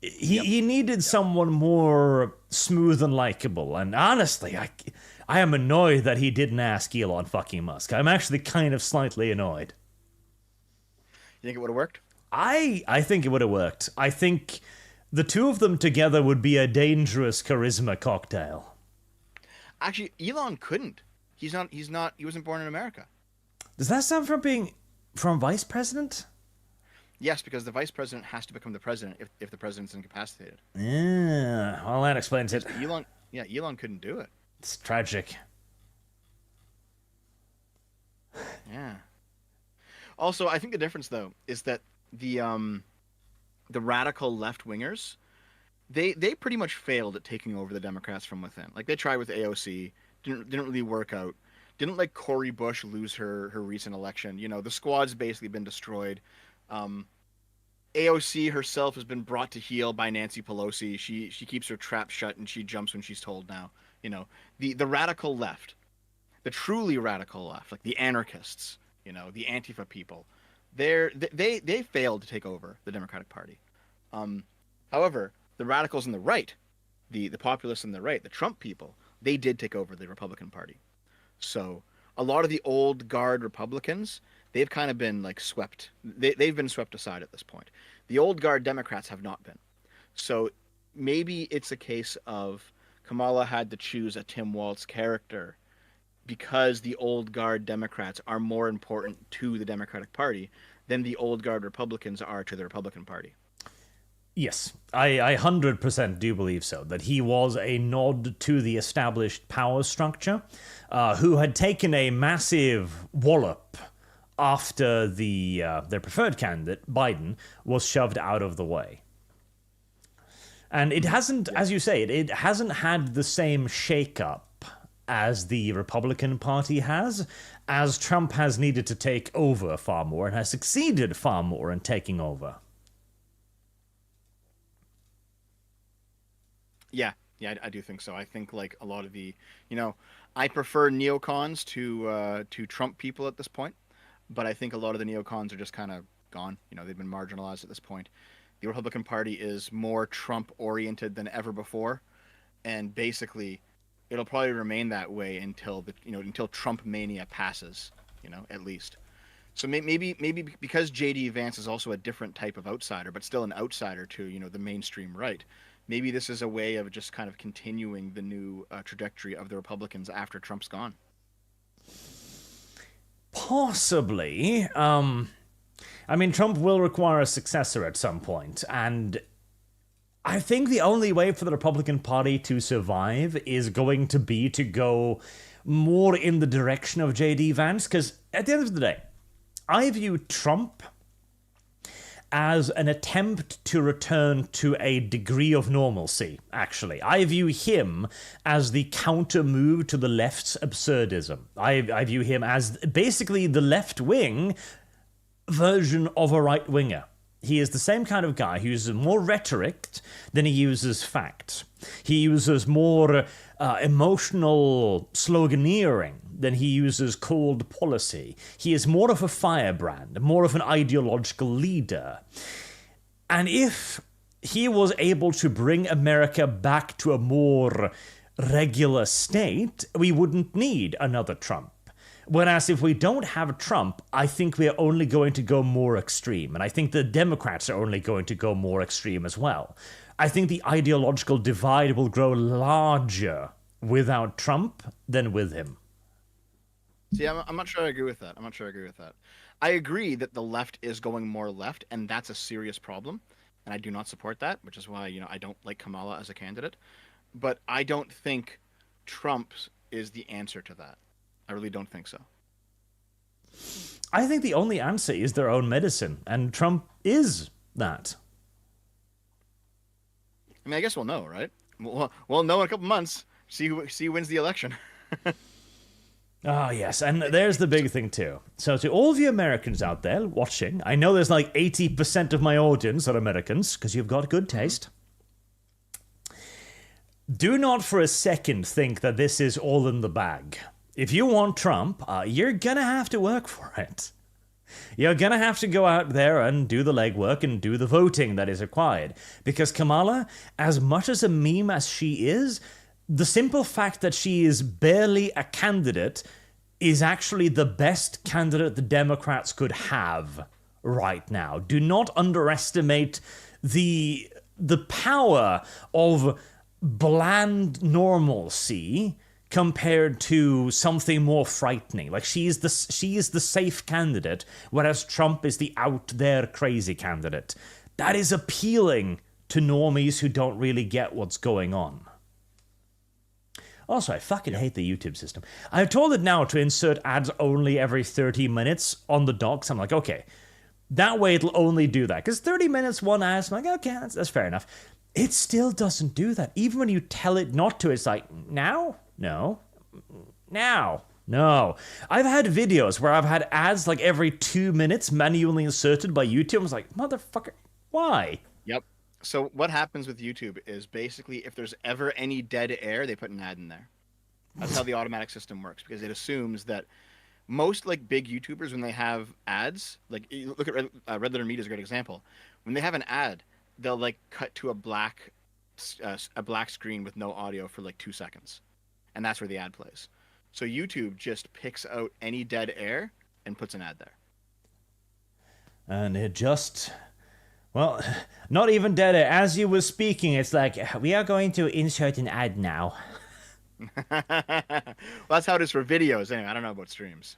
He needed someone more smooth and likable. And honestly, I am annoyed that he didn't ask Elon fucking Musk. I'm actually kind of slightly annoyed. You think it would have worked? I think it would have worked. I think the two of them together would be a dangerous charisma cocktail. Actually, Elon couldn't. He's not. He's not. He wasn't born in America. Does that sound from being from vice president? Yes, because the vice president has to become the president if the president's incapacitated. Yeah, well, that explains it. Elon, yeah, Elon couldn't do it. It's tragic. Yeah. Also, I think the difference though is that the radical left wingers, they pretty much failed at taking over the Democrats from within. Like they tried with AOC, didn't really work out. Didn't like Cori Bush lose her recent election. You know, the squad's basically been destroyed. AOC herself has been brought to heel by Nancy Pelosi. She keeps her trap shut and she jumps when she's told now. You know, the radical left, the truly radical left, like the anarchists, you know, the Antifa people, they failed to take over the Democratic Party. However, the radicals on the right, the populists on the right, the Trump people, they did take over the Republican Party. So a lot of the old guard Republicans, they've kind of been like swept. They've been swept aside at this point. The old guard Democrats have not been. So maybe it's a case of Kamala had to choose a Tim Walz character because the old guard Democrats are more important to the Democratic Party than the old guard Republicans are to the Republican Party. Yes, I 100% do believe so. That he was a nod to the established power structure, who had taken a massive wallop after their preferred candidate, Biden, was shoved out of the way. And it hasn't, as you say, it hasn't had the same shake-up as the Republican Party has, as Trump has needed to take over far more and has succeeded far more in taking over. Yeah, I do think so. I think like a lot of the, you know, I prefer neocons to Trump people at this point, but I think a lot of the neocons are just kind of gone. You know, they've been marginalized at this point. The Republican Party is more Trump oriented than ever before, and basically, it'll probably remain that way until until Trump mania passes. You know, at least. So maybe because JD Vance is also a different type of outsider, but still an outsider to the mainstream right. Maybe this is a way of just kind of continuing the new trajectory of the Republicans after Trump's gone. Possibly. I mean, Trump will require a successor at some point, and I think the only way for the Republican Party to survive is going to be to go more in the direction of J.D. Vance, because at the end of the day, I view Trump as an attempt to return to a degree of normalcy, actually. I view him as the counter move to the left's absurdism. I view him as basically the left-wing version of a right-winger. He is the same kind of guy who uses more rhetoric than he uses fact. He uses more emotional sloganeering than he uses cold policy. He is more of a firebrand, more of an ideological leader. And if he was able to bring America back to a more regular state, we wouldn't need another Trump. Whereas if we don't have Trump, I think we're only going to go more extreme. And I think the Democrats are only going to go more extreme as well. I think the ideological divide will grow larger without Trump than with him. See, I'm not sure I agree with that. I agree that the left is going more left, and that's a serious problem. And I do not support that, which is why, I don't like Kamala as a candidate. But I don't think Trump is the answer to that. I really don't think so. I think the only answer is their own medicine, and Trump is that. I mean, I guess we'll know, right? We'll know in a couple months. See who wins the election. Ah, yes, and there's the big thing too. So to all of you Americans out there watching, I know there's like 80% of my audience are Americans, because you've got good taste. Do not for a second think that this is all in the bag. If you want Trump, you're gonna have to work for it. You're gonna have to go out there and do the legwork and do the voting that is required. Because Kamala, as much as a meme as she is, the simple fact that she is barely a candidate is actually the best candidate the Democrats could have right now. Do not underestimate the power of bland normalcy compared to something more frightening. Like, she is the safe candidate, whereas Trump is the out there crazy candidate. That is appealing to normies who don't really get what's going on. Also, I fucking hate the YouTube system. I've told it now to insert ads only every 30 minutes on the docs. I'm like, okay, that way it'll only do that. Because 30 minutes, one ad, I'm like, okay, that's fair enough. It still doesn't do that. Even when you tell it not to, it's like, now? No. Now? No. I've had videos where I've had ads like every 2 minutes manually inserted by YouTube. I was like, motherfucker, why? Yep. So what happens with YouTube is basically if there's ever any dead air, they put an ad in there. That's how the automatic system works, because it assumes that most like big YouTubers, when they have ads, like you look at Red Letter Media is a great example. When they have an ad, they'll like cut to a black screen with no audio for like 2 seconds, and that's where the ad plays. So YouTube just picks out any dead air and puts an ad there. And it just... Well, not even dead air. As you were speaking, it's like, we are going to insert an ad now. Well, that's how it is for videos. Anyway, I don't know about streams.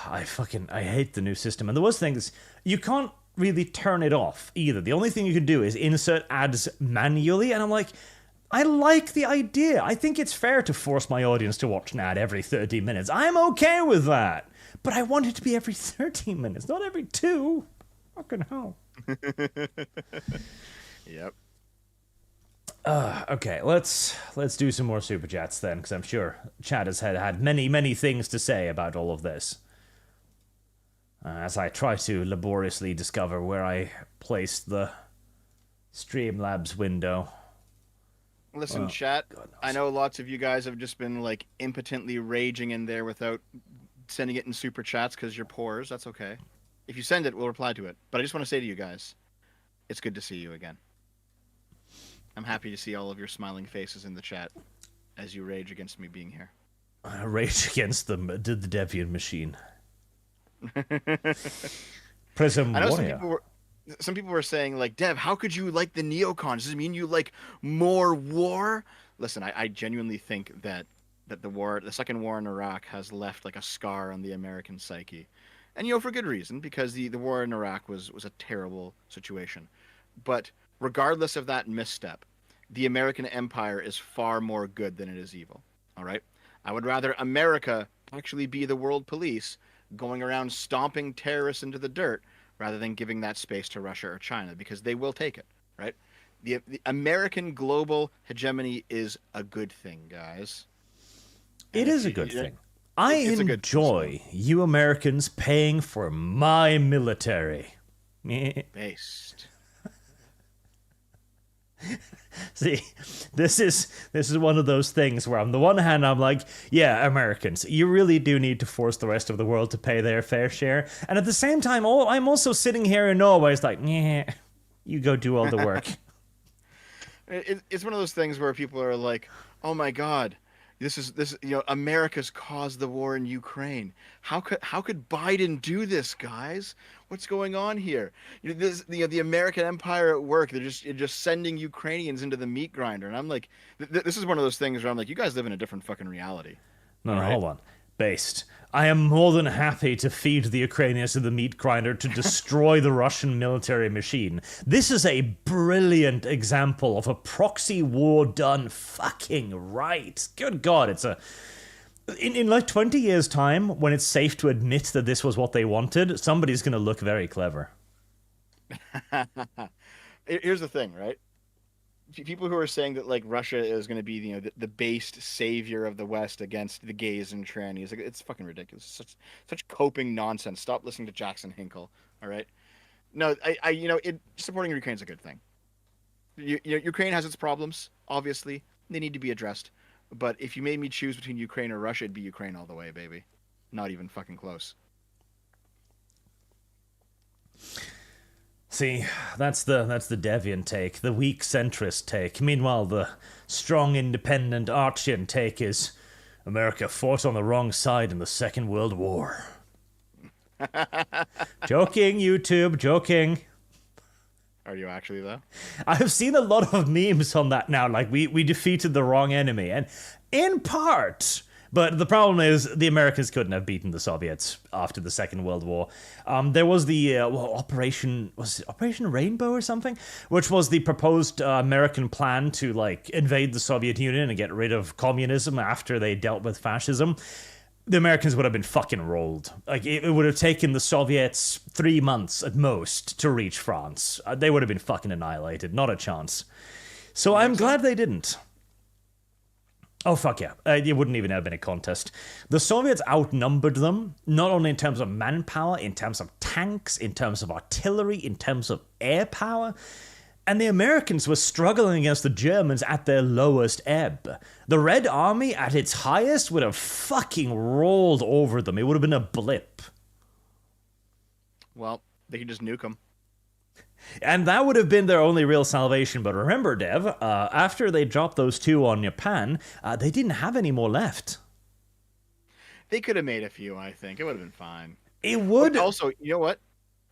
I hate the new system. And the worst thing is, you can't really turn it off either. The only thing you can do is insert ads manually. And I'm like, I like the idea. I think it's fair to force my audience to watch an ad every 30 minutes. I'm okay with that. But I want it to be every 30 minutes, not every 2. Fucking hell. Yep. Okay, let's do some more super chats then, because I'm sure Chad has had many things to say about all of this. As I try to laboriously discover where I placed the Streamlabs window. Listen, chat, I know lots of you guys have just been like impotently raging in there without sending it in super chats because you're poors. That's okay. If you send it, we'll reply to it. But I just want to say to you guys, it's good to see you again. I'm happy to see all of your smiling faces in the chat as you rage against me being here. Rage against the Deviant machine. Prism I know Warrior. some people were saying, like, Dev, how could you like the neocons? Does it mean you like more war? Listen, I genuinely think that the second war in Iraq has left like a scar on the American psyche. And, for good reason, because the war in Iraq was a terrible situation. But regardless of that misstep, the American empire is far more good than it is evil. All right? I would rather America actually be the world police going around stomping terrorists into the dirt rather than giving that space to Russia or China, because they will take it, right? The American global hegemony is a good thing, guys. It is a good thing. I enjoy you Americans paying for my military. Based. See, this is one of those things where on the one hand I'm like, yeah, Americans, you really do need to force the rest of the world to pay their fair share. And at the same time, I'm also sitting here in Norway, it's like, yeah, you go do all the work. It's one of those things where people are like, oh my God, this America's caused the war in Ukraine. How could Biden do this, guys? What's going on here? The American empire at work. They're just sending Ukrainians into the meat grinder, and I'm like, this is one of those things where I'm like, you guys live in a different fucking reality. No, hold on. Based. I am more than happy to feed the Ukrainians to the meat grinder to destroy the Russian military machine. This is a brilliant example of a proxy war done fucking right. Good God, In like 20 years' time, when it's safe to admit that this was what they wanted, somebody's going to look very clever. Here's the thing, right? People who are saying that like Russia is going to be the based savior of the West against the gays and trannies, like it's fucking ridiculous. Such coping nonsense. Stop listening to Jackson Hinkle. All right. No, supporting Ukraine is a good thing. Ukraine has its problems. Obviously, they need to be addressed. But if you made me choose between Ukraine or Russia, it'd be Ukraine all the way, baby. Not even fucking close. See, that's the deviant take, the weak centrist take. Meanwhile, the strong independent Archian take is America fought on the wrong side in the Second World War. Joking, YouTube, joking. Are you actually, though? I've seen a lot of memes on that now, like we defeated the wrong enemy, and in part. But the problem is the Americans couldn't have beaten the Soviets after the Second World War. There was the Operation Rainbow or something, which was the proposed American plan to like invade the Soviet Union and get rid of communism after they dealt with fascism. The Americans would have been fucking rolled. Like, it would have taken the Soviets 3 months at most to reach France. They would have been fucking annihilated. Not a chance. So I'm glad they didn't. Oh, fuck yeah. It wouldn't even have been a contest. The Soviets outnumbered them, not only in terms of manpower, in terms of tanks, in terms of artillery, in terms of air power. And the Americans were struggling against the Germans at their lowest ebb. The Red Army at its highest would have fucking rolled over them. It would have been a blip. Well, they could just nuke them. And that would have been their only real salvation. But remember, Dev, after they dropped those two on Japan, they didn't have any more left. They could have made a few, I think. It would have been fine. It would. But also, you know what?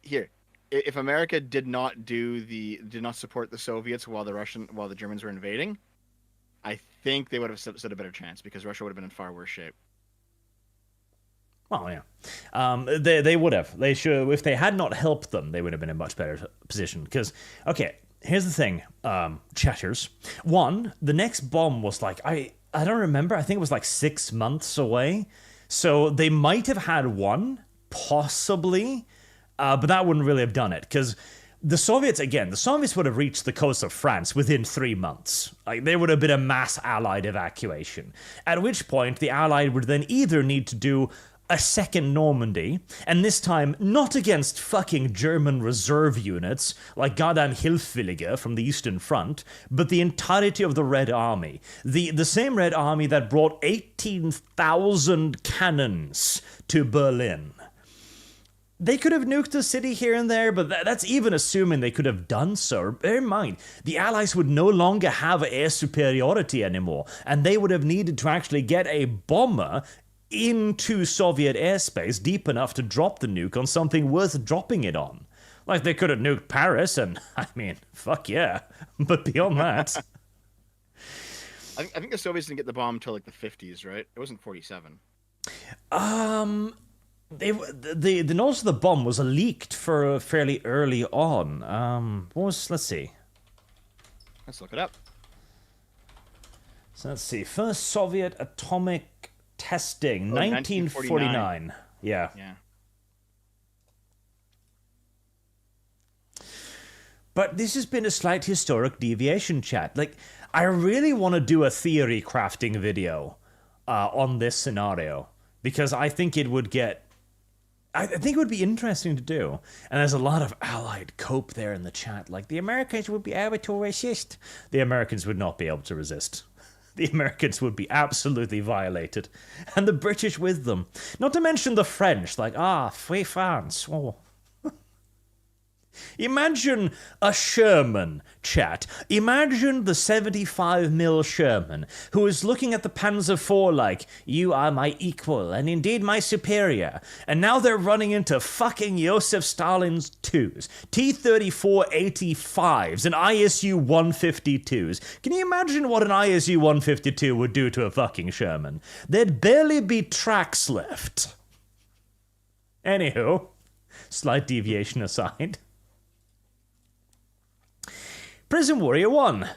Here, if America did not support the Soviets while the Germans were invading, I think they would have stood a better chance because Russia would have been in far worse shape. Oh yeah, they would have. They should. If they had not helped them, they would have been in a much better position. Because okay, here's the thing, chatters. One, the next bomb was like I don't remember. I think it was like 6 months away. So they might have had one, possibly. But that wouldn't really have done it, because the Soviets would have reached the coast of France within 3 months. Like, there would have been a mass Allied evacuation, at which point the Allied would then either need to do a second Normandy, and this time not against fucking German reserve units like goddamn Hilfswillige from the Eastern Front, but the entirety of the Red Army. The same Red Army that brought 18,000 cannons to Berlin. They could have nuked the city here and there, but that's even assuming they could have done so. Bear in mind, the Allies would no longer have air superiority anymore, and they would have needed to actually get a bomber into Soviet airspace deep enough to drop the nuke on something worth dropping it on. Like, they could have nuked Paris, and, I mean, fuck yeah. But beyond that... I think the Soviets didn't get the bomb until, like, the 50s, right? It wasn't 47. The notice of the bomb was leaked for fairly early on. Let's see. Let's look it up. So let's see. First Soviet atomic testing, 1949. Yeah. But this has been a slight historic deviation, chat. Like, I really want to do a theory crafting video on this scenario, because I think it would be interesting to do. And there's a lot of Allied cope there in the chat. Like, the Americans would be able to resist. The Americans would not be able to resist. The Americans would be absolutely violated. And the British with them. Not to mention the French. Like, free France. Oh. Imagine a Sherman, chat. Imagine the 75mm Sherman, who is looking at the Panzer IV like, you are my equal, and indeed my superior. And now they're running into fucking Joseph Stalin's 2s, T-34-85s, and ISU-152s. Can you imagine what an ISU-152 would do to a fucking Sherman? There'd barely be tracks left. Anywho, slight deviation aside. Prison Warrior 1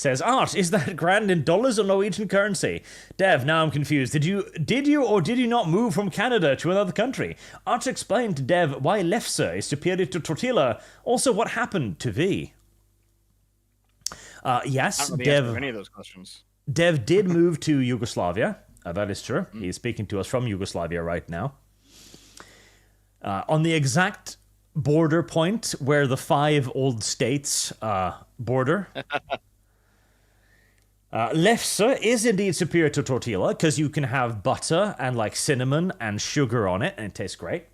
Says, Art, is that grand in dollars or Norwegian currency? Dev, now I'm confused. Did you or did you not move from Canada to another country? Art explained to Dev why lefse is superior to tortilla. Also, what happened to V? Yes, I don't know the answer to any of those questions. Dev did move to Yugoslavia. That is true. He's speaking to us from Yugoslavia right now. On the exact border point where the 5 old states border. Lefse is indeed superior to tortilla because you can have butter and like cinnamon and sugar on it and it tastes great.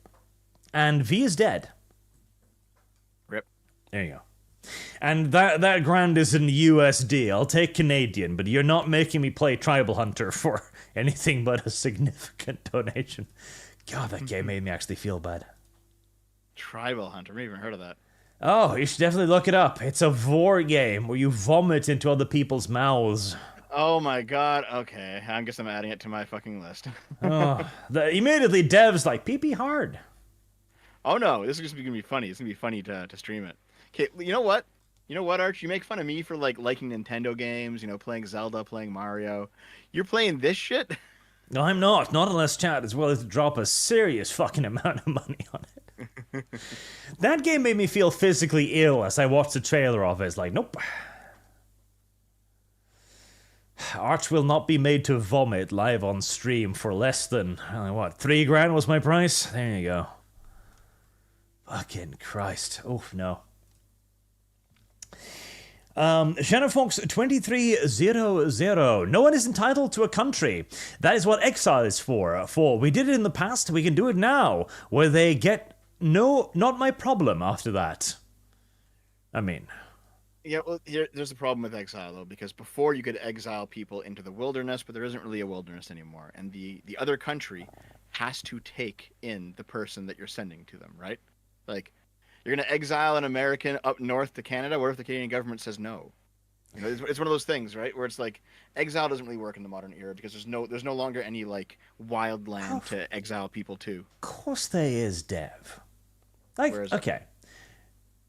And V is dead. Rip. There you go. And that grand is in USD. I'll take Canadian, but you're not making me play Tribal Hunter for anything but a significant donation. God, that game made me actually feel bad. Tribal Hunter. I've never even heard of that. Oh, you should definitely look it up. It's a vor game where you vomit into other people's mouths. Oh my god. Okay. I guess I'm adding it to my fucking list. Immediately, Dev's like, pee-pee hard. Oh no, this is just going to be funny. It's going to be funny to stream it. Okay, you know what? You know what, Arch? You make fun of me for like liking Nintendo games, playing Zelda, playing Mario. You're playing this shit? No, I'm not. Not unless chat is willing to drop a serious fucking amount of money on it. That game made me feel physically ill as I watched the trailer of it. It's like, nope. Arch will not be made to vomit live on stream for less than, what, $3,000 was my price? There you go. Fucking Christ. Oh, no. Shannon Fox 2300. No one is entitled to a country. That is what exile is for. For we did it in the past, we can do it now. Where they get no, not my problem after that. I mean. Yeah, well, there's a problem with exile, though, because before you could exile people into the wilderness, but there isn't really a wilderness anymore. And the other country has to take in the person that you're sending to them, right? Like, you're going to exile an American up north to Canada. What if the Canadian government says no? It's one of those things, right? Where it's like exile doesn't really work in the modern era because there's no longer any like wild land to exile people to. Of course there is, Dev. Like, okay.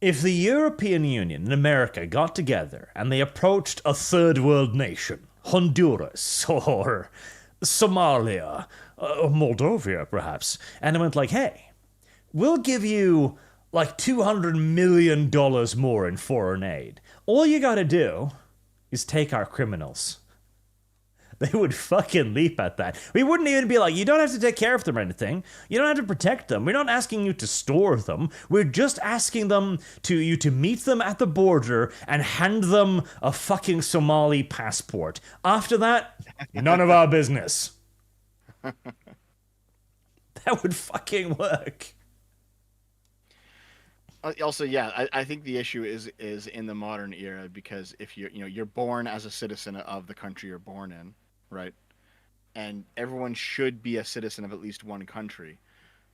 If the European Union and America got together and they approached a third world nation, Honduras or Somalia, or Moldova perhaps, and they went like, hey, we'll give you like $200 million more in foreign aid. All you gotta do is take our criminals. They would fucking leap at that. We wouldn't even be like, you don't have to take care of them or anything. You don't have to protect them. We're not asking you to store them. We're just asking you to meet them at the border and hand them a fucking Somali passport. After that, none of our business. That would fucking work. Also, yeah, I think the issue is in the modern era because if you're born as a citizen of the country you're born in, right? And everyone should be a citizen of at least one country.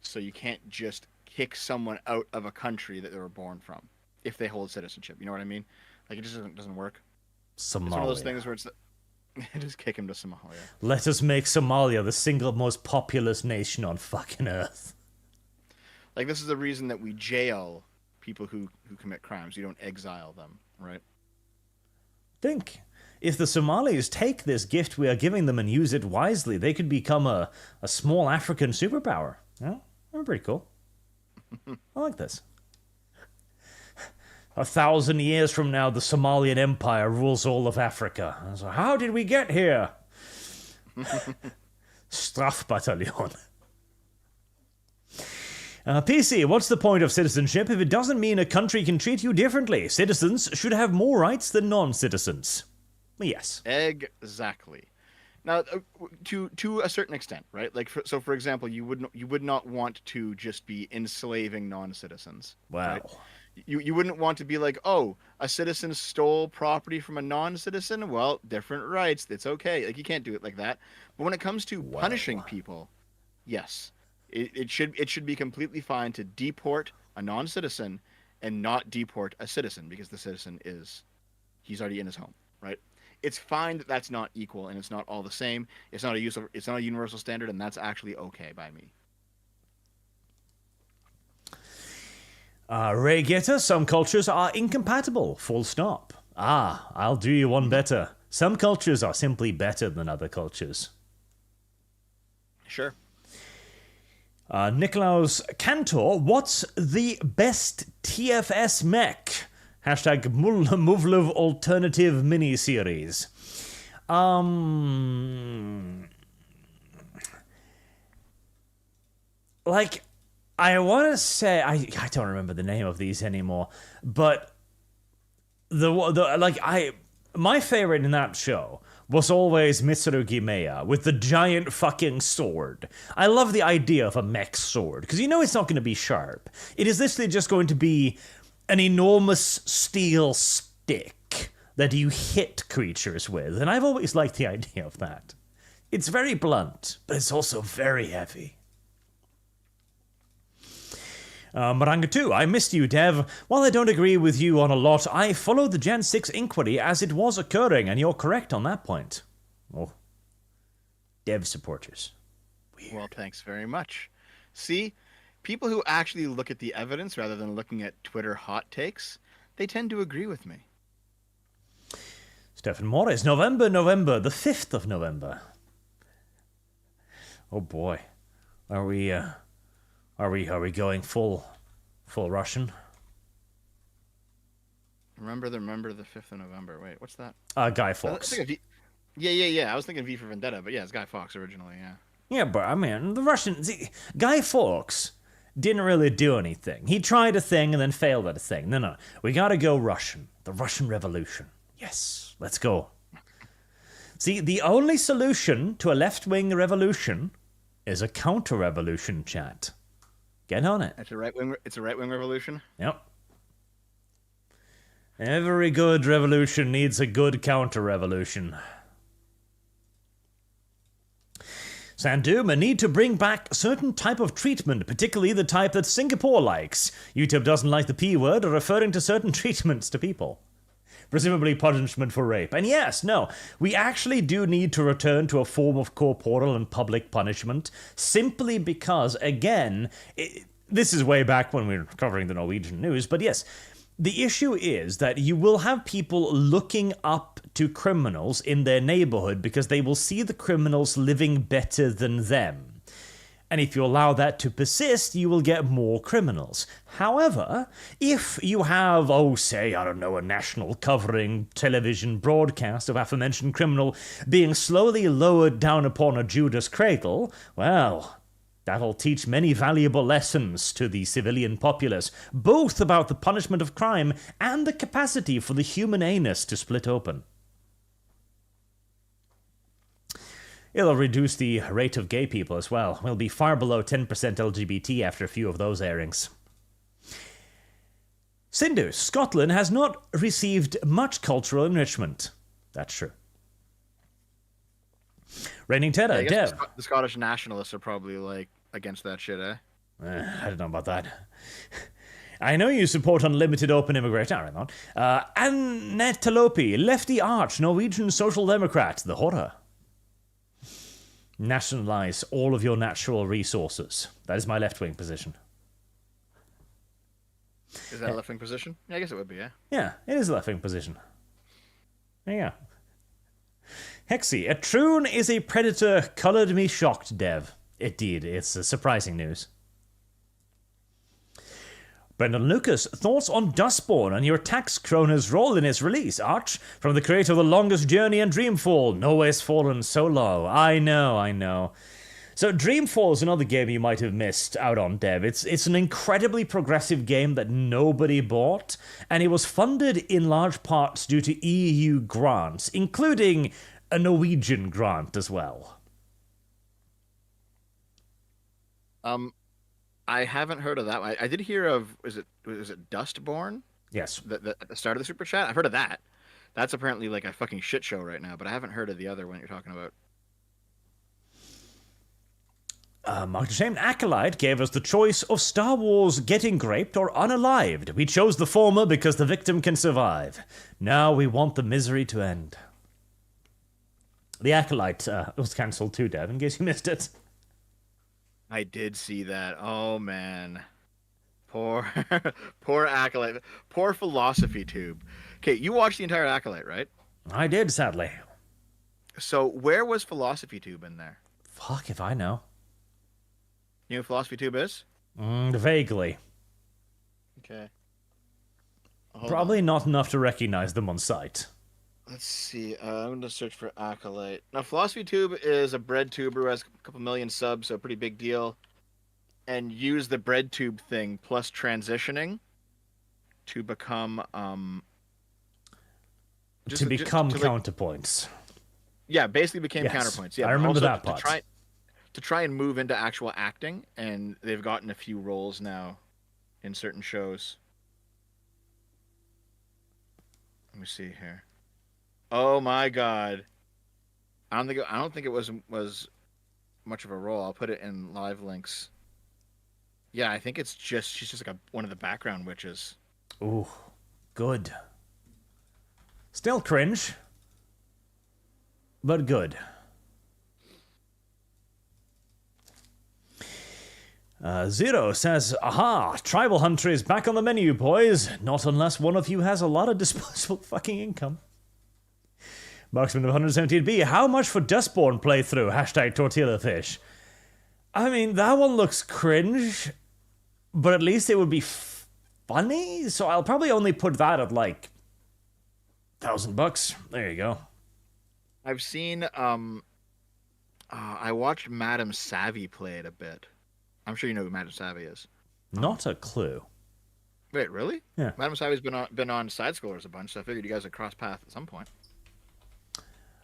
So you can't just kick someone out of a country that they were born from if they hold citizenship. You know what I mean? Like, it just doesn't work. Somalia. It's one of those things where it's just kick him to Somalia. Let us make Somalia the single most populous nation on fucking earth. Like, this is the reason that we jail people who commit crimes. You don't exile them, right? Think. If the Somalis take this gift we are giving them and use it wisely, they could become a small African superpower. Yeah, that'd be pretty cool. I like this. 1,000 years from now, the Somalian Empire rules all of Africa. So how did we get here? Strafbataillon. PC, what's the point of citizenship if it doesn't mean a country can treat you differently? Citizens should have more rights than non-citizens. Yes. Exactly. Now, to a certain extent, right? Like, for example, you would not want to just be enslaving non-citizens. Wow. Right? You wouldn't want to be like, oh, a citizen stole property from a non-citizen. Well, different rights. It's okay. Like, you can't do it like that. But when it comes to punishing people, yes, it should be completely fine to deport a non-citizen and not deport a citizen because the citizen he's already in his home, right? It's fine that that's not equal and it's not all the same. It's not a universal standard, and that's actually okay by me. Ray Getter, some cultures are incompatible, full stop. Ah, I'll do you one better. Some cultures are simply better than other cultures. Sure. Nikolaus Cantor, what's the best TFS mech? Hashtag Muvlov Alternative Miniseries. Like, I want to say, I don't remember the name of these anymore, but my favorite in that show was always Mitsurugi Meiya with the giant fucking sword. I love the idea of a mech sword, because you know it's not going to be sharp. It is literally just going to be an enormous steel stick that you hit creatures with, and I've always liked the idea of that. It's very blunt, but it's also very heavy. Maranga 2, I missed you, Dev. While I don't agree with you on a lot, I followed the Gen 6 inquiry as it was occurring, and you're correct on that point. Oh. Dev supporters. Weird. Well, thanks very much. See, people who actually look at the evidence rather than looking at Twitter hot takes, they tend to agree with me. Stephen Morris, November, the 5th of November. Oh boy. Are we going full Russian? Remember the 5th of November. Wait, what's that? Guy Fawkes. Yeah. I was thinking V for Vendetta, but yeah, it's Guy Fawkes originally, yeah. Yeah, but I mean, the Russians... Guy Fawkes didn't really do anything. He tried a thing and then failed at a thing. No. We gotta go Russian. The Russian Revolution. Yes, let's go. See, the only solution to a left-wing revolution is a counter-revolution, chat. Get on it. It's a right-wing revolution? Yep. Every good revolution needs a good counter-revolution. Sandoom, a need to bring back a certain type of treatment, particularly the type that Singapore likes. YouTube doesn't like the P word or referring to certain treatments to people. Presumably punishment for rape. And yes, no, we actually do need to return to a form of corporal and public punishment, simply because, again, this is way back when we were covering the Norwegian news, but yes, the issue is that you will have people looking up to criminals in their neighborhood because they will see the criminals living better than them. And if you allow that to persist, you will get more criminals. However, if you have, a national covering television broadcast of aforementioned criminal being slowly lowered down upon a Judas cradle, well, that'll teach many valuable lessons to the civilian populace, both about the punishment of crime and the capacity for the human anus to split open. It'll reduce the rate of gay people as well. We'll be far below 10% LGBT after a few of those airings. Sindhu, Scotland has not received much cultural enrichment. That's true. Reigning Tedder, I guess Dev. The Scottish nationalists are probably, against that shit, eh? I don't know about that. I know you support unlimited open immigration. Annette Talopi, lefty arch, Norwegian social democrat, the horror. Nationalize all of your natural resources. That is my left-wing position. Is that a left-wing position? Yeah, I guess it would be, yeah. Yeah, it is a left-wing position. There you go. Hexy, a troon is a predator colored me shocked, Dev. It did. It's surprising news. Brendan Lucas, thoughts on Dustborn and your tax kroner's role in its release, Arch? From the creator of The Longest Journey and Dreamfall, Nowhere's Fallen so low. I know. So Dreamfall is another game you might have missed out on, Dev. It's an incredibly progressive game that nobody bought, and it was funded in large parts due to EU grants, including a Norwegian grant as well. I haven't heard of that one. I did hear of, was it Dustborn? Yes. At the start of the super chat? I've heard of that. That's apparently a fucking shit show right now, but I haven't heard of the other one you're talking about. Mark Shame Acolyte gave us the choice of Star Wars getting graped or unalived. We chose the former because the victim can survive. Now we want the misery to end. The Acolyte was cancelled too, Dev, in case you missed it. I did see that. Oh, man. Poor Acolyte. Poor Philosophy Tube. Okay, you watched the entire Acolyte, right? I did, sadly. So where was Philosophy Tube in there? Fuck if I know. You know who Philosophy Tube is? Vaguely. Okay. Hold Probably on. not enough to recognize them on sight. Let's see. I'm going to search for Acolyte. Now, Philosophy Tube is a bread tuber who has a couple million subs, so a pretty big deal. And use the bread tube thing plus transitioning to become To become like, counterpoints. yeah, basically became Yes, counterpoints. Yeah, I remember also that part. To try and move into actual acting, and they've gotten a few roles now in certain shows. Let me see here. Oh my god. I don't think it was much of a role. I'll put it in live links. Yeah, I think she's just like one of the background witches. Ooh, good. Still cringe, but good. Zero says, aha, Tribal Hunter is back on the menu, boys. Not unless one of you has a lot of disposable fucking income. Marksman of 117B, how much for Dustborn playthrough? Hashtag tortilla fish. I mean, that one looks cringe, but at least it would be funny, so I'll probably only put that at like $1,000. There you go. I've seen I watched Madame Savvy play it a bit. I'm sure you know who Madame Savvy is. Not a clue. Wait, really? Yeah. Madame Savvy's been on Side Scrollers a bunch, so I figured you guys would cross paths at some point.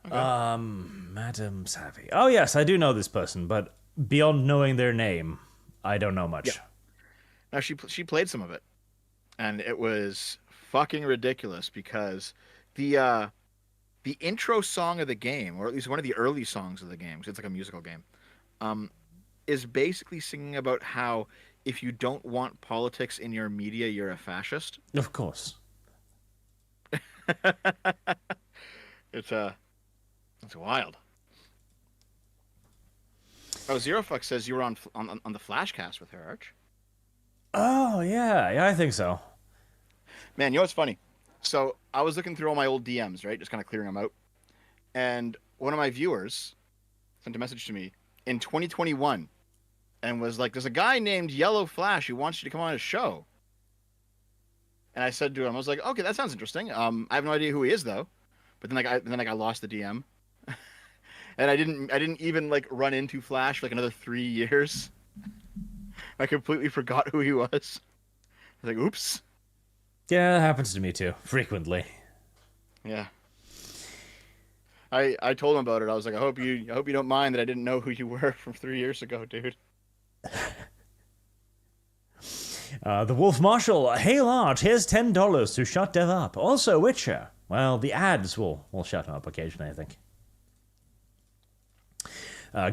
Okay. Madame Savvy. Oh yes, I do know this person, but beyond knowing their name, I don't know much. Yeah. Now she played some of it, and it was fucking ridiculous because the intro song of the game, or at least one of the early songs of the game, because it's like a musical game, is basically singing about how if you don't want politics in your media, you're a fascist. Of course. It's wild. Oh, Zero Fuck says you were on the Flashcast with her, Arch. Oh yeah, I think so. Man, you know what's funny? So I was looking through all my old DMs, right, just kind of clearing them out, and one of my viewers sent a message to me in 2021 and was like, "There's a guy named Yellow Flash who wants you to come on his show." And I said to him, I was like, "Okay, that sounds interesting. I have no idea who he is though." But then I lost the DM. And I didn't even like run into Flash for like another 3 years. I completely forgot who he was. I was like, oops. Yeah, that happens to me too, frequently. Yeah. I told him about it. I was like, I hope you don't mind that I didn't know who you were from 3 years ago, dude. The Wolf Marshal, hey large, here's $10 to shut Dev up. Also Witcher. Well, the ads will shut him up occasionally, I think.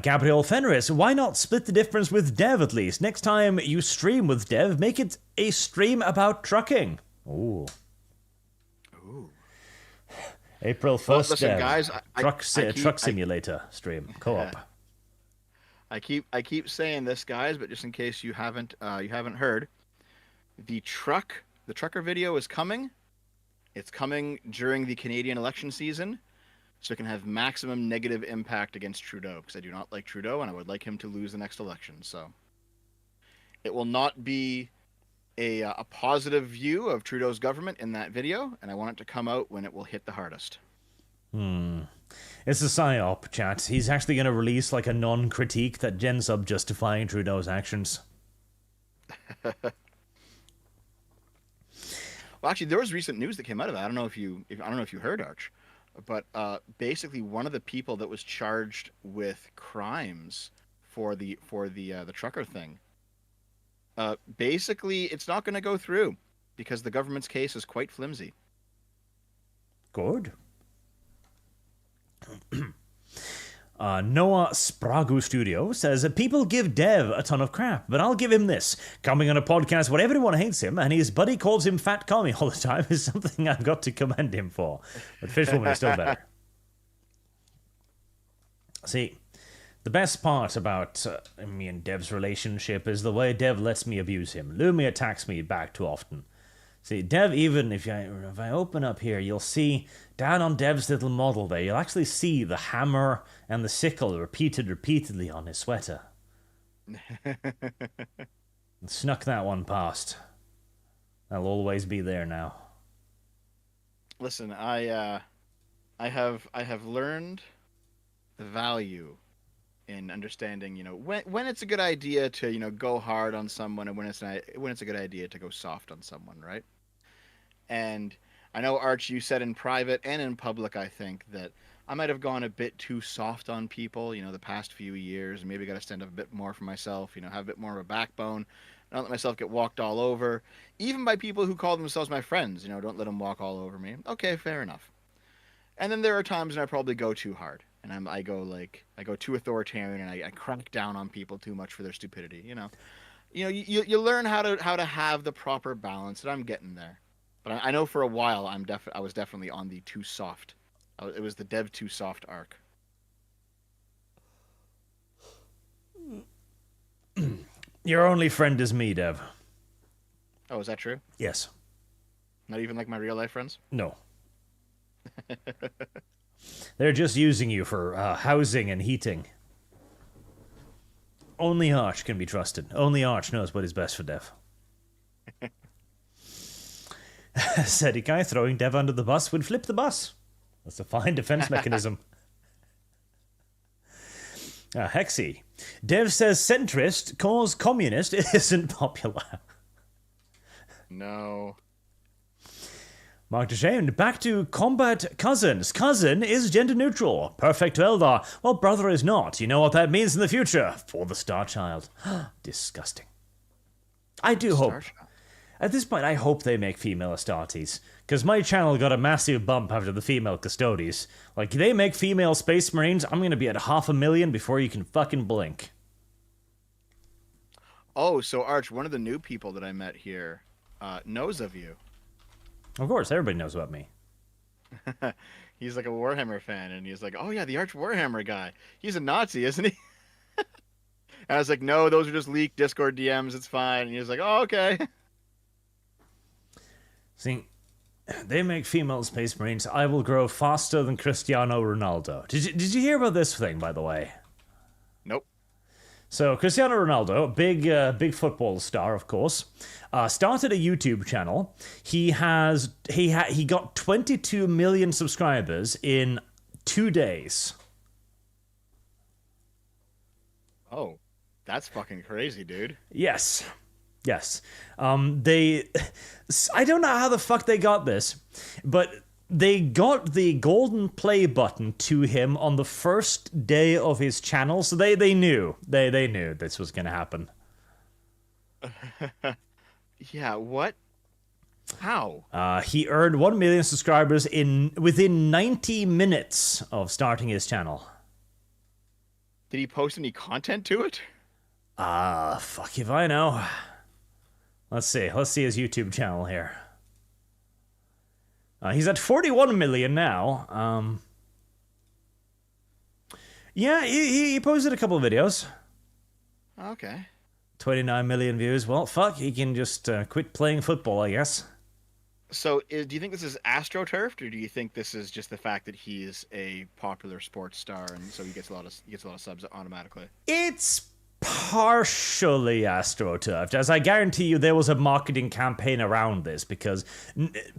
Gabriel Fenris, why not split the difference with Dev at least? Next time you stream with Dev, make it a stream about trucking. Ooh. April 1st, Well, listen, Dev. guys, Truck simulator stream, co-op. I keep saying this, guys, but just in case you haven't heard, the trucker video is coming. It's coming during the Canadian election season, so it can have maximum negative impact against Trudeau, because I do not like Trudeau and I would like him to lose the next election. So it will not be a positive view of Trudeau's government in that video, and I want it to come out when it will hit the hardest. It's a psyop, chat. He's actually going to release like a non-critique that ends up justifying Trudeau's actions. Well, actually, there was recent news that came out of that. I don't know if you heard, Arch, but basically one of the people that was charged with crimes for the trucker thing, basically it's not going to go through because the government's case is quite flimsy. Good. Noah Spragu Studio says, people give Dev a ton of crap, but I'll give him this. Coming on a podcast where everyone hates him and his buddy calls him Fat Commie all the time is something I've got to commend him for. But Fishwoman is still better. See, the best part about me and Dev's relationship is the way Dev lets me abuse him. Lumi attacks me back too often. See, Dev, even if I open up here, you'll see down on Dev's little model there, you'll actually see the hammer and the sickle repeated repeatedly on his sweater. Snuck that one past. That'll always be there now. Listen, I have learned the value in understanding, when it's a good idea to, go hard on someone, and when it's a good idea to go soft on someone, right? And I know, Arch, you said in private and in public, I think, that I might have gone a bit too soft on people, the past few years, and maybe got to stand up a bit more for myself, have a bit more of a backbone, not let myself get walked all over, even by people who call themselves my friends, don't let them walk all over me. Okay, fair enough. And then there are times when I probably go too hard, and I go too authoritarian, and I crack down on people too much for their stupidity. You learn how to have the proper balance, and I'm getting there. But I know for a while I was definitely on the too soft. It was the Dev too soft arc. Your only friend is me, Dev. Oh, is that true? Yes. Not even like my real life friends? No. They're just using you for housing and heating. Only Arch can be trusted. Only Arch knows what is best for Dev. Sedikai throwing Dev under the bus would flip the bus. That's a fine defense mechanism. Hexy. Dev says centrist, cause communist isn't popular. No. Mark Deshamed, back to combat cousins. Cousin is gender neutral. Perfect Eldar. Well, brother is not. You know what that means in the future. For the Star Child. Disgusting. I do hope. At this point, I hope they make female Astartes. Because my channel got a massive bump after the female Custodes. Like, they make female Space Marines, I'm going to be at 500,000 before you can fucking blink. Oh, so Arch, one of the new people that I met here knows of you. Of course, everybody knows about me. He's like a Warhammer fan, and he's like, oh yeah, the Arch Warhammer guy. He's a Nazi, isn't he? And I was like, no, those are just leaked Discord DMs, it's fine. And he was like, oh, okay. See, they make female Space Marines. I will grow faster than Cristiano Ronaldo. Did you hear about this thing, by the way? Nope. So Cristiano Ronaldo, big football star, of course, started a YouTube channel. He got 22 million subscribers in 2 days. Oh, that's fucking crazy, dude. Yes. I don't know how the fuck they got this, but they got the golden play button to him on the first day of his channel, so they knew this was gonna happen. Yeah, what? How? He earned 1 million subscribers within 90 minutes of starting his channel. Did he post any content to it? Fuck if I know. Let's see his YouTube channel here. He's at 41 million now. Yeah, he posted a couple of videos. Okay. 29 million views. Well, fuck, he can just quit playing football, I guess. So, do you think this is astroturfed, or do you think this is just the fact that he's a popular sports star, and so he gets a lot of subs automatically? It's partially astroturfed, as I guarantee you there was a marketing campaign around this, because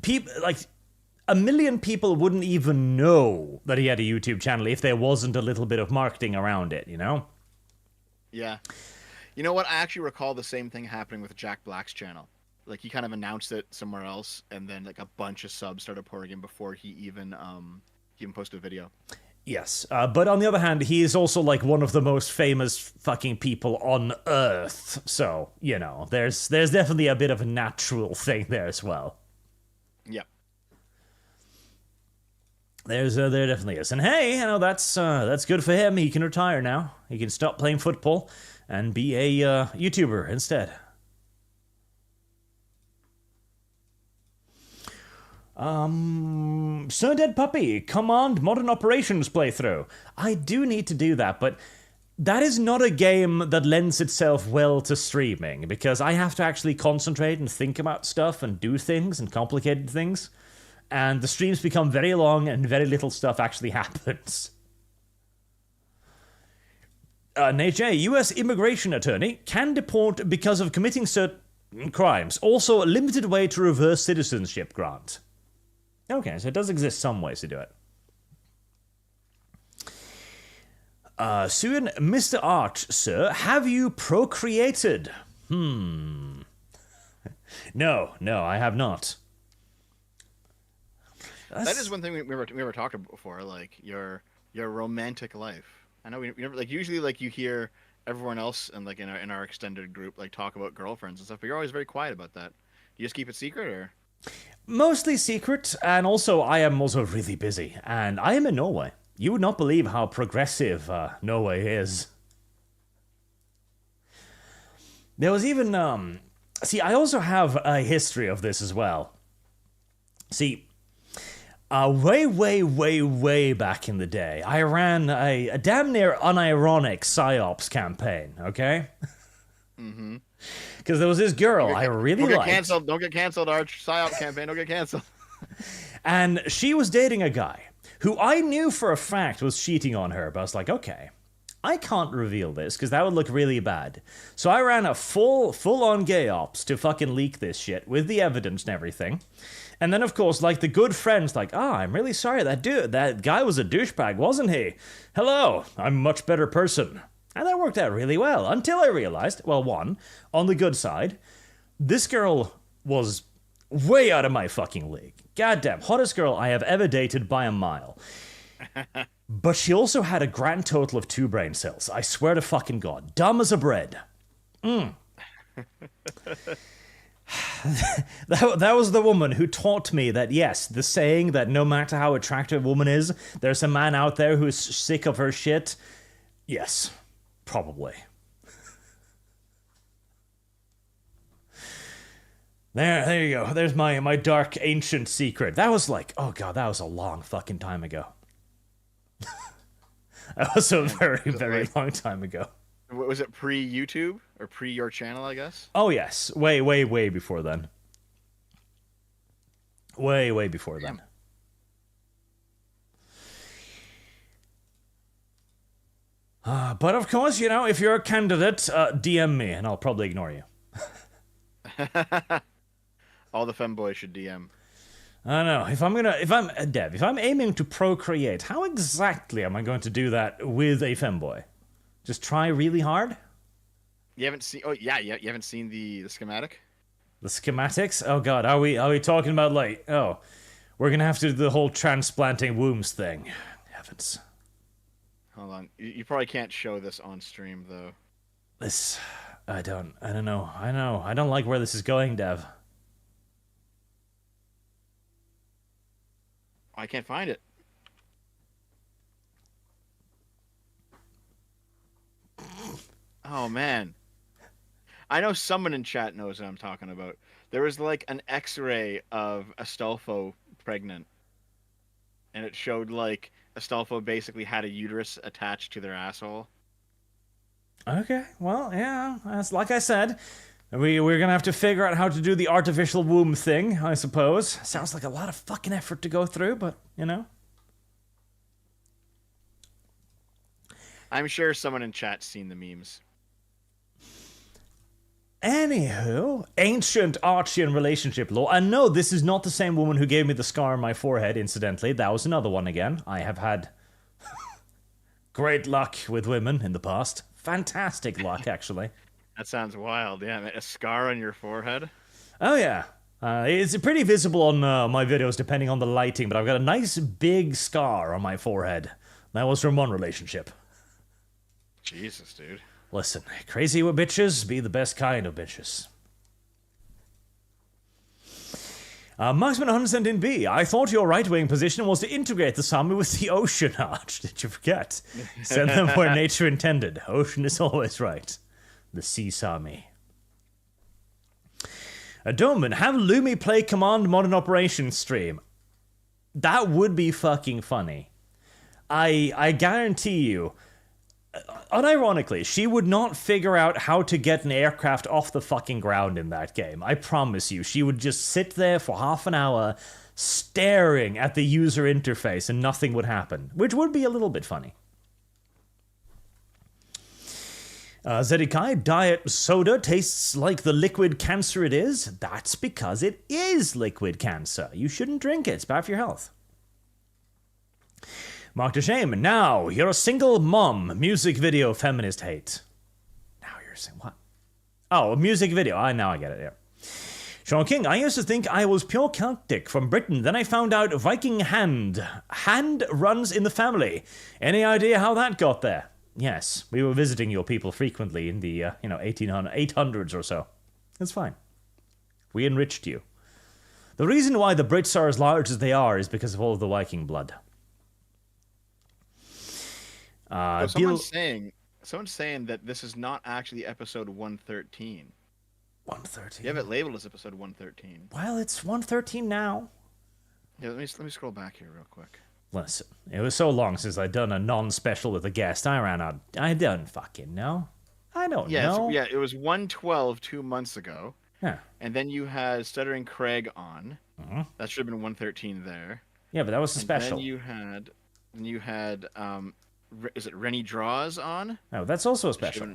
people, like, 1 million people wouldn't even know that he had a YouTube channel if there wasn't a little bit of marketing around it, you know? Yeah. You know what? I actually recall the same thing happening with Jack Black's channel. Like, he kind of announced it somewhere else, and then, like, a bunch of subs started pouring in before he even posted a video. Yes, but on the other hand, he is also, like, one of the most famous fucking people on Earth. So, there's definitely a bit of a natural thing there as well. Yeah. There definitely is. And hey, that's good for him. He can retire now. He can stop playing football and be a YouTuber instead. So Dead Puppy, Command Modern Operations playthrough. I do need to do that, but That is not a game that lends itself well to streaming, because I have to actually concentrate and think about stuff and do things and complicated things. And the streams become very long and very little stuff actually happens. Nate J, U.S. immigration attorney, can deport because of committing certain crimes. Also, a limited way to reverse citizenship grant. Okay, so it does exist some ways to do it. Soon, Mr. Arch, sir, have you procreated? No, I have not. That is one thing we ever talked about before, like your romantic life. I know we never, like, usually, like, you hear everyone else and, like, in our extended group, like, talk about girlfriends and stuff, but you're always very quiet about that. You just keep it secret, or? Mostly secret, and also I am also really busy, and I am in Norway. You would not believe how progressive Norway is. There was even, see, I also have a history of this as well. See, way back in the day, I ran a damn near unironic PsyOps campaign, okay? Mm-hmm. Because there was this girl I really liked. Don't get canceled, Arch. PsyOps campaign, don't get canceled. And she was dating a guy who I knew for a fact was cheating on her, but I was like, okay, I can't reveal this because that would look really bad. So I ran a full-on gay ops to fucking leak this shit with the evidence and everything. And then, of course, like, the good friends, like, I'm really sorry, that guy was a douchebag, wasn't he? Hello, I'm a much better person. And that worked out really well, until I realized, well, one, on the good side, this girl was way out of my fucking league. Goddamn, hottest girl I have ever dated by a mile. But she also had a grand total of 2 brain cells. I swear to fucking God. Dumb as a bread. That was the woman who taught me that, yes, the saying that no matter how attractive a woman is, there's a man out there who's sick of her shit. Yes, probably. There you go. There's my dark ancient secret. That was like, oh God, that was a long fucking time ago. That was a very long time ago. Was it pre-YouTube or pre your channel, I guess? Oh yes, way before then. Way before then. But of course, you know, if you're a candidate, DM me and I'll probably ignore you. All the femboys should DM. I don't know. If I'm aiming to procreate, how exactly am I going to do that with a femboy? Just try really hard? You haven't seen? Oh yeah, you haven't seen the schematic? The schematics? Oh God, are we talking about, like, oh, we're gonna have to do the whole transplanting wombs thing? Heavens. Hold on, you probably can't show this on stream though. I don't know. I don't like where this is going, Dev. I can't find it. Oh man, I know someone in chat knows what I'm talking about. There was like an X-ray of Astolfo pregnant, and it showed like Astolfo basically had a uterus attached to their asshole. Okay, well, yeah, that's like I said. We're gonna have to figure out how to do the artificial womb thing, I suppose. Sounds like a lot of fucking effort to go through, but, you know. I'm sure someone in chat's seen the memes. Anywho, ancient Archian relationship law. And no, this is not the same woman who gave me the scar on my forehead, incidentally. That was another one again. I have had great luck with women in the past. Fantastic luck, actually. That sounds wild, yeah. A scar on your forehead? Oh, yeah. It's pretty visible on my videos, depending on the lighting, but I've got a nice big scar on my forehead. That was from one relationship. Jesus, dude. Listen, crazy with bitches, be the best kind of bitches. Marksman 100 in B. I thought your right-wing position was to integrate the Sami with the ocean arch. Did you forget? Send them where nature intended. Ocean is always right. The sea Sami. Doman, have Lumi play Command Modern Operations stream. That would be fucking funny. I guarantee you, unironically, she would not figure out how to get an aircraft off the fucking ground in that game. I promise you. She would just sit there for half an hour staring at the user interface and nothing would happen, which would be a little bit funny. Zedekiah, diet soda tastes like the liquid cancer it is. That's because it is liquid cancer. You shouldn't drink it. It's bad for your health. Mark to shame. Now, you're a single mom. Music video feminist hate. Now you're saying what? Oh, a music video. Now I get it, yeah. Sean King, I used to think I was pure Celtic from Britain. Then I found out Viking hand. Hand runs in the family. Any idea how that got there? Yes, we were visiting your people frequently in the, 800s or so. It's fine. We enriched you. The reason why the Brits are as large as they are is because of all of the Viking blood. Someone's saying that this is not actually episode 113. 113? You have it labeled as episode 113. Well, it's 113 now. Yeah, let me scroll back here real quick. Listen, it was so long since I'd done a non-special with a guest, I ran out. I don't fucking know. I don't know. It was 112 2 months ago. Yeah. And then you had Stuttering Craig on. Mm-hmm. That should have been 113 there. Yeah, but that was a special. Then you had is it Rennie Draws on? Oh, that's also a special.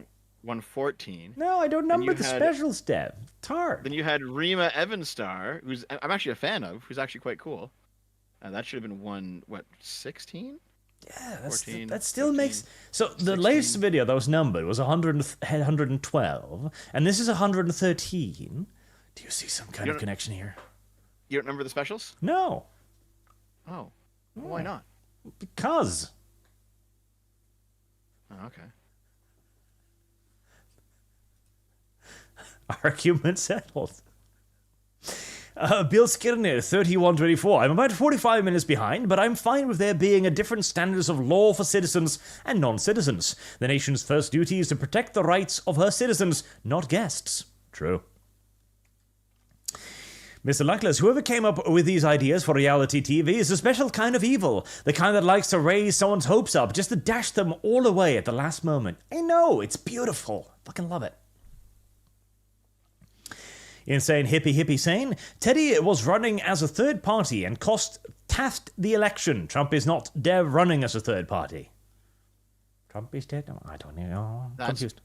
114. No, I don't number the specials, Dev. It's hard. Then you had Rima Evanstar, who's I'm actually a fan of, who's actually quite cool. That should have been 16? Yeah, 14, that still 15, makes... So the 16. latest video that was numbered was 112, and this is 113. Do you see some kind of connection here? You don't remember the specials? No. Oh. Well, why not? Because. Oh, okay. Argument settled. Bill Skirner, 3124. I'm about 45 minutes behind, but I'm fine with there being a different standards of law for citizens and non-citizens. The nation's first duty is to protect the rights of her citizens, not guests. True. Mr. Luckless, whoever came up with these ideas for reality TV is a special kind of evil. The kind that likes to raise someone's hopes up just to dash them all away at the last moment. I know, it's beautiful. Fucking love it. Insane hippie sane. Teddy was running as a third party and cost Taft the election. Trump is not running as a third party. Trump is dead? I don't know. I'm confused.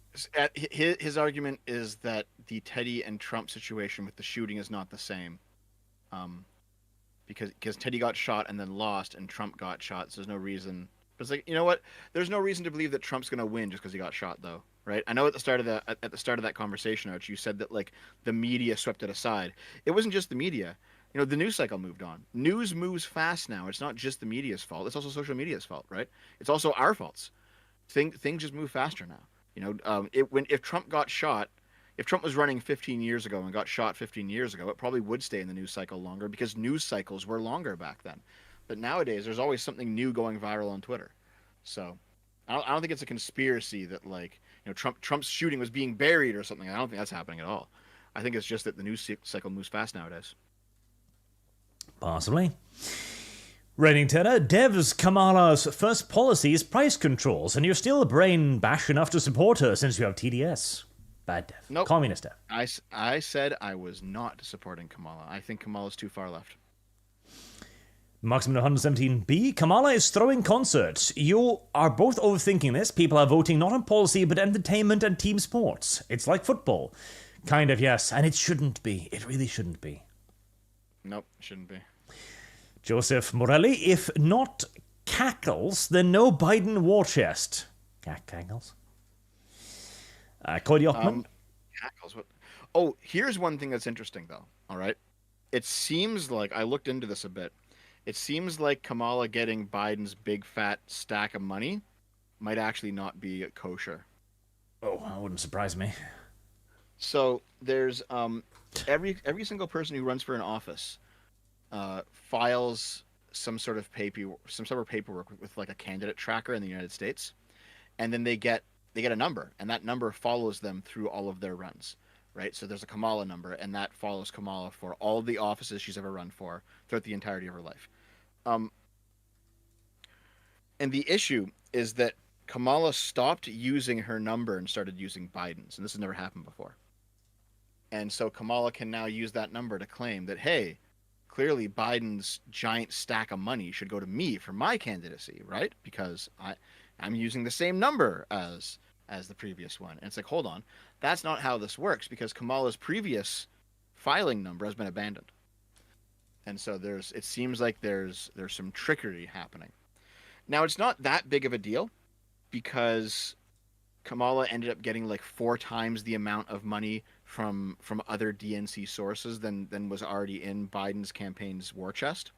His argument is that the Teddy and Trump situation with the shooting is not the same. Because Teddy got shot and then lost, and Trump got shot, so there's no reason. But it's like, you know what? There's no reason to believe that Trump's going to win just because he got shot, though. Right? I know at the start of that conversation, Arch, you said that like the media swept it aside. It wasn't just the media. You know, the news cycle moved on. News moves fast now. It's not just the media's fault. It's also social media's fault, right? It's also our faults. Things just move faster now. You know, if Trump got shot, if Trump was running 15 years ago and got shot 15 years ago, it probably would stay in the news cycle longer because news cycles were longer back then. But nowadays, there's always something new going viral on Twitter. So I don't think it's a conspiracy that like, you know, Trump's shooting was being buried or something. I don't think that's happening at all. I think it's just that the news cycle moves fast nowadays. Possibly. Raining Terror, Dev's Kamala's first policy is price controls, and you're still brain bash enough to support her since you have TDS. Bad Dev. Nope. Communist Dev. I said I was not supporting Kamala. I think Kamala's too far left. Marksman 117B, Kamala is throwing concerts. You are both overthinking this. People are voting not on policy, but entertainment and team sports. It's like football. Kind of, yes. And it shouldn't be. It really shouldn't be. Nope, shouldn't be. Joseph Morelli, if not cackles, then no Biden war chest. Cackles? Cody Ockman. Cackles? What? Oh, here's one thing that's interesting, though. All right? It seems like, I looked into this a bit, it seems like Kamala getting Biden's big fat stack of money might actually not be kosher. Oh, that wouldn't surprise me. So there's every single person who runs for an office files some sort of paperwork with like a candidate tracker in the United States, and then they get a number, and that number follows them through all of their runs. Right, so there's a Kamala number, and that follows Kamala for all of the offices she's ever run for throughout the entirety of her life. And the issue is that Kamala stopped using her number and started using Biden's, and this has never happened before. And so Kamala can now use that number to claim that, hey, clearly Biden's giant stack of money should go to me for my candidacy, right? Because I'm using the same number as the previous one. And it's like, hold on, that's not how this works, because Kamala's previous filing number has been abandoned. And so it seems like there's some trickery happening. Now, it's not that big of a deal, because Kamala ended up getting like 4 times the amount of money from other DNC sources than was already in Biden's campaign's war chest.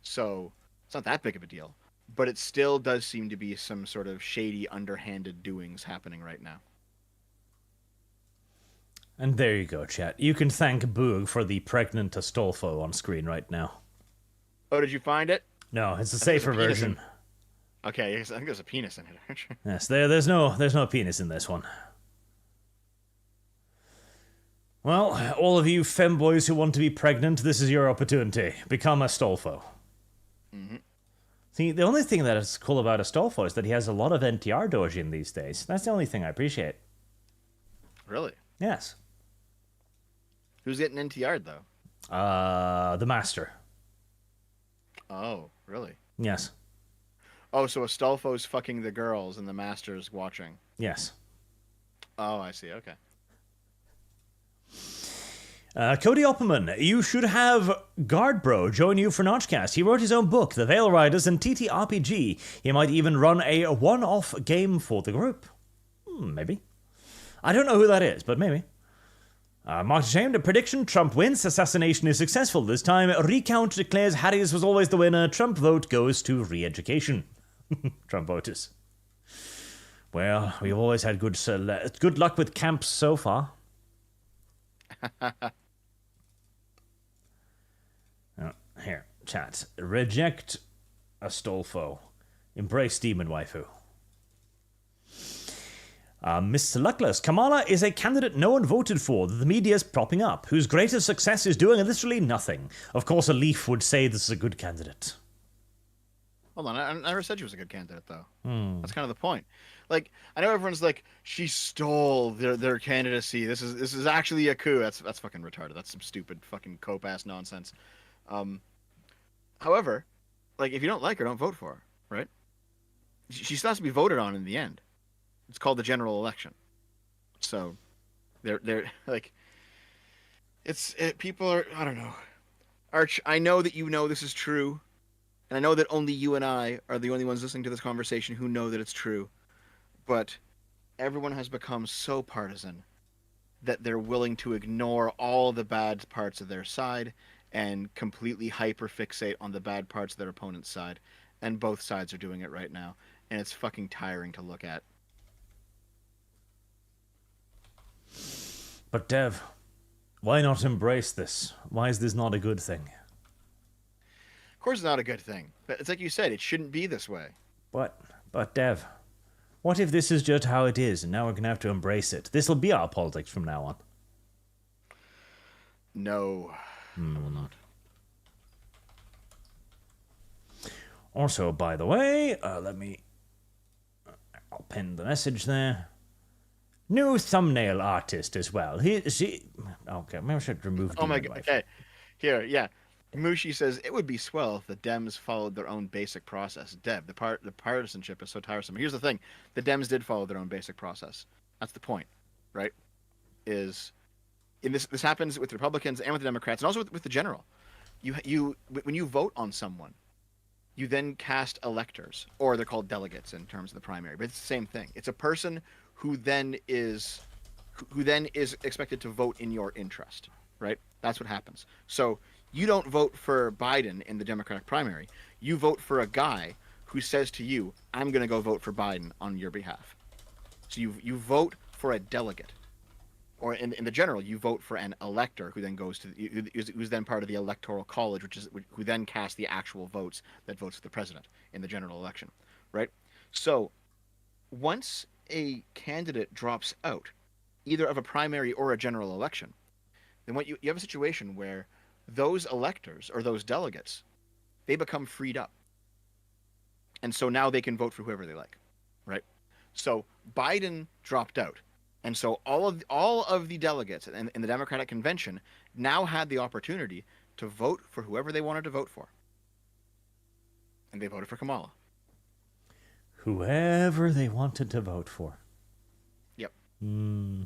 So it's not that big of a deal, but it still does seem to be some sort of shady, underhanded doings happening right now. And there you go, chat. You can thank Boog for the pregnant Astolfo on screen right now. Oh, did you find it? No, it's a safer version. Okay, I think there's a penis in it. Yes, there's no penis in this one. Well, all of you femboys who want to be pregnant, this is your opportunity. Become Astolfo. Mm-hmm. See, the only thing that is cool about Astolfo is that he has a lot of NTR dojin these days. That's the only thing I appreciate. Really? Yes. Who's getting NTR'd, though? The Master. Oh, really? Yes. Oh, so Astolfo's fucking the girls and the Master's watching. Yes. Oh, I see. Okay. Cody Opperman, you should have Guardbro join you for ArchCast. He wrote his own book, The Veil Riders and TTRPG. He might even run a one-off game for the group. Maybe. I don't know who that is, but maybe. Mark Shame, the prediction, Trump wins, assassination is successful this time, recount declares Harris was always the winner, Trump vote goes to re-education. Trump voters. Well, we've always had good luck with camps so far. Here, chat. Reject Astolfo. Embrace Demon Waifu. Mr. Luckless, Kamala is a candidate no one voted for that the media's propping up, whose greatest success is doing literally nothing. Of course, a leaf would say this is a good candidate. Hold on, I never said she was a good candidate, though. That's kind of the point. Like, I know everyone's like, she stole their candidacy. This is actually a coup. That's fucking retarded. That's some stupid fucking cope-ass nonsense. However, like, if you don't like her, don't vote for her, right? She still has to be voted on in the end. It's called the general election. So, they're like, people are, I don't know. Arch, I know that you know this is true. And I know that only you and I are the only ones listening to this conversation who know that it's true. But everyone has become so partisan that they're willing to ignore all the bad parts of their side and completely hyperfixate on the bad parts of their opponent's side. And both sides are doing it right now. And it's fucking tiring to look at. But Dev, why not embrace this? Why is this not a good thing? Of course it's not a good thing. But it's like you said, it shouldn't be this way. But Dev, what if this is just how it is and now we're going to have to embrace it? This will be our politics from now on. No, I will not. Also, by the way, I'll pin the message there. New thumbnail artist as well. Okay, maybe I should remove. Oh my god. Okay, here, yeah. Mushi says it would be swell if the Dems followed their own basic process. Dev, the partisanship is so tiresome. Here's the thing: the Dems did follow their own basic process. That's the point, right? Is in this happens with the Republicans and with the Democrats, and also with the general. You when you vote on someone, you then cast electors, or they're called delegates in terms of the primary, but it's the same thing. It's a person who then is expected to vote in your interest, right? That's what happens. So you don't vote for Biden in the Democratic primary. You vote for a guy who says to you, I'm going to go vote for Biden on your behalf. So you vote for a delegate. Or in the general, you vote for an elector who then goes to who's then part of the electoral college, who then casts the actual votes that votes for the president in the general election, right? So once a candidate drops out, either of a primary or a general election, then what you have a situation where those electors or those delegates, they become freed up. And so now they can vote for whoever they like. right? So Biden dropped out. And so all of the delegates in the Democratic convention now had the opportunity to vote for whoever they wanted to vote for. And they voted for Kamala. Whoever they wanted to vote for. Yep. Hmm.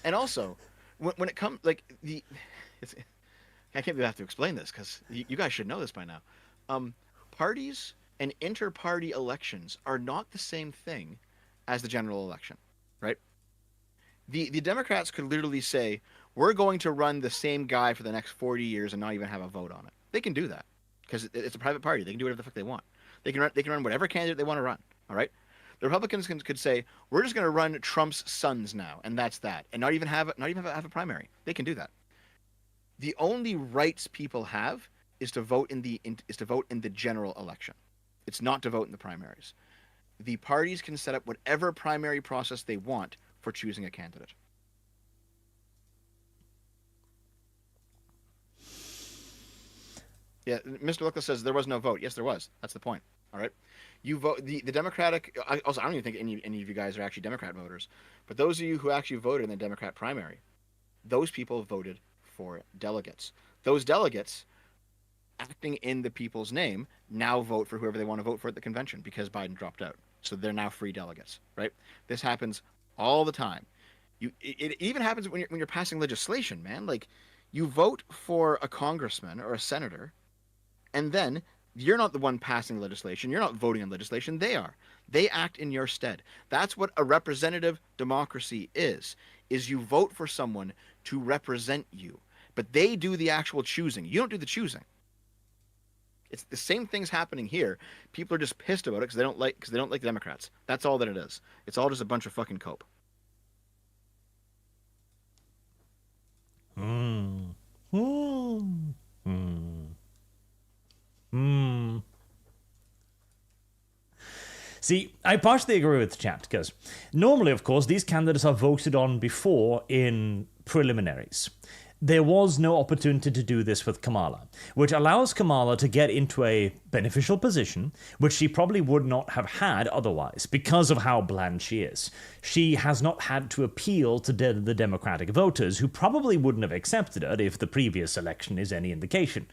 And also, when it comes I can't believe I have to explain this because you guys should know this by now. Parties and inter-party elections are not the same thing as the general election, right? The Democrats could literally say, we're going to run the same guy for the next 40 years and not even have a vote on it. They can do that because it's a private party. They can do whatever the fuck they want. They can run whatever candidate they want to run. All right. The Republicans could say, we're just going to run Trump's sons now, and that's that, and not even have a primary. They can do that. The only rights people have is to vote in the general election. It's not to vote in the primaries. The parties can set up whatever primary process they want for choosing a candidate. Yeah, Mr. Lucas says there was no vote. Yes, there was. That's the point. All right. You vote the Democratic. Also, I don't even think any of you guys are actually Democrat voters, but those of you who actually voted in the Democrat primary, those people voted for delegates. Those delegates, acting in the people's name, now vote for whoever they want to vote for at the convention because Biden dropped out. So they're now free delegates, right? This happens all the time. It even happens when you're passing legislation, man. Like, you vote for a congressman or a senator, and then you're not the one passing legislation. You're not voting on legislation. They are. They act in your stead. That's what a representative democracy is you vote for someone to represent you. But they do the actual choosing. You don't do the choosing. It's the same things happening here. People are just pissed about it because they don't like the Democrats. That's all that it is. It's all just a bunch of fucking cope. Hmm. Hmm. Hmm. Hmm. See, I partially agree with the chat, because normally, of course, these candidates are voted on before in preliminaries. There was no opportunity to do this with Kamala, which allows Kamala to get into a beneficial position, which she probably would not have had otherwise, because of how bland she is. She has not had to appeal to the Democratic voters, who probably wouldn't have accepted her if the previous election is any indication.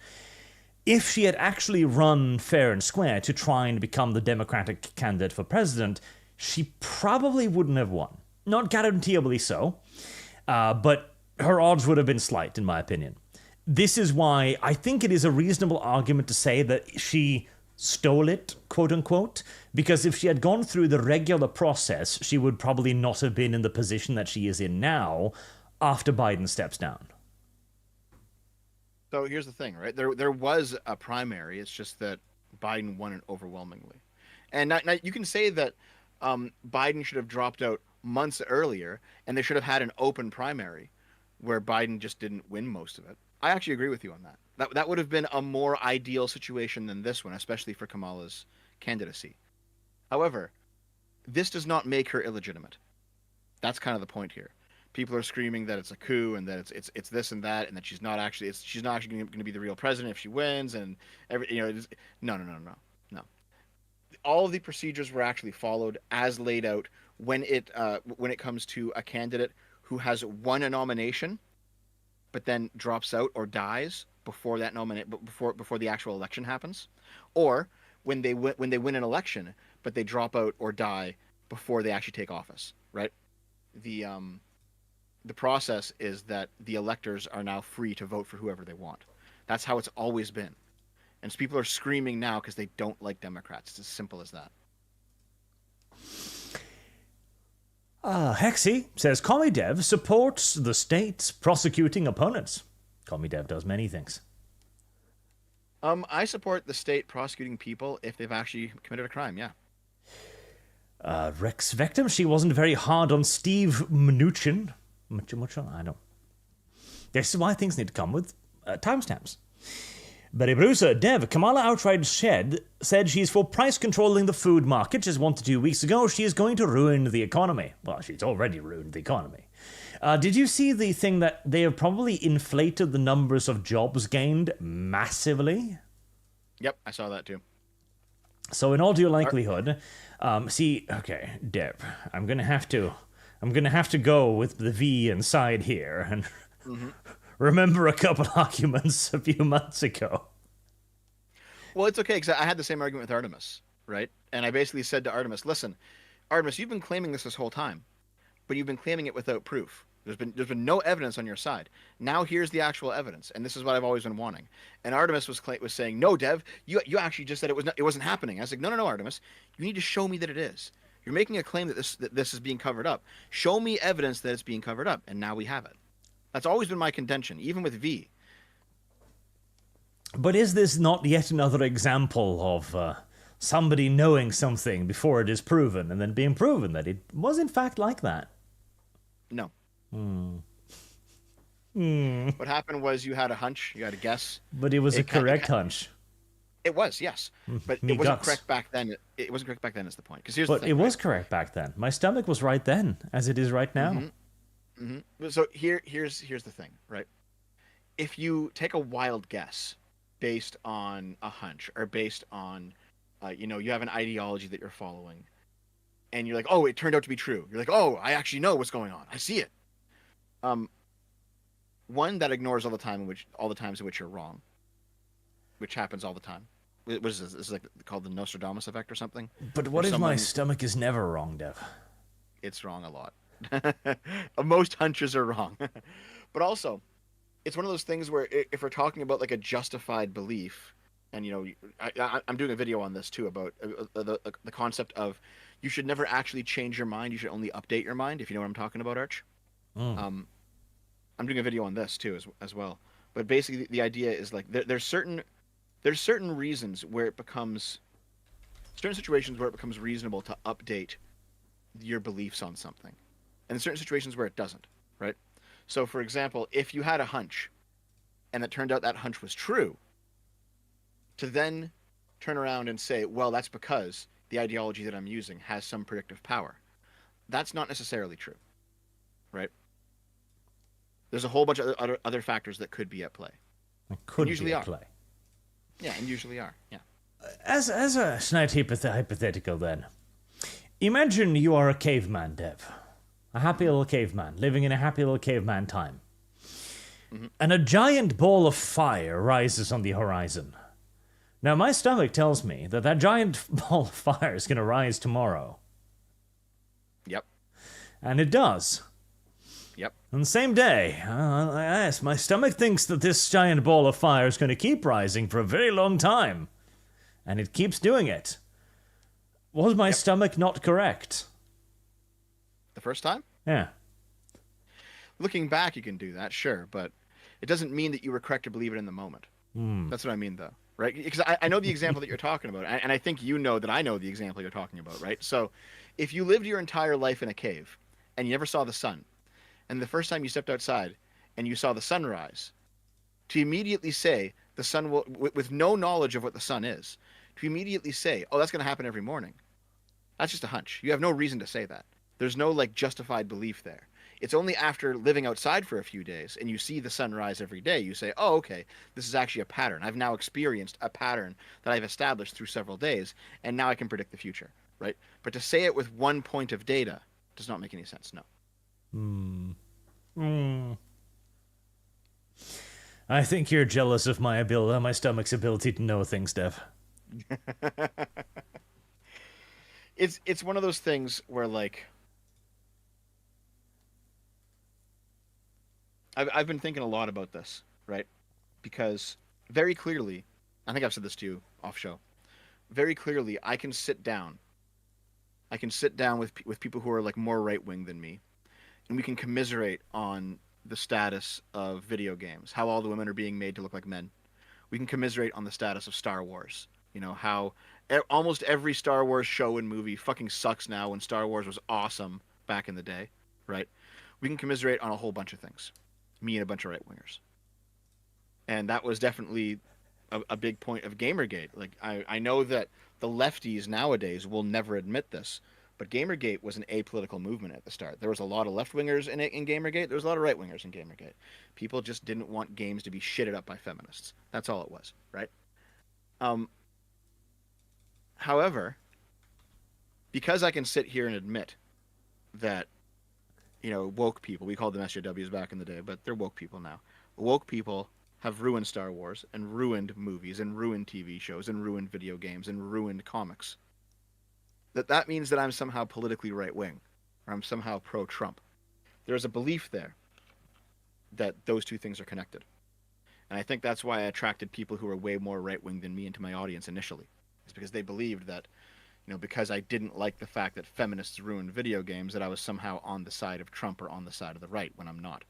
If she had actually run fair and square to try and become the Democratic candidate for president, she probably wouldn't have won. Not guaranteeably so, but her odds would have been slight, in my opinion. This is why I think it is a reasonable argument to say that she stole it, quote-unquote, because if she had gone through the regular process, she would probably not have been in the position that she is in now after Biden steps down. So here's the thing, right? There was a primary. It's just that Biden won it overwhelmingly. And now you can say that Biden should have dropped out months earlier, and they should have had an open primary where Biden just didn't win most of it. I actually agree with you on that. That would have been a more ideal situation than this one, especially for Kamala's candidacy. However, this does not make her illegitimate. That's kind of the point here. People are screaming that it's a coup and that it's this and that, and that she's not actually going to be the real president if she wins, and no. All of the procedures were actually followed as laid out when it comes to a candidate who has won a nomination, but then drops out or dies before the actual election happens, or when they win an election but they drop out or die before they actually take office. Right? The process is that the electors are now free to vote for whoever they want. That's how it's always been. And so people are screaming now because they don't like Democrats. It's as simple as that. Hexy says, Commie Dev supports the state's prosecuting opponents. Commie Dev does many things. I support the state prosecuting people if they've actually committed a crime, yeah. Rex Vectum, she wasn't very hard on Steve Mnuchin. I don't. This is why things need to come with timestamps. Betty Brucer, Dev, Kamala outright said she's for price controlling the food market. Just 1 to 2 weeks ago, she is going to ruin the economy. Well, she's already ruined the economy. Did you see the thing that they have probably inflated the numbers of jobs gained massively? Yep, I saw that too. So in all due likelihood, see, okay, Deb, I'm gonna have to go with the V inside here and Hmm. remember a couple arguments a few months ago. Well, it's okay because I had the same argument with Artemis, right? And I basically said to Artemis, "Listen, Artemis, you've been claiming this whole time, but you've been claiming it without proof. There's been no evidence on your side. Now here's the actual evidence, and this is what I've always been wanting." And Artemis was saying, "No, Dev, you actually just said it wasn't happening." I was like, "No, no, no, Artemis, you need to show me that it is. You're making a claim that this is being covered up. Show me evidence that it's being covered up, and now we have it." That's always been my contention, even with V. But is this not yet another example of somebody knowing something before it is proven and then being proven that it was in fact like that? No. Hmm. What happened was you had a hunch, you had a guess. But it was a correct hunch. It was, yes, but Me it wasn't guts. correct back then. It wasn't correct back then. Is the point? Because here's But the thing. it was Right? correct back then. My stomach was right then, as it is right now. So here's the thing, right? If you take a wild guess based on a hunch or based on, you have an ideology that you're following, and you're like, oh, it turned out to be true. You're like, oh, I actually know what's going on. I see it. One that ignores all the times in which you're wrong, which happens all the time. What is this? This is like called the Nostradamus effect or something. But what Where if my someone- stomach is never wrong, Dev? It's wrong a lot. Most hunches are wrong. But also, it's one of those things where if we're talking about like a justified belief, and I'm doing a video on this too about the concept of you should never actually change your mind. You should only update your mind. If you know what I'm talking about, Arch. I'm doing a video on this too as well. But basically, the idea is like there's certain reasons where it becomes certain situations where it becomes reasonable to update your beliefs on something, and in certain situations where it doesn't, right? So, for example, if you had a hunch, and it turned out that hunch was true, to then turn around and say, well, that's because the ideology that I'm using has some predictive power. That's not necessarily true, right? There's a whole bunch of other factors that could be at play. It could usually be a are. play. Yeah, and usually are. Yeah. As a slight hypothetical, then, imagine you are a caveman, Dev. A happy little caveman, living in a happy little caveman time. And a giant ball of fire rises on the horizon. Now, my stomach tells me that giant ball of fire is going to rise tomorrow. Yep. And it does. Yep. On the same day, yes, my stomach thinks that this giant ball of fire is going to keep rising for a very long time. And it keeps doing it. Was my stomach not correct? The first time? Yeah. Looking back, you can do that, sure, but it doesn't mean that you were correct to believe it in the moment. That's what I mean, though, right? Because I know the example that you're talking about, and I think you know that I know the example you're talking about, right? So if you lived your entire life in a cave and you never saw the sun, and the first time you stepped outside and you saw the sunrise, to immediately say the sun will, with no knowledge of what the sun is, to immediately say, oh, that's going to happen every morning, that's just a hunch. You have no reason to say that. There's no like justified belief there. It's only after living outside for a few days and you see the sunrise every day, you say, oh, okay, this is actually a pattern. I've now experienced a pattern that I've established through several days, and now I can predict the future, right? But to say it with one point of data does not make any sense, no. I think you're jealous of my stomach's ability to know things, Dev. It's one of those things where like I've been thinking a lot about this, right? Because very clearly, I think I've said this to you off show. Very clearly, I can sit down with people who are like more right wing than me, and we can commiserate on the status of video games, how all the women are being made to look like men. We can commiserate on the status of Star Wars. You know, how almost every Star Wars show and movie fucking sucks now when Star Wars was awesome back in the day, right? We can commiserate on a whole bunch of things. Me and a bunch of right-wingers. And that was definitely a big point of Gamergate. Like, I know that the lefties nowadays will never admit this, but Gamergate was an apolitical movement at the start. There was a lot of left-wingers in Gamergate. There was a lot of right-wingers in Gamergate. People just didn't want games to be shitted up by feminists. That's all it was, right? However, because I can sit here and admit that, woke people, we called them SJWs back in the day, but they're woke people now. Woke people have ruined Star Wars and ruined movies and ruined TV shows and ruined video games and ruined comics. That means that I'm somehow politically right wing, or I'm somehow pro Trump. There's a belief there that those two things are connected. And I think that's why I attracted people who are way more right wing than me into my audience initially. It's because they believed that, because I didn't like the fact that feminists ruined video games, that I was somehow on the side of Trump or on the side of the right when I'm not.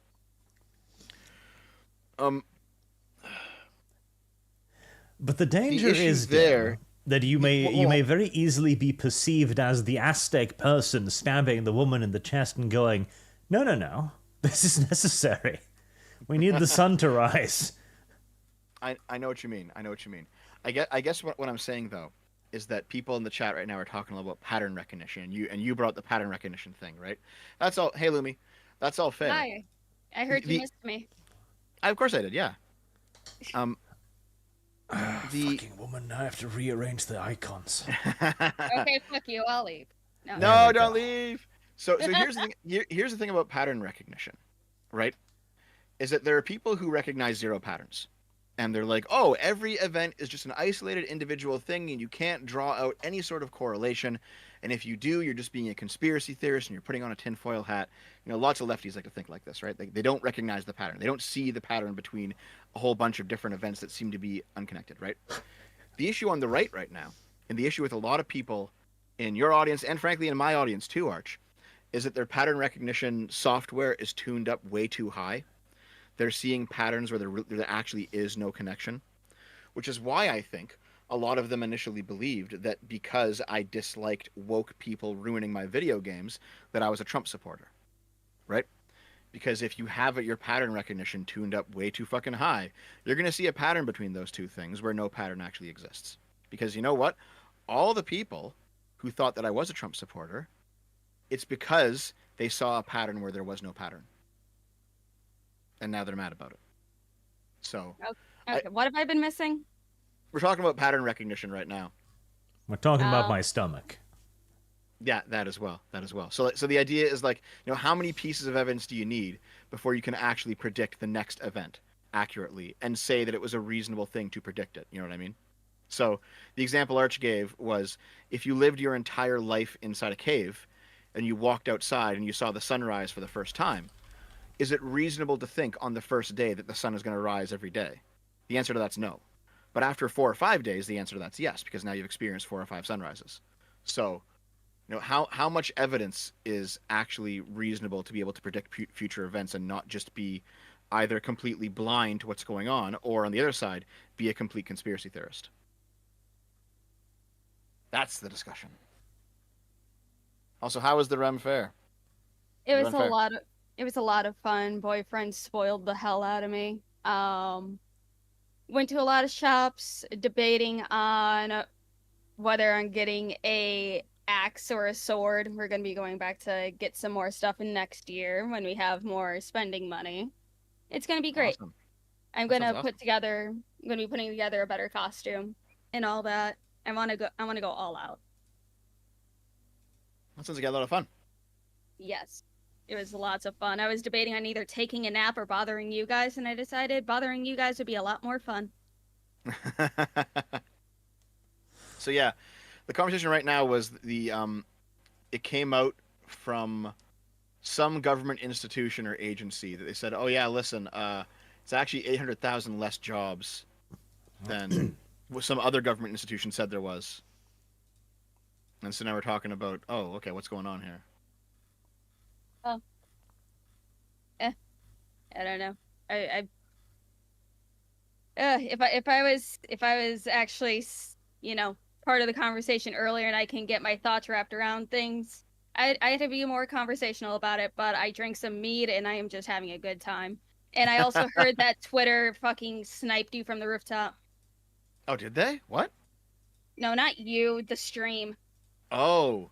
But the danger issue is there that you may very easily be perceived as the Aztec person stabbing the woman in the chest and going, no, this is necessary. We need the sun to rise. I know what you mean. I guess what I'm saying though is that people in the chat right now are talking a lot about pattern recognition, and you brought the pattern recognition thing, right? That's all. Hey, Lumi, that's all fair. Hi, I heard you missed me. Of course I did. Yeah. Fucking woman, I have to rearrange the icons. Okay, fuck you. I'll leave. No, don't leave. So here's the thing. Here's the thing about pattern recognition, right? Is that there are people who recognize zero patterns. And they're like, oh, every event is just an isolated individual thing, and you can't draw out any sort of correlation. And if you do, you're just being a conspiracy theorist, and you're putting on a tinfoil hat. Lots of lefties like to think like this, right? They don't recognize the pattern. They don't see the pattern between a whole bunch of different events that seem to be unconnected, right? The issue on the right now, and the issue with a lot of people in your audience, and frankly in my audience too, Arch, is that their pattern recognition software is tuned up way too high. They're seeing patterns where there actually is no connection, which is why I think a lot of them initially believed that because I disliked woke people ruining my video games, that I was a Trump supporter, right? Because if you have your pattern recognition tuned up way too fucking high, you're going to see a pattern between those two things where no pattern actually exists. Because you know what? All the people who thought that I was a Trump supporter, it's because they saw a pattern where there was no pattern. And now they're mad about it. So, okay. What have I been missing? We're talking about pattern recognition right now. We're talking about my stomach. Yeah, that as well. So the idea is like, how many pieces of evidence do you need before you can actually predict the next event accurately and say that it was a reasonable thing to predict it? You know what I mean? So the example Arch gave was if you lived your entire life inside a cave and you walked outside and you saw the sunrise for the first time, is it reasonable to think on the first day that the sun is going to rise every day? The answer to that's no. But after 4 or 5 days, the answer to that's yes, because now you've experienced 4 or 5 sunrises. So, how much evidence is actually reasonable to be able to predict future events and not just be either completely blind to what's going on, or on the other side, be a complete conspiracy theorist? That's the discussion. Also, how was the REM fair? It was a lot of fun. Boyfriend spoiled the hell out of me. Went to a lot of shops debating on whether I'm getting a axe or a sword. We're going to be going back to get some more stuff in next year when we have more spending money. It's going to be great. Awesome. I'm going to be putting together a better costume and all that. I want to go all out. That sounds like a lot of fun. Yes. It was lots of fun. I was debating on either taking a nap or bothering you guys, and I decided bothering you guys would be a lot more fun. So yeah, the conversation right now was it came out from some government institution or agency that they said, oh yeah, listen, it's actually 800,000 less jobs than what some other government institution said there was. And so now we're talking about, oh, okay, what's going on here? Oh. I don't know. If I was actually, part of the conversation earlier and I can get my thoughts wrapped around things, I have to be more conversational about it, but I drank some mead and I am just having a good time. And I also heard that Twitter fucking sniped you from the rooftop. Oh, did they? What? No, not you, the stream. Oh,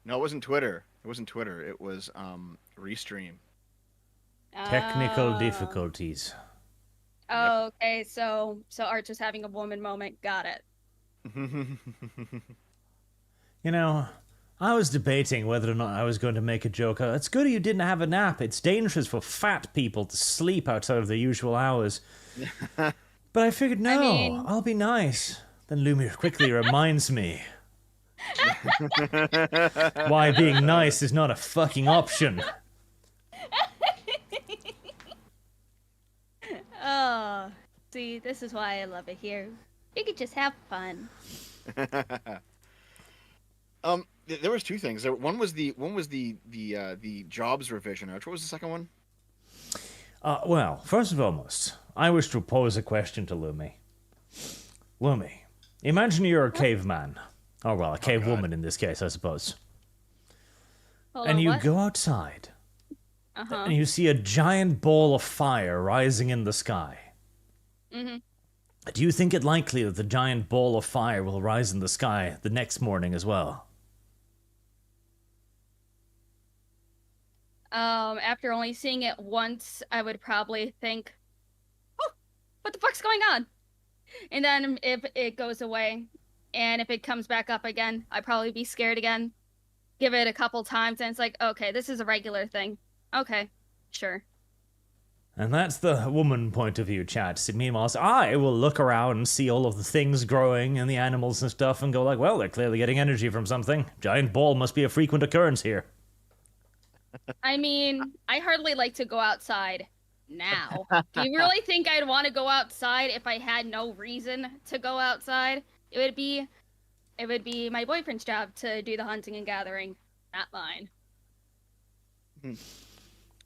no, it wasn't Twitter. It was Restream. Technical difficulties. Oh, okay. So Arch is having a woman moment. Got it. You know, I was debating whether or not I was going to make a joke. It's good you didn't have a nap. It's dangerous for fat people to sleep outside of their usual hours. But I figured, no, I'll be nice. Then Lumi quickly reminds me why being nice is not a fucking option. Oh, see, this is why I love it here. You could just have fun. There was two things. One was the jobs revision. What was the second one? Well, first and foremost, I wish to pose a question to Lumi. Lumi, imagine you're a caveman. Or, well, a cavewoman in this case, I suppose. Hold And on, you what? go outside, Uh-huh. and you see a giant ball of fire rising in the sky. Mm-hmm. Do you think it likely that the giant ball of fire will rise in the sky the next morning as well? After only seeing it once, I would probably think, oh, what the fuck's going on? And then if it goes away, and if it comes back up again, I'd probably be scared again. Give it a couple times, and it's like, okay, this is a regular thing. Okay, sure. And that's the woman point of view, chat. So meanwhile, I will look around and see all of the things growing and the animals and stuff and go like, well, they're clearly getting energy from something. Giant ball must be a frequent occurrence here. I mean, I hardly like to go outside now. Do you really think I'd want to go outside if I had no reason to go outside? It would be my boyfriend's job to do the hunting and gathering, not mine.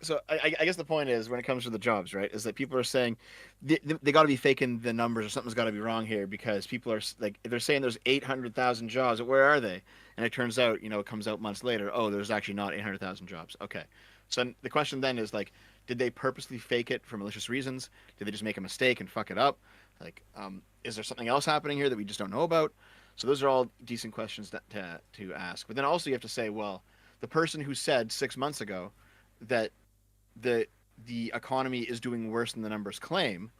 So I guess the point is, when it comes to the jobs, right, is that people are saying they got to be faking the numbers, or something's got to be wrong here, because people are like, if they're saying there's 800,000 jobs, where are they? And it turns out, it comes out months later, oh, there's actually not 800,000 jobs. Okay, so the question then is like, did they purposely fake it for malicious reasons? Did they just make a mistake and fuck it up? Like, is there something else happening here that we just don't know about? So those are all decent questions to ask. But then also you have to say, well, the person who said 6 months ago that the economy is doing worse than the numbers claim,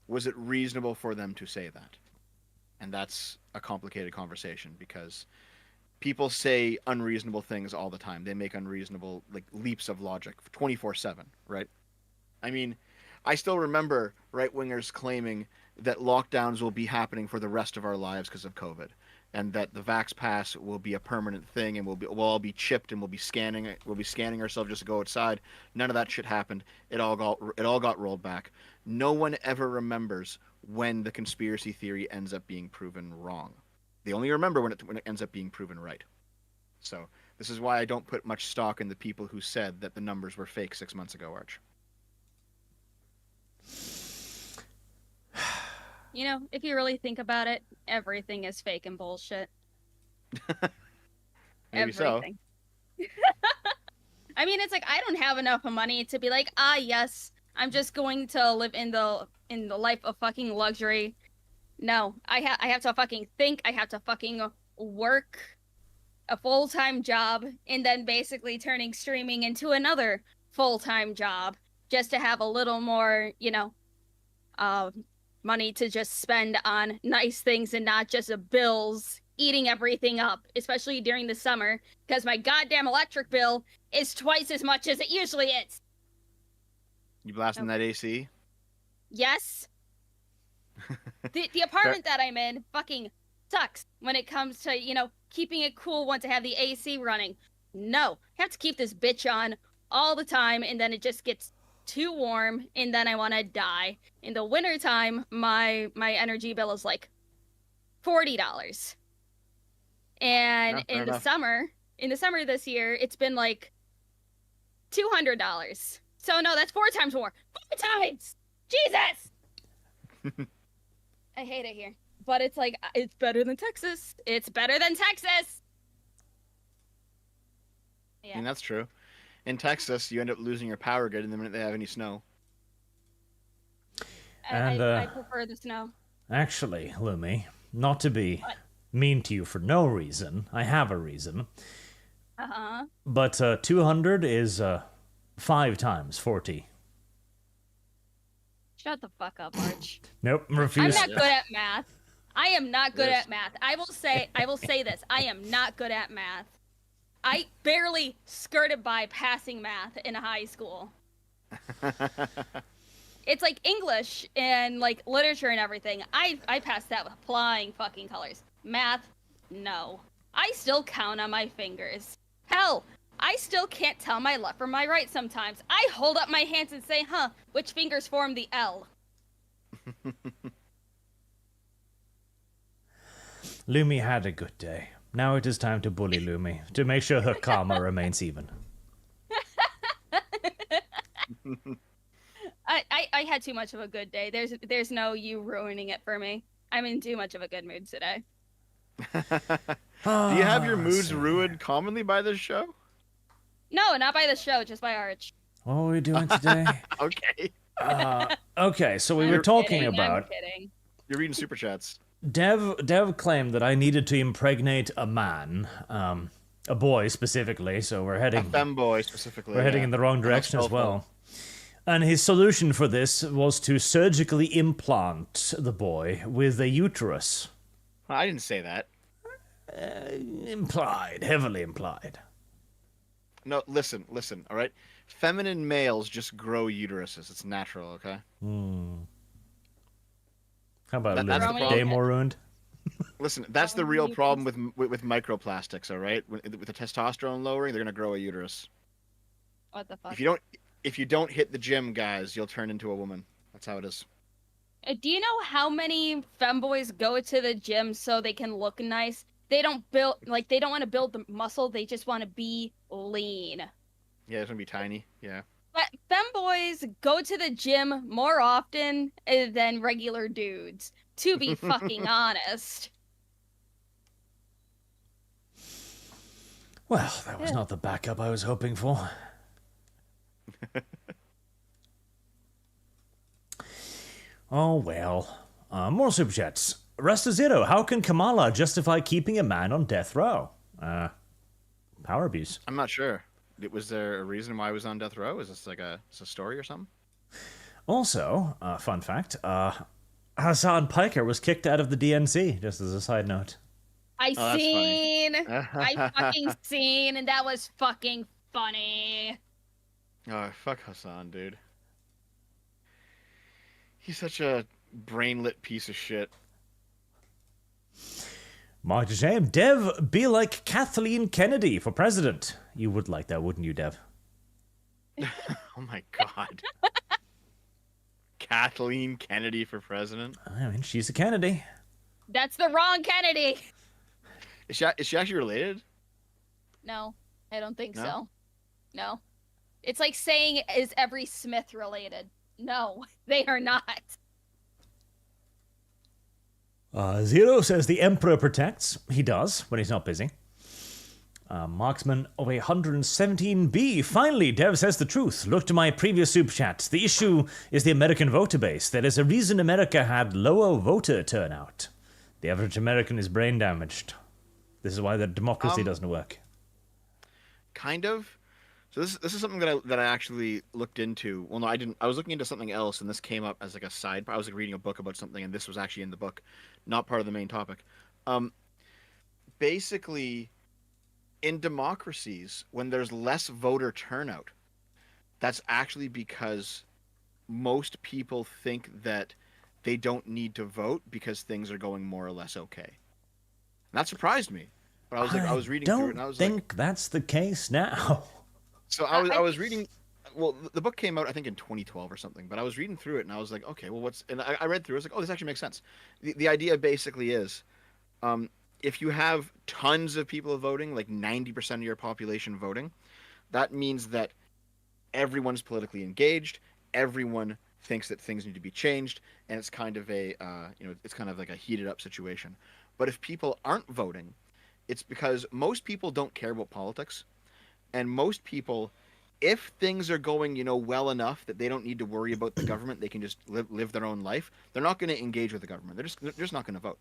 was it reasonable for them to say that? And that's a complicated conversation, because people say unreasonable things all the time. They make unreasonable leaps of logic 24/7, right? I mean, I still remember right-wingers claiming that lockdowns will be happening for the rest of our lives because of COVID, and that the Vax Pass will be a permanent thing, and we'll all be chipped, and we'll be scanning ourselves just to go outside. None of that shit happened. It all got rolled back. No one ever remembers when the conspiracy theory ends up being proven wrong. They only remember when it ends up being proven right. So this is why I don't put much stock in the people who said that the numbers were fake 6 months ago, Arch. If you really think about it, everything is fake and bullshit. Maybe everything. So. I mean, it's like, I don't have enough money to be like, yes, I'm just going to live in the life of fucking luxury. No, I have to fucking think. I have to fucking work a full-time job, and then basically turning streaming into another full-time job just to have a little more, money to just spend on nice things and not just bills eating everything up, especially during the summer, because my goddamn electric bill is twice as much as it usually is. You blasting that AC? Yes. The apartment that I'm in fucking sucks when it comes to, keeping it cool once I have the AC running. No, I have to keep this bitch on all the time, and then it just gets too warm, and then I want to die. In the wintertime, my energy bill is like $40. And in the summer this year, it's been like $200. So no, that's 4 times more. 4 times! Jesus! I hate it here. But it's like, it's better than Texas. It's better than Texas! Yeah. I mean, that's true. In Texas, you end up losing your power grid the minute they have any snow. And, I prefer the snow. Actually, Lumi, not to be mean to you for no reason, I have a reason. Uh-huh. But 200 is 5 times 40. Shut the fuck up, Arch. Nope, refuse. I'm not good at math. I am not good Yes. at math. I will say this. I am not good at math. I barely skirted by passing math in high school. It's like English and like literature and everything. I passed that with flying fucking colors. Math, no. I still count on my fingers. Hell, I still can't tell my left from my right sometimes. I hold up my hands and say, which fingers form the L? Lumi had a good day. Now it is time to bully Lumi to make sure her karma remains even. I had too much of a good day. There's no you ruining it for me. I'm in too much of a good mood today. Do you have your moods ruined commonly by this show? No, not by the show, just by Arch. What were we doing today? Okay. Okay, so we were I'm talking kidding, about... I'm kidding. You're reading super chats. Dev claimed that I needed to impregnate a man, a boy specifically, so we're A heading... femboy specifically. We're heading in the wrong direction as well. And his solution for this was to surgically implant the boy with a uterus. I didn't say that. Implied, heavily implied. No, listen, all right? Feminine males just grow uteruses. It's natural, okay? How about That's the Liz problem. Day more ruined? Listen, that's the real problem with microplastics, all right? With the testosterone lowering, they're going to grow a uterus. What the fuck? If you don't hit the gym, guys, you'll turn into a woman. That's how it is. Do you know how many femboys go to the gym so they can look nice? They don't want to build the muscle, they just want to be lean. Yeah, it's going to be tiny. Yeah. But femboys go to the gym more often than regular dudes, to be fucking honest. Well, that was not the backup I was hoping for. Oh, well. More super chats. Resta Zero, how can Kamala justify keeping a man on death row? Power abuse. I'm not sure. Was there a reason why I was on death row? Is this like a story or something? Also, fun fact, Hassan Piker was kicked out of the DNC, just as a side note. I Funny. fucking seen, and that was fucking funny. Oh, fuck Hassan, dude. He's such a brainlet piece of shit. Mark shame. Dev, be like Kathleen Kennedy for president. You would like that, wouldn't you, Dev? Oh my god. Kathleen Kennedy for president? I mean, she's a Kennedy. That's the wrong Kennedy. Is she actually related? No, I don't think No? so. No. It's like saying, is every Smith related? No, they are not. Zero says the Emperor protects. He does, when he's not busy. Marksman of 117B. Finally, Dev says the truth. Look to my previous super chat. The issue is the American voter base. There is a reason America had lower voter turnout. The average American is brain damaged. This is why the democracy doesn't work. Kind of. So this is something that I actually looked into. Well, no, I didn't. I was looking into something else, and this came up as like a side. I was like reading a book about something, and this was actually in the book, not part of the main topic. Basically, in democracies, when there's less voter turnout, that's actually because most people think that they don't need to vote because things are going more or less okay. And that surprised me. But I was reading through it, and I was like, I don't think that's the case now. So I was reading, well, the book came out I think in 2012 or something, but I was reading through it and I was like, okay, well, and I read through it, I was like, oh, this actually makes sense. The idea basically is, if you have tons of people voting, like 90% of your population voting, that means that everyone's politically engaged, everyone thinks that things need to be changed, and it's kind of it's kind of like a heated up situation. But if people aren't voting, it's because most people don't care about politics. And most people, if things are going, well enough that they don't need to worry about the government, they can just live their own life, they're not going to engage with the government. They're just not going to vote.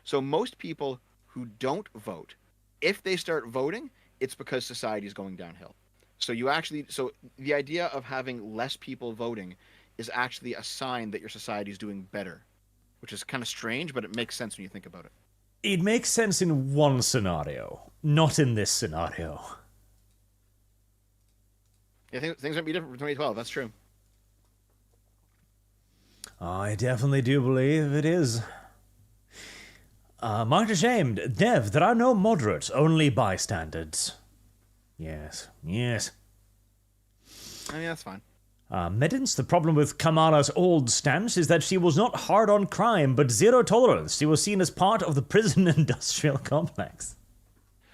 So most people who don't vote, if they start voting, it's because society is going downhill. So the idea of having less people voting is actually a sign that your society is doing better. which is kind of strange, but it makes sense when you think about it. It makes sense in one scenario, not in this scenario. Yeah, things might be different from 2012. That's true. I definitely do believe it is. Much ashamed, Dev, there are no moderates, only bystanders. Yes, yes. I mean, that's fine. Medins, the problem with Kamala's old stance is that she was not hard on crime, but zero tolerance. She was seen as part of the prison industrial complex.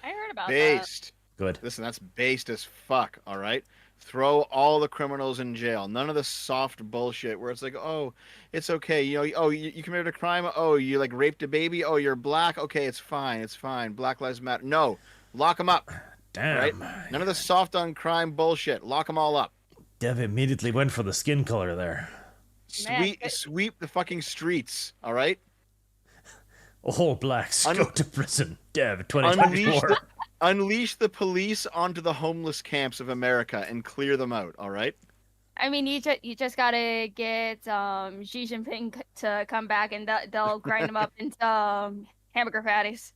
I heard about Based. Good. Listen, that's based as fuck, all right? Throw all the criminals in jail. None of the soft bullshit where it's like, oh, it's okay. You know, oh, you committed a crime. Oh, you like raped a baby. Oh, you're black. Okay, it's fine. It's fine. Black Lives Matter. No, lock them up. Damn. Right? None of the soft on crime bullshit. Lock them all up. Dev immediately went for the skin color there. Sweep the fucking streets, all right? All blacks go to prison. Dev, 2024. Unleash the police onto the homeless camps of America and clear them out, all right? I mean, you just gotta get Xi Jinping to come back, and they'll grind them up into hamburger patties.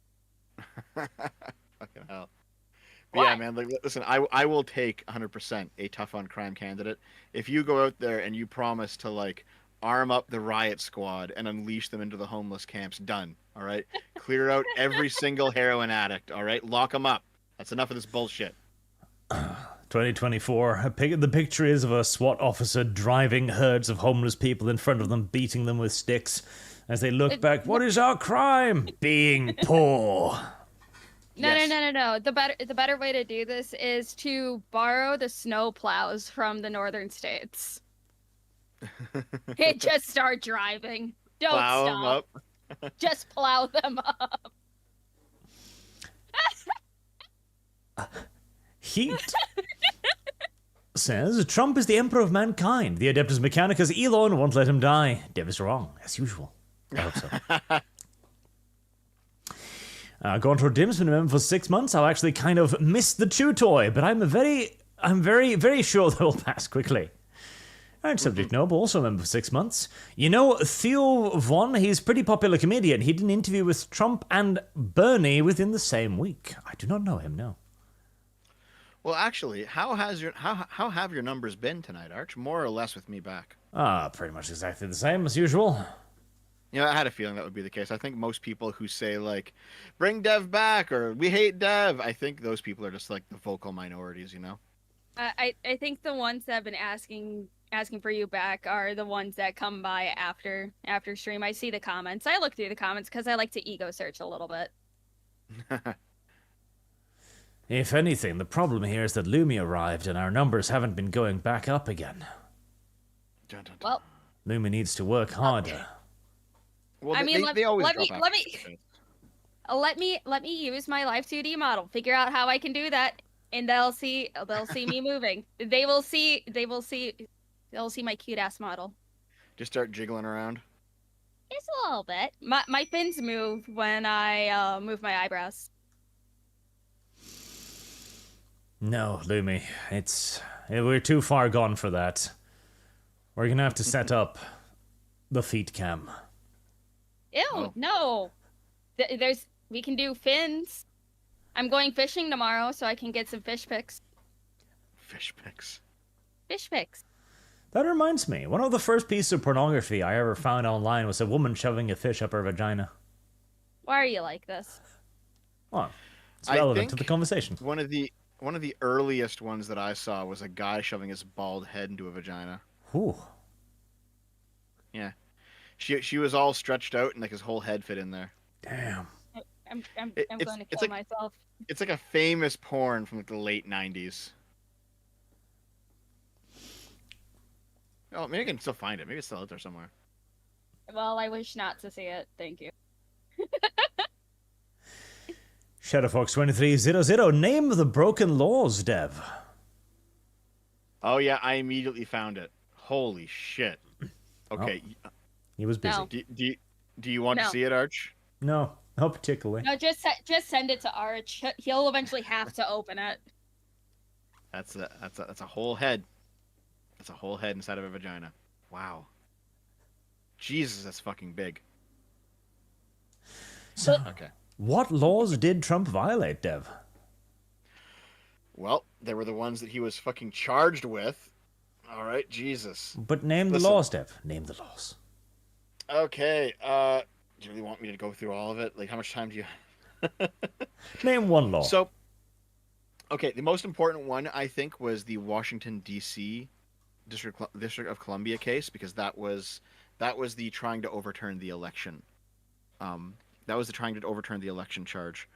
Fucking hell. But yeah, man, like, listen, I will take 100% a tough on crime candidate. If you go out there and you promise to, like, arm up the riot squad and unleash them into the homeless camps, done, all right? Clear out every single heroin addict, all right? Lock them up. That's enough of this bullshit. 2024. The picture is of a SWAT officer driving herds of homeless people in front of them, beating them with sticks. As they look back, what is our crime? Being poor. No. The better way to do this is to borrow the snow plows from the northern states. Just start driving. Don't plow stop. them up. Just plow them up. Heat says Trump is the emperor of mankind. The Adeptus Mechanicus Elon won't let him die. Dev is wrong, as usual. I hope so. Gone to Dim's been a member for 6 months. I'll actually kind of miss the chew toy, but I'm very, very sure they'll pass quickly. And Subject Noble, also a member for 6 months. You know, Theo Von, he's a pretty popular comedian. He did an interview with Trump and Bernie within the same week. I do not know him, no. Well, actually, how have your numbers been tonight, Arch? More or less with me back? Pretty much exactly the same as usual. You know, I had a feeling that would be the case. I think most people who say, like, bring Dev back or we hate Dev, I think those people are just, like, the vocal minorities, you know? I think the ones that have been asking for you back are the ones that come by after stream. I see the comments. I look through the comments because I like to ego search a little bit. If anything, the problem here is that Lumi arrived and our numbers haven't been going back up again. Dun, dun, dun. Well, Lumi needs to work harder. Well, I mean, they always let drop me use my live 2D model. Figure out how I can do that, and they'll see me moving. They'll see my cute ass model. Just start jiggling around. Just a little bit. My fins move when I move my eyebrows. No, Lumi, we're too far gone for that. We're gonna have to set up the feet cam. Ew, Oh. no. We can do fins. I'm going fishing tomorrow, so I can get some fish pics. Fish pics. Fish pics. That reminds me, one of the first pieces of pornography I ever found online was a woman shoving a fish up her vagina. Why are you like this? Well, it's I relevant to think the conversation. One of the earliest ones that I saw was a guy shoving his bald head into a vagina. Ooh. Yeah. She was all stretched out and like his whole head fit in there. Damn. I'm It's- going to it's kill like- myself. It's like a famous porn from like the late 90s. Oh, maybe I can still find it. Maybe it's still out there somewhere. Well, I wish not to see it. Thank you. ShadowFox2300, name the broken laws, Dev. Oh yeah, I immediately found it. Holy shit. Okay. He was busy. No. Do you want to No. see it, Arch? No, not particularly. No, just send it to Arch. He'll eventually have to open it. That's a whole head. That's a whole head inside of a vagina. Wow. Jesus, that's fucking big. So, Okay. what laws did Trump violate, Dev? Well, they were the ones that he was fucking charged with. All right, Jesus. But name the Listen. laws, Dev. Name the laws. Okay. Do you really want me to go through all of it? Like, how much time do you? Name one law. So, okay, the most important one I think was the Washington D.C. District of Columbia case, because that was the trying to overturn the election. Um, that was the trying to overturn the election charge.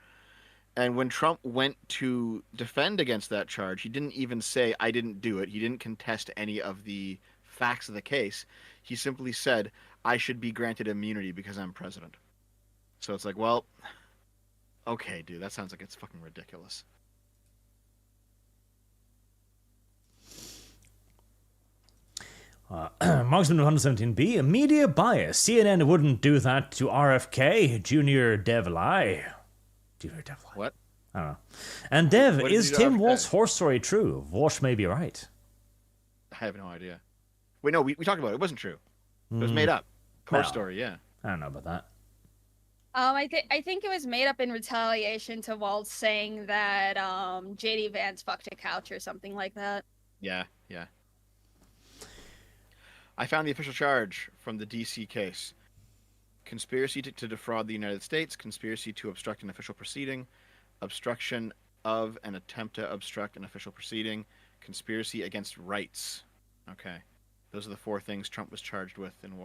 And when Trump went to defend against that charge, he didn't even say, I didn't do it. He didn't contest any of the facts of the case. He simply said, I should be granted immunity because I'm president. So it's like, well, okay, dude, that sounds like it's fucking ridiculous. Marksman 117B, media bias. CNN wouldn't do that to RFK, Junior Devlai. Junior Devlai. What? I don't know. And Dev, What did is he do to Tim RFK? Walt's horse story true? Walsh may be right. I have no idea. Wait, no, we talked about it. It wasn't true. It was made up. Core Well. story, yeah. I don't know about that. I think it was made up in retaliation to Walt saying that JD Vance fucked a couch or something like that. Yeah, yeah. I found the official charge from the DC case. Conspiracy to defraud the United States, conspiracy to obstruct an official proceeding, obstruction of an attempt to obstruct an official proceeding, conspiracy against rights. Okay. Those are the 4 things Trump was charged with in the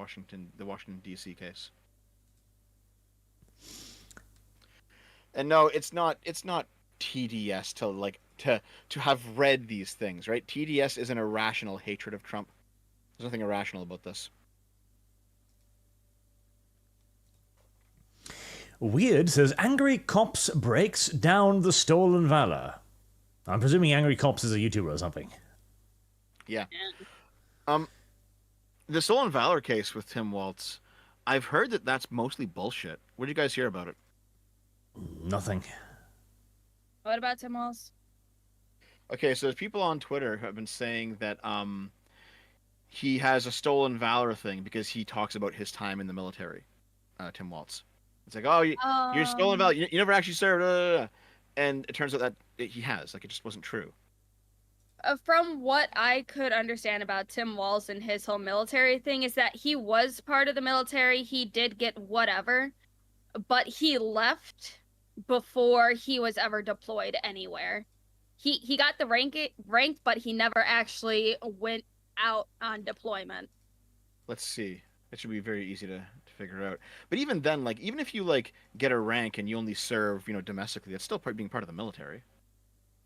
Washington D.C. case. And no, it's not TDS to have read these things, right? TDS is an irrational hatred of Trump. There's nothing irrational about this. Weird says Angry Cops breaks down the stolen valor. I'm presuming Angry Cops is a YouTuber or something. Yeah. The Stolen Valor case with Tim Waltz, I've heard that that's mostly bullshit. What did you guys hear about it? Nothing. What about Tim Walz? Okay, so there's people on Twitter who have been saying that he has a Stolen Valor thing because he talks about his time in the military, Tim Waltz. It's like, oh, you're Stolen Valor. You never actually served. And it turns out that he has. Like, it just wasn't true. From what I could understand about Tim Walz and his whole military thing is that he was part of the military. He did get whatever, but he left before he was ever deployed anywhere. He got the rank, but he never actually went out on deployment. Let's see. It should be very easy to figure out. But even then, like, even if you like get a rank and you only serve, domestically, that's still being part of the military.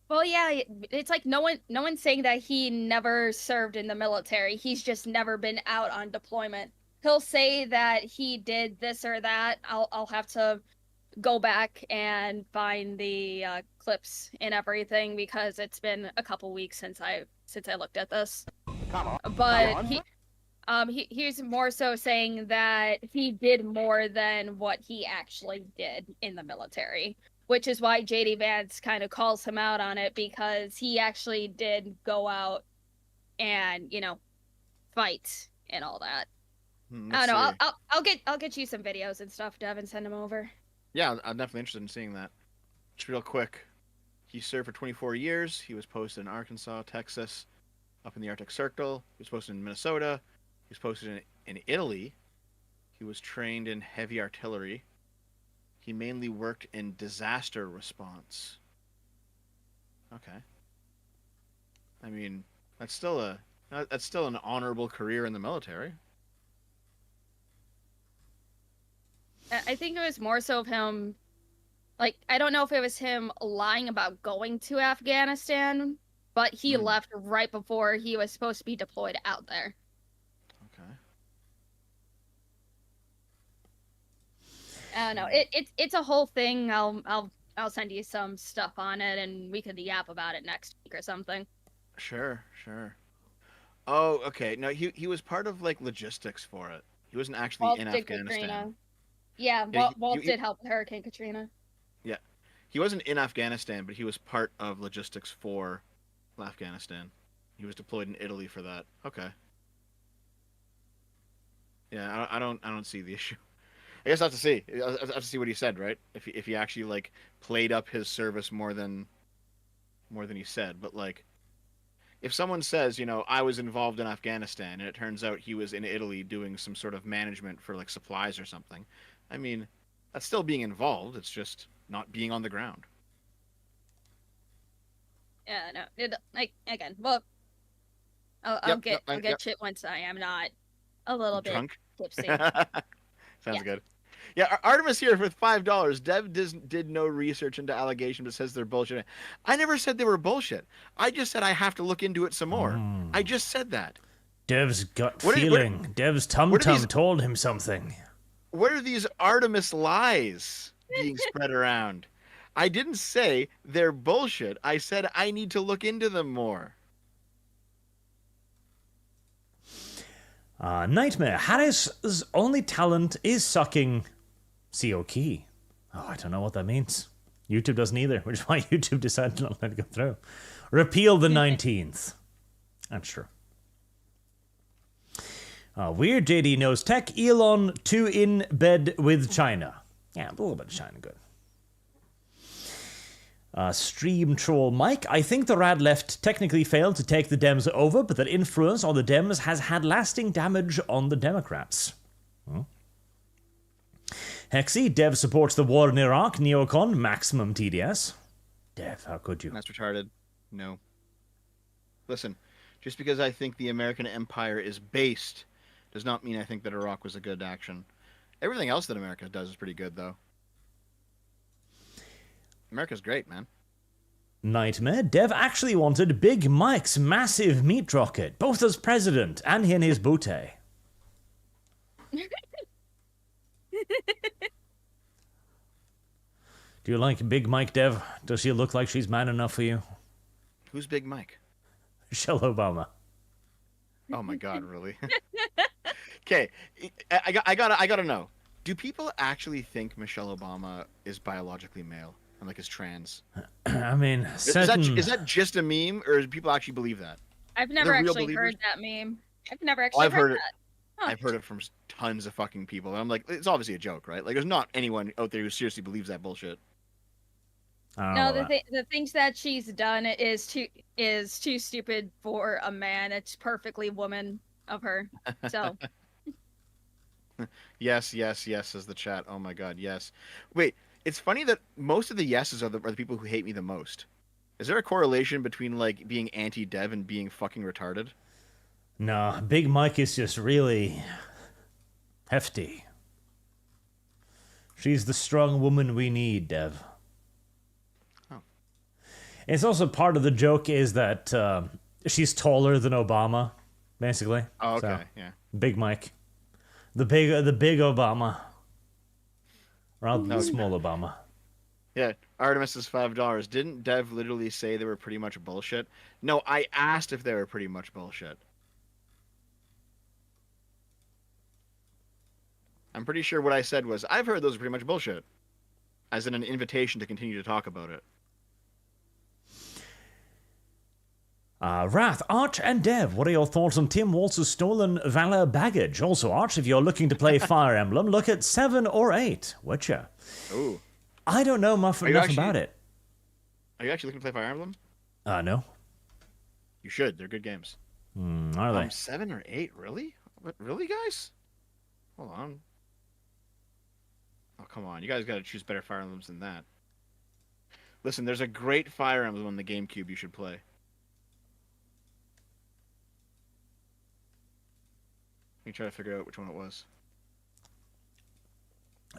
Well, yeah, it's like no one's saying that he never served in the military. He's just never been out on deployment. He'll say that he did this or that. I'll have to go back and find the clips and everything because it's been a couple weeks since I looked at this. But he's more so saying that he did more than what he actually did in the military, which is why JD Vance kind of calls him out on it because he actually did go out and fight and all that. I don't know. I'll get you some videos and stuff, Dev, and send them over. Yeah, I'm definitely interested in seeing that. Just real quick, he served for 24 years. He was posted in Arkansas, Texas, up in the Arctic Circle. He was posted in Minnesota. He was posted in Italy. He was trained in heavy artillery. He mainly worked in disaster response. Okay. I mean, that's still an honorable career in the military. I think it was more so of him, like, I don't know if it was him lying about going to Afghanistan, but he left right before he was supposed to be deployed out there. Okay. I don't know. It's a whole thing. I'll send you some stuff on it, and we could yap about it next week or something. Sure. Oh, okay. No, he was part of like logistics for it. He wasn't actually Walt in did Afghanistan. Katrina. Yeah, Walt did help with Hurricane Katrina. Yeah, he wasn't in Afghanistan, but he was part of logistics for Afghanistan. He was deployed in Italy for that. Okay. Yeah, I don't see the issue. I guess I have to see. I have to see what he said, right? If he actually like played up his service more than he said. But like, if someone says, you know, I was involved in Afghanistan, and it turns out he was in Italy doing some sort of management for like supplies or something, I mean, that's still being involved. It's just not being on the ground. Yeah, no, it like again. Well, I'll Yep. get No, I'll get shit once I am not a little bit drunk. tipsy. Sounds Yeah. good. Yeah, Artemis here with $5. Dev did no research into allegations, but says they're bullshit. I never said they were bullshit. I just said I have to look into it some more. I just said that. Dev's gut What are- feeling. Dev's tum what are tum these- told him something. What are these Artemis lies being spread around? I didn't say they're bullshit. I said I need to look into them more. Nightmare. Harris's only talent is sucking CO key. Oh, I don't know what that means. YouTube doesn't either, which is why YouTube decided not to let it go through. Repeal the 19th. That's true. Weird JD knows tech. Elon too in bed with China. Yeah, a little bit of China, good. Stream troll Mike. I think the rad left technically failed to take the Dems over, but that influence on the Dems has had lasting damage on the Democrats. Hexy, Dev supports the war in Iraq. Neocon, maximum TDS. Dev, how could you? That's retarded. No. Listen, just because I think the American empire is based does not mean I think that Iraq was a good action. Everything else that America does is pretty good, though. America's great, man. Nightmare, Dev actually wanted Big Mike's massive meat rocket, both as president and in his booty. Do you like Big Mike, Dev? Does she look like she's man enough for you? Who's Big Mike? Michelle Obama. Oh my God, really? Okay, I gotta know. Do people actually think Michelle Obama is biologically male and like is trans? I mean, Is that just a meme, or do people actually believe that? I've never real actually believers? heard that meme. I've never actually I've heard it. that. Huh. I've heard it from tons of fucking people, and I'm like, it's obviously a joke, right? Like, there's not anyone out there who seriously believes that bullshit. I don't No, know the things that she's done is too stupid for a man. It's perfectly woman of her. So Yes, says the chat. Oh my God, yes. Wait, it's funny that most of the yeses are the people who hate me the most. Is there a correlation between like being anti-dev and being fucking retarded? No, Big Mike is just really hefty. She's the strong woman we need, Dev. Oh. It's also part of the joke is that she's taller than Obama, basically. Oh, okay, So, yeah. Big Mike. The big Obama. Rather than the small Obama. Yeah, Artemis is $5. Didn't Dev literally say they were pretty much bullshit? No, I asked if they were pretty much bullshit. I'm pretty sure what I said was, I've heard those are pretty much bullshit. As in an invitation to continue to talk about it. Wrath, Arch, and Dev, what are your thoughts on Tim Waltz's stolen Valor baggage? Also, Arch, if you're looking to play Fire Emblem, look at 7 or 8, Witcher. Ooh. I don't know enough about it. Are you actually looking to play Fire Emblem? No. You should. They're good games. Are they? 7 or 8? Really? What, really, guys? Hold on. Oh, come on. You guys got to choose better Fire Emblems than that. Listen, there's a great Fire Emblem on the GameCube you should play. Let me try to figure out which one it was.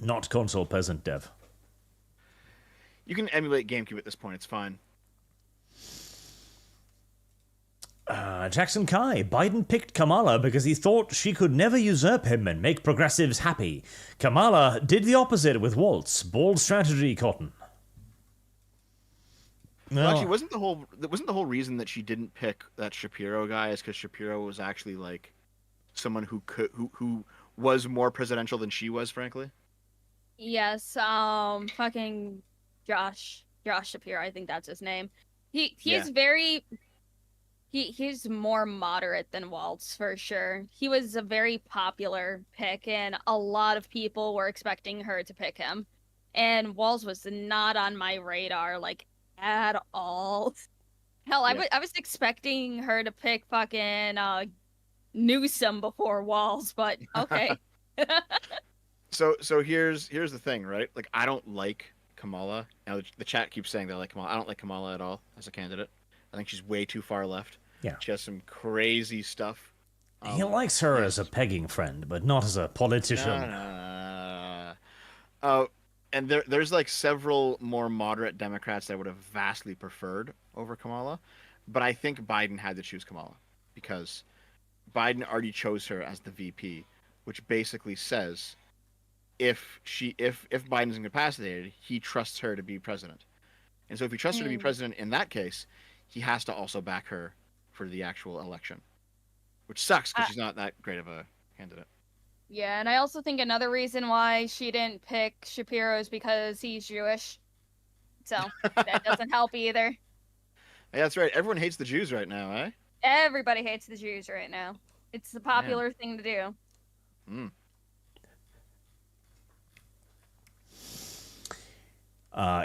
Not console peasant, Dev. You can emulate GameCube at this point. It's fine. Jackson Kai, Biden picked Kamala because he thought she could never usurp him and make progressives happy. Kamala did the opposite with Waltz. Bold strategy, Cotton. Well, actually, wasn't the whole reason that she didn't pick that Shapiro guy is because Shapiro was actually like someone who was more presidential than she was, frankly. yes, fucking Josh Shapiro, I think that's his name. He's Yeah. He's more moderate than Waltz for sure. He was a very popular pick, and a lot of people were expecting her to pick him. And Waltz was not on my radar, like, at all. Hell, Yeah. I was expecting her to pick fucking Newsom before Waltz, but okay. So here's the thing, right? Like, I don't like Kamala. Now the chat keeps saying they like Kamala. I don't like Kamala at all as a candidate. I think she's way too far left. Yeah. She has some crazy stuff. He likes her as a pegging friend, but not as a politician. And there's like several more moderate Democrats that I would have vastly preferred over Kamala, but I think Biden had to choose Kamala because Biden already chose her as the VP, which basically says if Biden's incapacitated, he trusts her to be president. And so if he trusts her to be president in that case, he has to also back her for the actual election, which sucks because she's not that great of a candidate. Yeah, and I also think another reason why she didn't pick Shapiro is because he's Jewish. So that doesn't help either. Yeah, that's right. Everyone hates the Jews right now, eh? Everybody hates the Jews right now. It's the popular thing to do.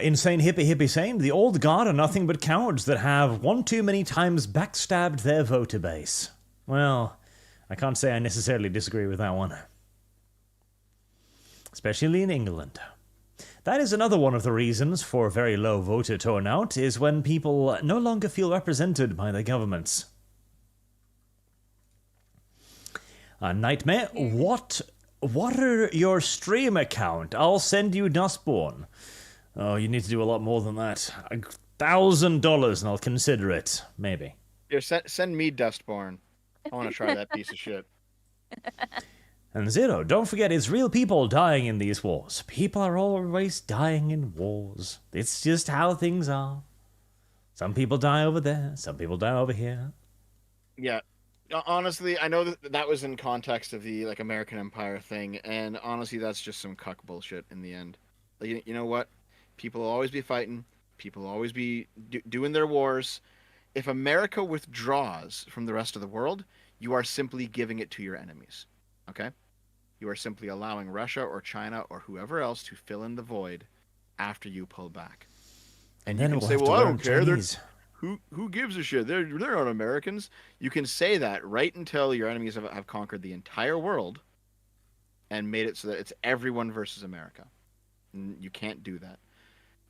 Insane hippie saying, the old guard are nothing but cowards that have one too many times backstabbed their voter base. Well, I can't say I necessarily disagree with that one. Especially in England. That is another one of the reasons for very low voter turnout, is when people no longer feel represented by their governments. Nightmare, what are your stream account? I'll send you Dustborn. Oh, you need to do a lot more than that. $1,000 and I'll consider it. Maybe. Here, send me Dustborn. I want to try that piece of shit. And Zero, don't forget it's real people dying in these wars. People are always dying in wars. It's just how things are. Some people die over there, some people die over here. Yeah. Honestly, I know that was in context of the like American Empire thing, and honestly, that's just some cuck bullshit in the end. Like, you know what? People will always be fighting. People will always be doing their wars. If America withdraws from the rest of the world, you are simply giving it to your enemies. Okay? You are simply allowing Russia or China or whoever else to fill in the void after you pull back. And you can say, well, I don't care. Who gives a shit? They're not Americans. You can say that right until your enemies have conquered the entire world and made it so that it's everyone versus America. And you can't do that.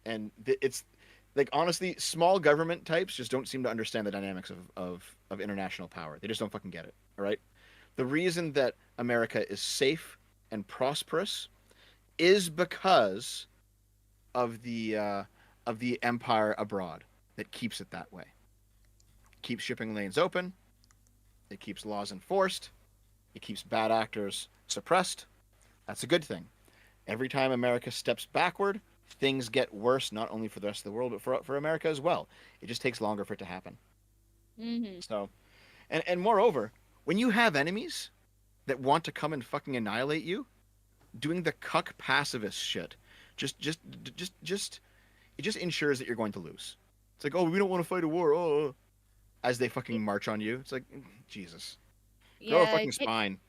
And it's like, honestly, small government types just don't seem to understand the dynamics of international power. They just don't fucking get it. All right. The reason that America is safe and prosperous is because of the empire abroad that keeps it that way. It keeps shipping lanes open. It keeps laws enforced. It keeps bad actors suppressed. That's a good thing. Every time America steps backward, things get worse, not only for the rest of the world, but for America as well. It just takes longer for it to happen. Mm-hmm. So, and moreover, when you have enemies that want to come and fucking annihilate you, doing the cuck pacifist shit, it just ensures that you're going to lose. It's like, oh, we don't want to fight a war. Oh, as they fucking march on you. It's like, Jesus. Grow a fucking spine.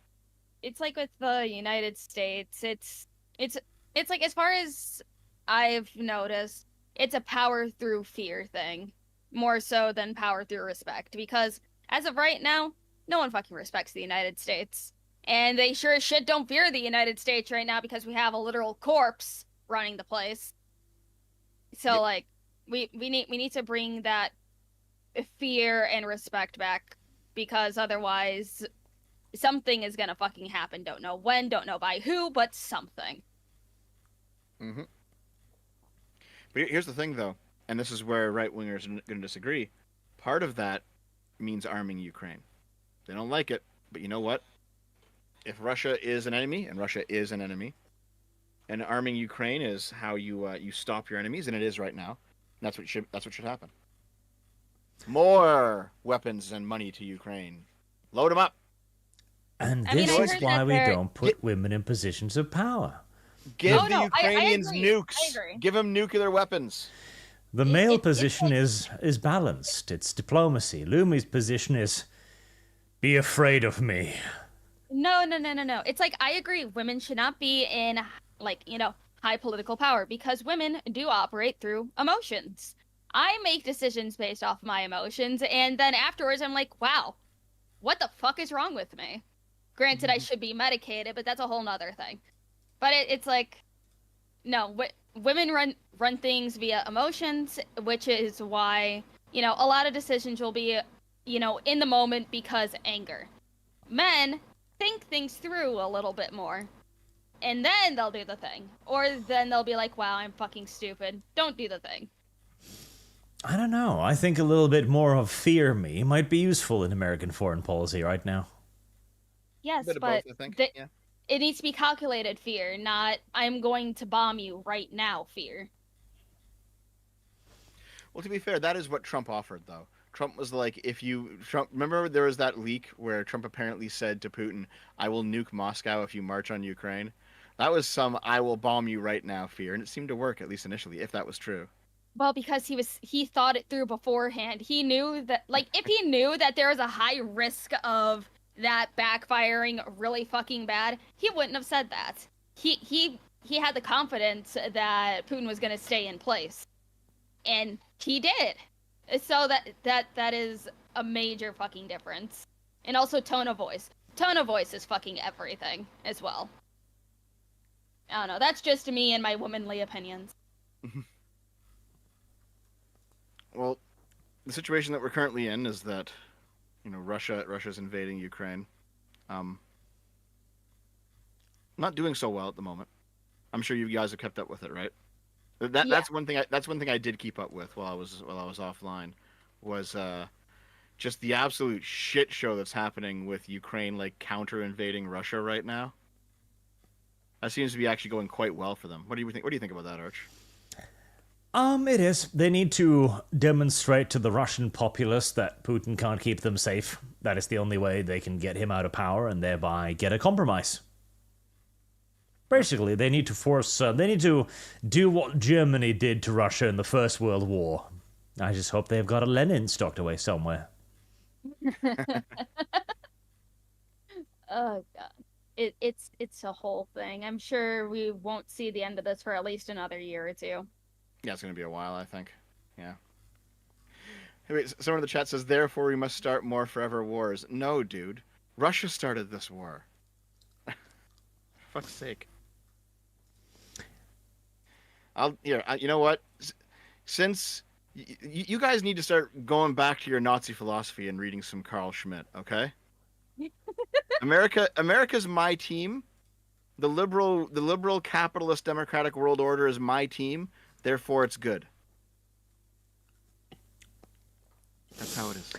It's like with the United States. It's like, as far as I've noticed, it's a power through fear thing, more so than power through respect. Because as of right now, no one fucking respects the United States. And they sure as shit don't fear the United States right now because we have a literal corpse running the place. So, yep. like, we need to bring that fear and respect back, because otherwise something is gonna fucking happen. Don't know when, don't know by who, but something. Mm-hmm. But here's the thing, though, and this is where right-wingers are going to disagree. Part of that means arming Ukraine. They don't like it, but you know what? If Russia is an enemy, and Russia is an enemy, and arming Ukraine is how you stop your enemies, and it is right now. That's what should happen. More weapons and money to Ukraine. Load them up. And this is why we don't put women in positions of power. Give the Ukrainians nukes. Give them nuclear weapons. The male it's position like, is balanced. It's diplomacy. Lumi's position is be afraid of me. no. It's like I agree women should not be in like, high political power because women do operate through emotions. I make decisions based off my emotions and then afterwards I'm like, wow, what the fuck is wrong with me? Granted, I should be medicated, but that's a whole nother thing. But it's like, no, women run things via emotions, which is why, a lot of decisions will be, in the moment because anger. Men think things through a little bit more, and then they'll do the thing. Or then they'll be like, wow, I'm fucking stupid. Don't do the thing. I don't know. I think a little bit more of fear me might be useful in American foreign policy right now. Yes, Bit of but both, I think. Yeah. it needs to be calculated fear, not I'm going to bomb you right now fear. Well, to be fair, that is what Trump offered, though. Trump was like, Trump, remember there was that leak where Trump apparently said to Putin, "I will nuke Moscow if you march on Ukraine." That was some "I will bomb you right now" fear, and it seemed to work at least initially, if that was true. Well, because he thought it through beforehand. He knew that, like, if he knew that there was a high risk of that backfiring really fucking bad, he wouldn't have said that. He had the confidence that Putin was going to stay in place, and he did. So that is a major fucking difference. And also tone of voice. Tone of voice is fucking everything as well. I don't know. That's just me and my womanly opinions. Well, the situation that we're currently in is that, Russia's invading Ukraine. Not doing so well at the moment. I'm sure you guys have kept up with it, right? That's one thing. That's one thing I did keep up with while I was offline, was just the absolute shit show that's happening with Ukraine, like counter invading Russia right now. That seems to be actually going quite well for them. What do you think? What do you think about that, Arch? It is. They need to demonstrate to the Russian populace that Putin can't keep them safe. That is the only way they can get him out of power and thereby get a compromise. Basically, they need to they need to do what Germany did to Russia in the First World War. I just hope they've got a Lenin stocked away somewhere. Oh god. It's a whole thing. I'm sure we won't see the end of this for at least another year or two. Yeah, it's going to be a while, I think. Yeah. Hey, wait, someone in the chat says, therefore we must start more forever wars. No, dude. Russia started this war. For fuck's sake. You know what? Since you guys need to start going back to your Nazi philosophy and reading some Carl Schmitt, okay? America's my team. The liberal capitalist democratic world order is my team. Therefore, it's good. That's how it is.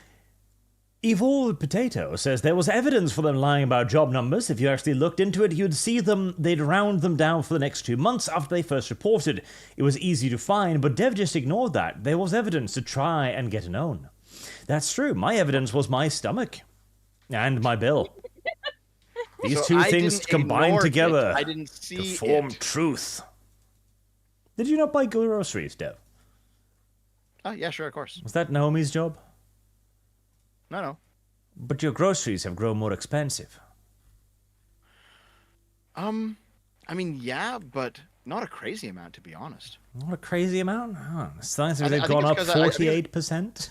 Evolved Potato says there was evidence for them lying about job numbers. If you actually looked into it, you'd see they'd round them down for the next 2 months after they first reported. It was easy to find, but Dev just ignored that. There was evidence to try and get known. That's true. My evidence was my stomach. And my bill. These two things combined together I didn't see to form it. truth. Did you not buy groceries, Dev? Oh, yeah, sure, of course. Was that Naomi's job? No. But your groceries have grown more expensive. I mean, yeah, but not a crazy amount, to be honest. Not a crazy amount? Oh, they've gone up 48%?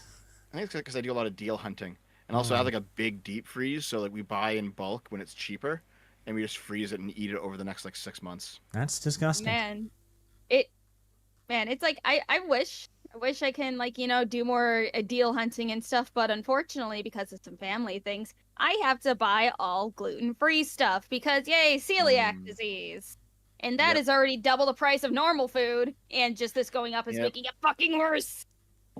I think it's because I do a lot of deal hunting. And also I have like a big deep freeze, so like we buy in bulk when it's cheaper, and we just freeze it and eat it over the next like 6 months. That's disgusting. It's like I wish I can do more deal hunting and stuff, but unfortunately because of some family things, I have to buy all gluten-free stuff because yay, celiac disease. And that is already double the price of normal food, and just this going up is making it fucking worse.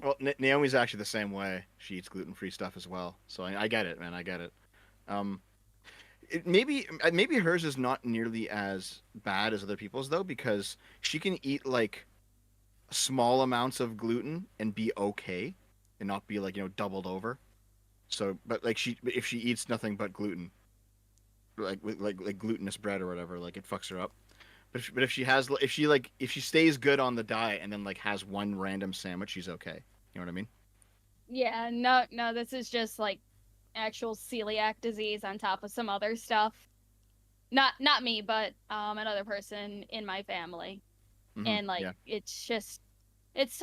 Well, Naomi's actually the same way. She eats gluten-free stuff as well. So I get it, man. I get it. Maybe hers is not nearly as bad as other people's, though, because she can eat, like, small amounts of gluten and be okay and not be, like, doubled over. So, but, like, if she eats nothing but gluten, like glutinous bread or whatever, like, it fucks her up. But if she stays good on the diet and then like has one random sandwich, she's okay. You know what I mean? Yeah, no, this is just like actual celiac disease on top of some other stuff. Not me, but another person in my family. And like Yeah. it's just it's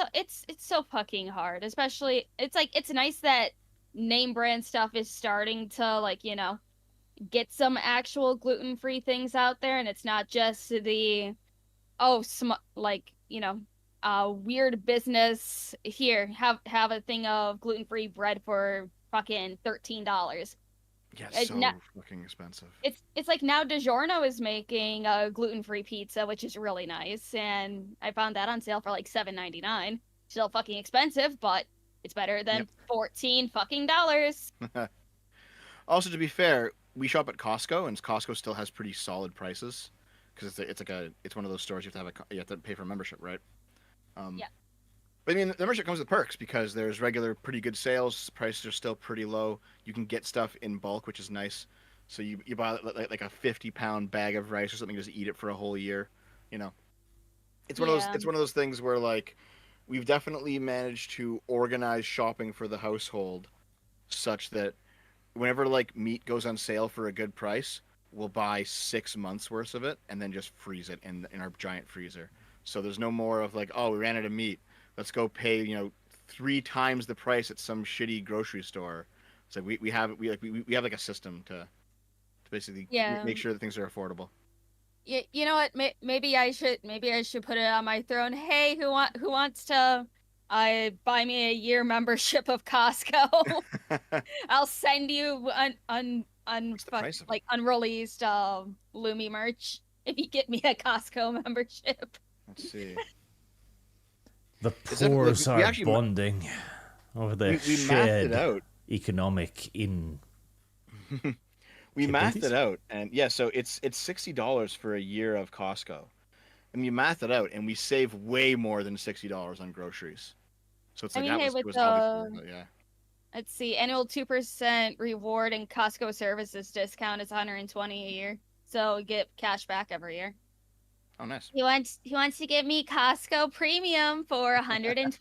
so fucking hard. Especially it's like it's nice that name brand stuff is starting to like, get some actual gluten-free things out there and it's not just the like, weird business here. Have a thing of gluten-free bread for fucking $13. Yeah, Now, so fucking expensive. it's like now DiGiorno is making a gluten-free pizza, which is really nice, and I found that on sale for like $7.99. Still fucking expensive, but it's better than Yep. 14 fucking dollars. Also, to be fair, we shop at Costco, and Costco still has pretty solid prices because it's one of those stores you have to pay for a membership, right? Yeah. But I mean, the membership comes with perks because there's regular pretty good sales. Prices are still pretty low. You can get stuff in bulk, which is nice. So you buy like a 50-pound bag of rice or something, just eat it for a whole year. You know, Yeah. it's one of those things where like we've definitely managed to organize shopping for the household such that whenever like meat goes on sale for a good price, we'll buy 6 months worth of it and then just freeze it in our giant freezer. So there's no more of like, oh, we ran out of meat. Let's go pay 3 times the price at some shitty grocery store. It's like we have like a system to basically Yeah. make sure that things are affordable. You know what? Maybe I should put it on my throne. Hey, who wants to buy me a year membership of Costco? I'll send you What's the price of it? like unreleased Lumi merch if you get me a Costco membership. Let's see. The Is that- poors we are actually bonding over their we mathed it shared out. economic in. We mathed Capabilities? it out, and yeah, so it's $60 for a year of Costco, and we mathed it out, and we save way more than $60 on groceries. So it's I like mean, hey, it with was obviously the worth it, yeah. let's see, annual 2% reward and Costco services discount is 120 a year, so get cash back every year. Oh, nice. He wants to give me Costco premium for $120.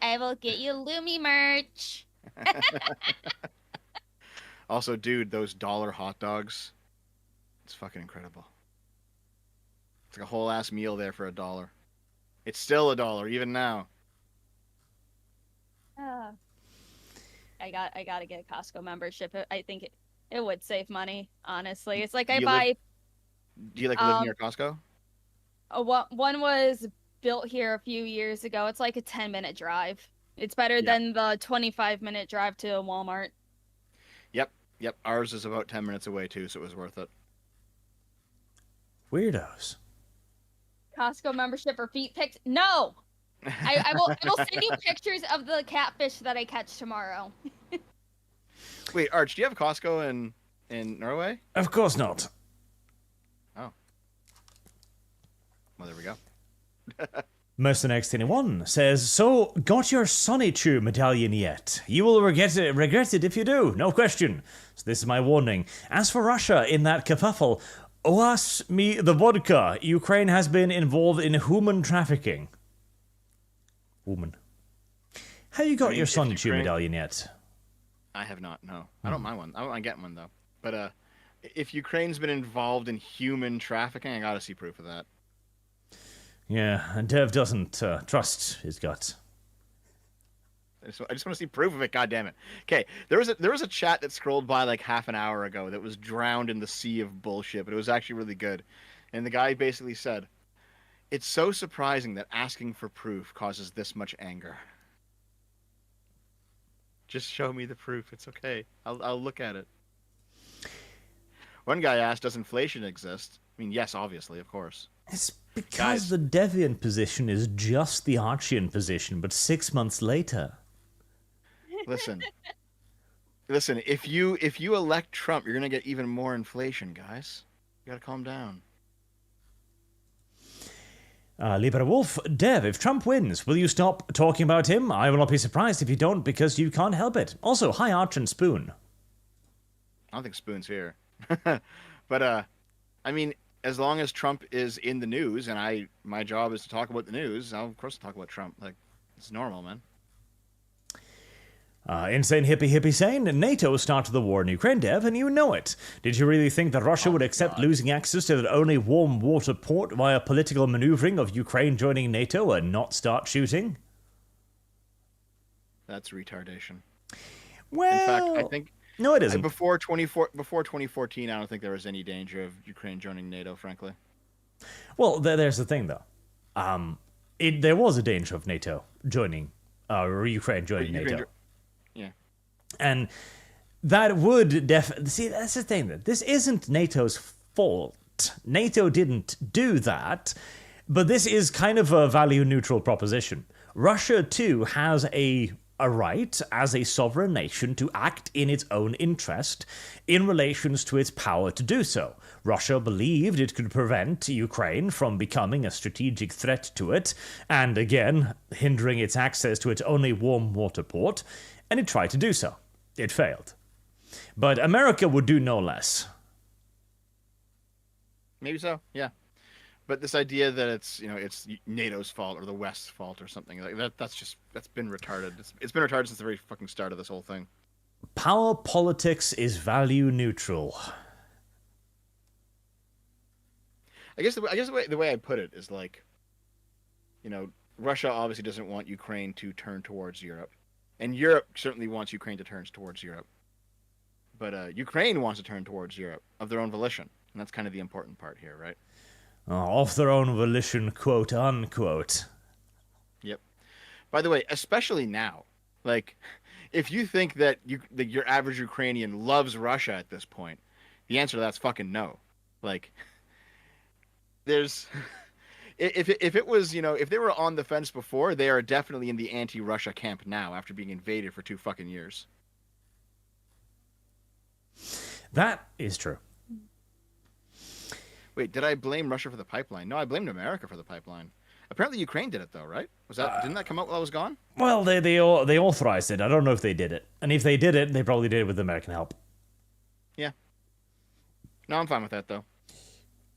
I will get you Lumi merch. Also, dude, those dollar hot dogs, it's fucking incredible. It's like a whole ass meal there for $1. It's still $1 even now. Uh, I gotta get a Costco membership. I think it would save money, honestly. It's like Do I you live? buy Do you like live um near Costco? one was built here a few years ago. It's like a 10-minute drive. It's better Yeah. than the 25-minute drive to Walmart. Yep. Yep. Ours is about 10 minutes away too, so it was worth it. Weirdos. Costco membership for feet pics? No. I will send you pictures of the catfish that I catch tomorrow. Wait, Arch, do you have Costco in Norway? Of course not. Oh. Well, there we go. Mercenex21 says, so, got your Sonny Chew medallion yet? You will regret it if you do, no question. So this is my warning. As for Russia in that kerfuffle, alas me the vodka. Ukraine has been involved in human trafficking. Woman. Have you got mean, your if Sonny Chew Ukraine- medallion yet? I have not. No, I don't mind one. I don't mind getting one though. But if Ukraine's been involved in human trafficking, I gotta see proof of that. Yeah, and Dev doesn't trust his guts. I just want to see proof of it. God damn it. Okay, there was a chat that scrolled by like half an hour ago that was drowned in the sea of bullshit, but it was actually really good. And the guy basically said, "It's so surprising that asking for proof causes this much anger. Just show me the proof. It's okay. I'll look at it." One guy asked, "Does inflation exist?" I mean, yes, obviously, of course. It's because Guys. the Deviant position is just the Archian position, but 6 months later. Listen, If you elect Trump, you're gonna get even more inflation, guys. You gotta calm down. Libra Wolf, Dev, if Trump wins, will you stop talking about him? I will not be surprised if you don't, because you can't help it. Also, hi Arch and Spoon. I don't think Spoon's here, but I mean, as long as Trump is in the news, and my job is to talk about the news, I'll of course talk about Trump. Like, it's normal, man. Insane hippie sane, NATO started the war in Ukraine, Dev, and you know it. Did you really think that Russia would accept losing access to their only warm water port via political maneuvering of Ukraine joining NATO and not start shooting? That's retardation. Well, In fact, I think no, it isn't. before 2014, I don't think there was any danger of Ukraine joining NATO, frankly. Well, there's the thing, though. There was a danger of NATO joining, Ukraine joining NATO. Yeah. And that would see, that's the thing. That this isn't NATO's fault. NATO didn't do that, but this is kind of a value-neutral proposition. Russia, too, has a right as a sovereign nation to act in its own interest in relations to its power to do so. Russia believed it could prevent Ukraine from becoming a strategic threat to it, and again, hindering its access to its only warm water port, and it tried to do so. It failed. But America would do no less. Maybe so, yeah. But this idea that it's NATO's fault or the West's fault or something like that's been retarded. It's been retarded since the very fucking start of this whole thing. Power politics is value neutral. I guess the way I put it is like, Russia obviously doesn't want Ukraine to turn towards Europe, and Europe certainly wants Ukraine to turn towards Europe. But Ukraine wants to turn towards Europe of their own volition, and that's kind of the important part here, right? Of their own volition, quote unquote. Yep. By the way, especially now, like, if you think that your average Ukrainian loves Russia at this point, the answer to that's fucking no. Like, there's, if it was, if they were on the fence before, they are definitely in the anti-Russia camp now after being invaded for 2 fucking years. That is true. Wait, did I blame Russia for the pipeline? No, I blamed America for the pipeline. Apparently Ukraine did it though, right? Didn't that come out while I was gone? Well, they authorized it. I don't know if they did it. And if they did it, they probably did it with American help. Yeah. No, I'm fine with that though.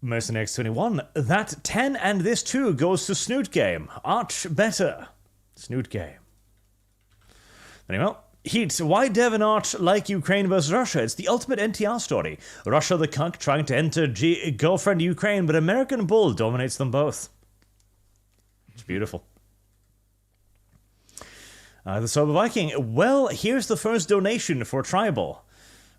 Mercenary X21, that 10 and this too goes to Snoot Game. Arch better. Snoot Game. Anyway, Heat, why Dev and Arch like Ukraine versus Russia? It's the ultimate NTR story. Russia the cuck trying to enter girlfriend Ukraine, but American Bull dominates them both. It's beautiful. The Sober Viking, well, here's the first donation for Tribal.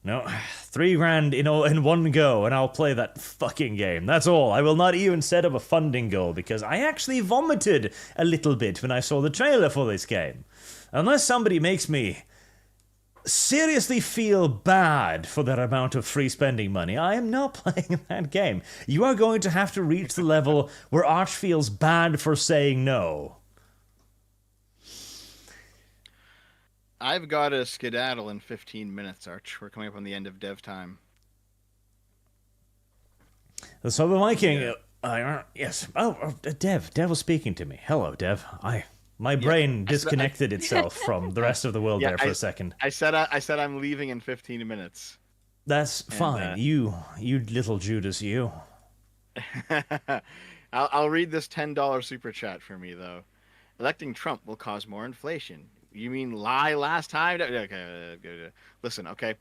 No, $3,000 in one go, and I'll play that fucking game. That's all. I will not even set up a funding goal, because I actually vomited a little bit when I saw the trailer for this game. Unless somebody makes me seriously feel bad for that amount of free spending money, I am not playing that game. You are going to have to reach the level where Arch feels bad for saying no. I've got a skedaddle in 15 minutes, Arch. We're coming up on the end of dev time. The Sober Viking, yes. Dev was speaking to me. Hello, Dev. My brain disconnected itself from the rest of the world there for a second. I said I'm leaving in 15 minutes. That's fine. You little Judas, you. I'll read this $10 super chat for me though. Electing Trump will cause more inflation. You mean lie last time? Okay. Listen, okay.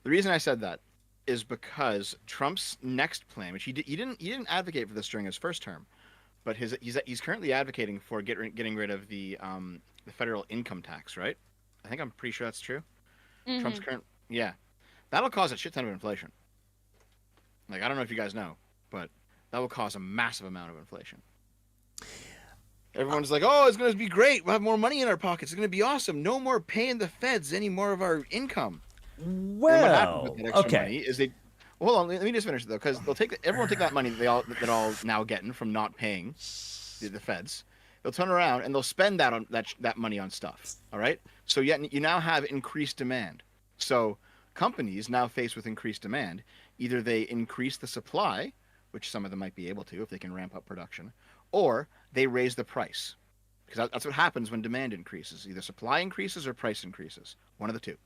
The reason I said that is because Trump's next plan, which he didn't advocate for this during his first term, but he's currently advocating for getting rid of the federal income tax, right? I think I'm pretty sure that's true. Mm-hmm. That'll cause a shit ton of inflation. Like, I don't know if you guys know, but that will cause a massive amount of inflation. Everyone's like, oh, it's going to be great. We'll have more money in our pockets. It's going to be awesome. No more paying the feds any more of our income. Well, and what happens with that extra money is hold on, let me just finish it though, because everyone will take that money that they're all now getting from not paying the feds. They'll turn around and they'll spend that money on stuff. All right. So you now have increased demand. So companies now faced with increased demand, either they increase the supply, which some of them might be able to if they can ramp up production, or they raise the price, because that's what happens when demand increases. Either supply increases or price increases. One of the two.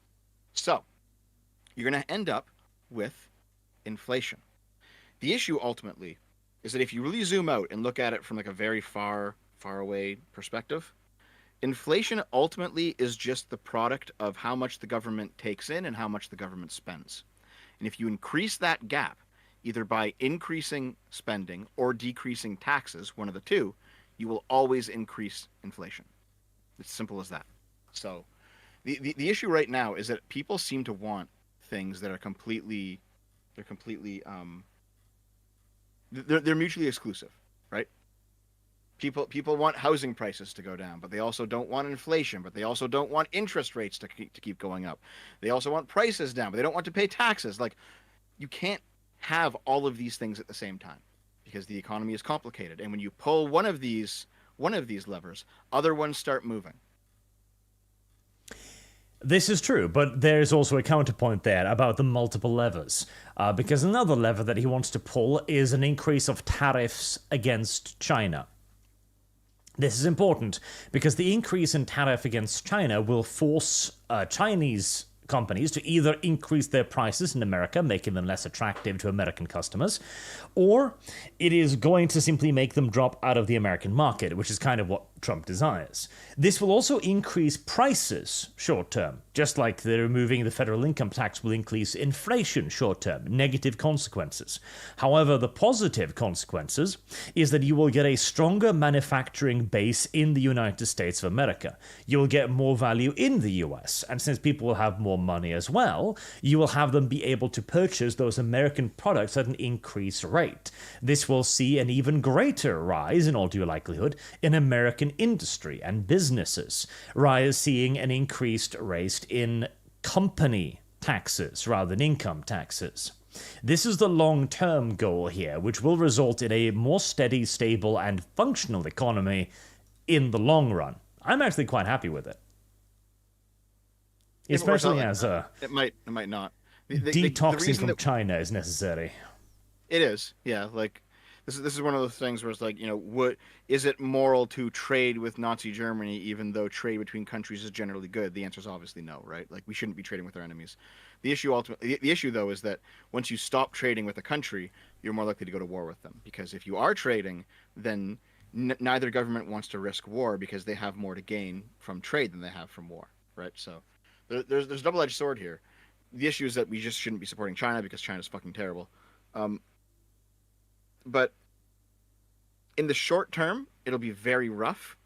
So you're going to end up with inflation. The issue ultimately is that if you really zoom out and look at it from like a very far away perspective, inflation ultimately is just the product of how much the government takes in and how much the government spends. And if you increase that gap, either by increasing spending or decreasing taxes, one of the two, you will always increase inflation. It's simple as that. So the issue right now is that people seem to want things that are completely they're mutually exclusive, right? People want housing prices to go down, but they also don't want inflation, but they also don't want interest rates to keep going up. They also want prices down, but they don't want to pay taxes. Like, you can't have all of these things at the same time because the economy is complicated. And when you pull one of these levers, other ones start moving. This is true, but there's also a counterpoint there about the multiple levers. Because another lever that he wants to pull is an increase of tariffs against China. This is important because the increase in tariff against China will force Chinese companies to either increase their prices in America, making them less attractive to American customers, or it is going to simply make them drop out of the American market, which is kind of what Trump desires. This will also increase prices short term, just like the removing the federal income tax will increase inflation short term, negative consequences. However, the positive consequences is that you will get a stronger manufacturing base in the United States of America. You will get more value in the US, and since people will have more money as well, you will have them be able to purchase those American products at an increased rate. This will see an even greater rise, in all due likelihood, in American industry and businesses, seeing an increased rate in company taxes rather than income taxes. This is the long-term goal here, which will result in a more steady, stable, and functional economy in the long run. I'm actually quite happy with it. Especially as it might not. Detoxing from China is necessary. It is, yeah. Like this is one of those things where it's like, what is it moral to trade with Nazi Germany even though trade between countries is generally good? The answer is obviously no, right? Like, we shouldn't be trading with our enemies. The issue though is that once you stop trading with a country, you're more likely to go to war with them, because if you are trading, then neither government wants to risk war because they have more to gain from trade than they have from war, right? So there's a double-edged sword here. The issue is that we just shouldn't be supporting China because China's fucking terrible. But in the short term, it'll be very rough,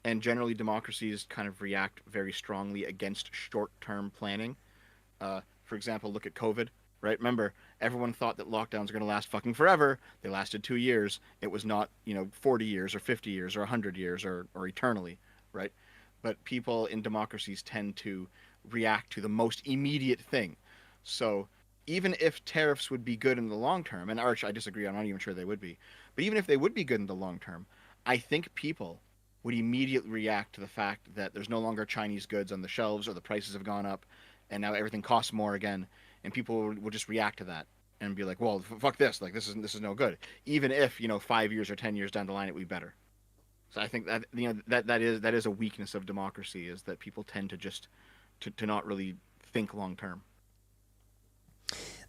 and generally democracies kind of react very strongly against short-term planning. For example, look at COVID, right? Remember, everyone thought that lockdowns are going to last fucking forever. They lasted 2 years. It was not, 40 years or 50 years or 100 years or eternally, right? But people in democracies tend to react to the most immediate thing. So even if tariffs would be good in the long term, and Arch, I disagree, I'm not even sure they would be, but even if they would be good in the long term, I think people would immediately react to the fact that there's no longer Chinese goods on the shelves, or the prices have gone up, and now everything costs more again, and people will just react to that and be like, well, fuck this, like this is no good, even if 5 years or 10 years down the line it would be better. So I think that that is a weakness of democracy, is that people tend to just to not really think long term.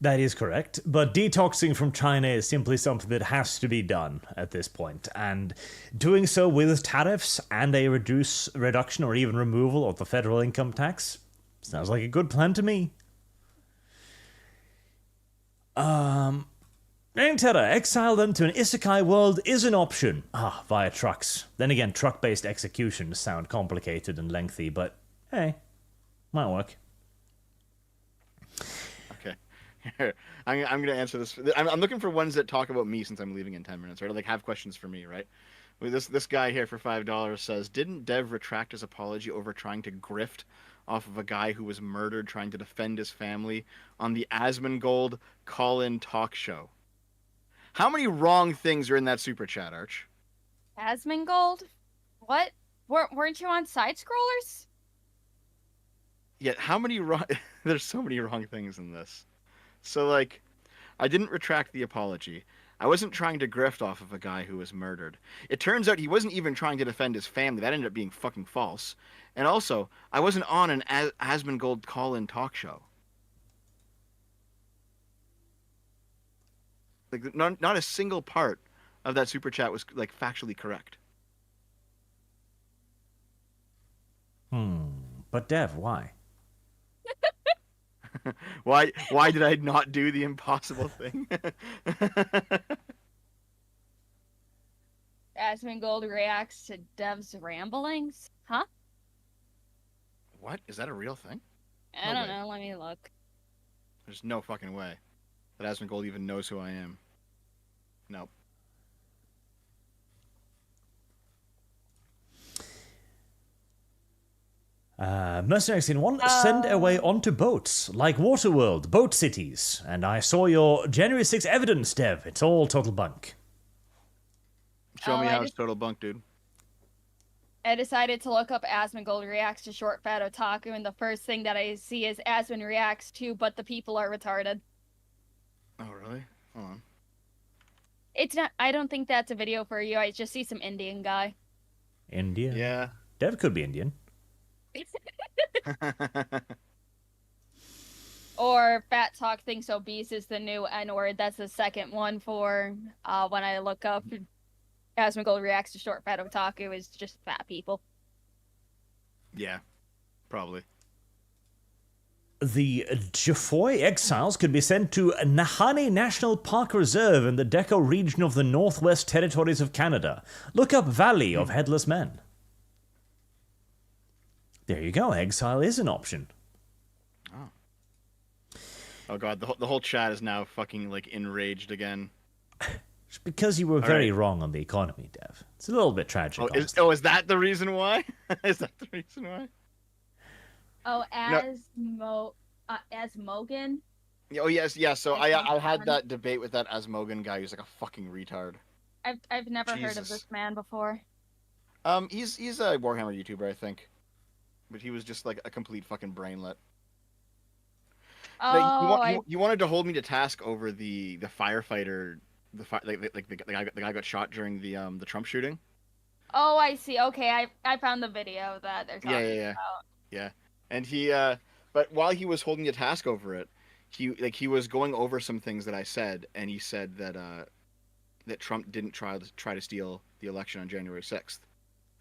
That is correct, but detoxing from China is simply something that has to be done at this point, and doing so with tariffs and a reduction or even removal of the federal income tax sounds like a good plan to me. Terra, exile them to an isekai world is an option. Via trucks. Then again, truck-based executions sound complicated and lengthy, but hey, might work. I'm going to answer this. I'm looking for ones that talk about me since I'm leaving in 10 minutes, right? Or like have questions for me, right? This guy here for $5 says, didn't Dev retract his apology over trying to grift off of a guy who was murdered trying to defend his family on the Asmongold call-in talk show? How many wrong things are in that super chat, Arch? Asmongold? What? Weren't you on side scrollers? Yeah, how many wrong... There's so many wrong things in this. So, like, I didn't retract the apology. I wasn't trying to grift off of a guy who was murdered. It turns out he wasn't even trying to defend his family. That ended up being fucking false. And also, I wasn't on an Asmongold call-in talk show. Like, not a single part of that super chat was like factually correct. But Dev, why? Why did I not do the impossible thing? Asmongold reacts to Dev's ramblings? Huh? What? Is that a real thing? I No don't way. know. Let me look. There's no fucking way that Asmongold even knows who I am. Nope. Mercenary Scene 1, send away onto boats, like Waterworld, boat cities. And I saw your January 6th evidence, Dev. It's all total bunk. Show Oh, me I how just- it's total bunk, dude. I decided to look up Asmongold reacts to short fat otaku, and the first thing that I see is Asmon reacts to, but the people are retarded. Oh, really? Hold on. It's not. I don't think that's a video for you. I just see some Indian guy. Indian? Yeah. Dev could be Indian. Or Fat Talk thinks obese is the new N word. That's the second one for when I look up Asmongold reacts to short fat otaku is just fat people. Yeah. Probably. The Jefoy exiles could be sent to Nahani National Park Reserve in the Deco region of the Northwest Territories of Canada. Look up Valley of Headless Men. There you go. Exile is an option. Oh god, the whole chat is now fucking like enraged again. It's because you were very wrong on the economy, Dev. It's a little bit tragic. Is that the reason why? Is that the reason why? Oh, as Mogan. Oh yes, yeah. So I had that debate with that Asmogan guy who's like a fucking retard. I've never heard of Jesus. this man before. He's a Warhammer YouTuber, I think, but he was just like a complete fucking brainlet. Oh, You wanted to hold me to task over the firefighter, the guy got shot during the Trump shooting. oh, I see. Okay, I found the video that they're talking about. Yeah. And he but while he was holding me to task over it, he was going over some things that I said, and he said that that Trump didn't try to steal the election on January 6th.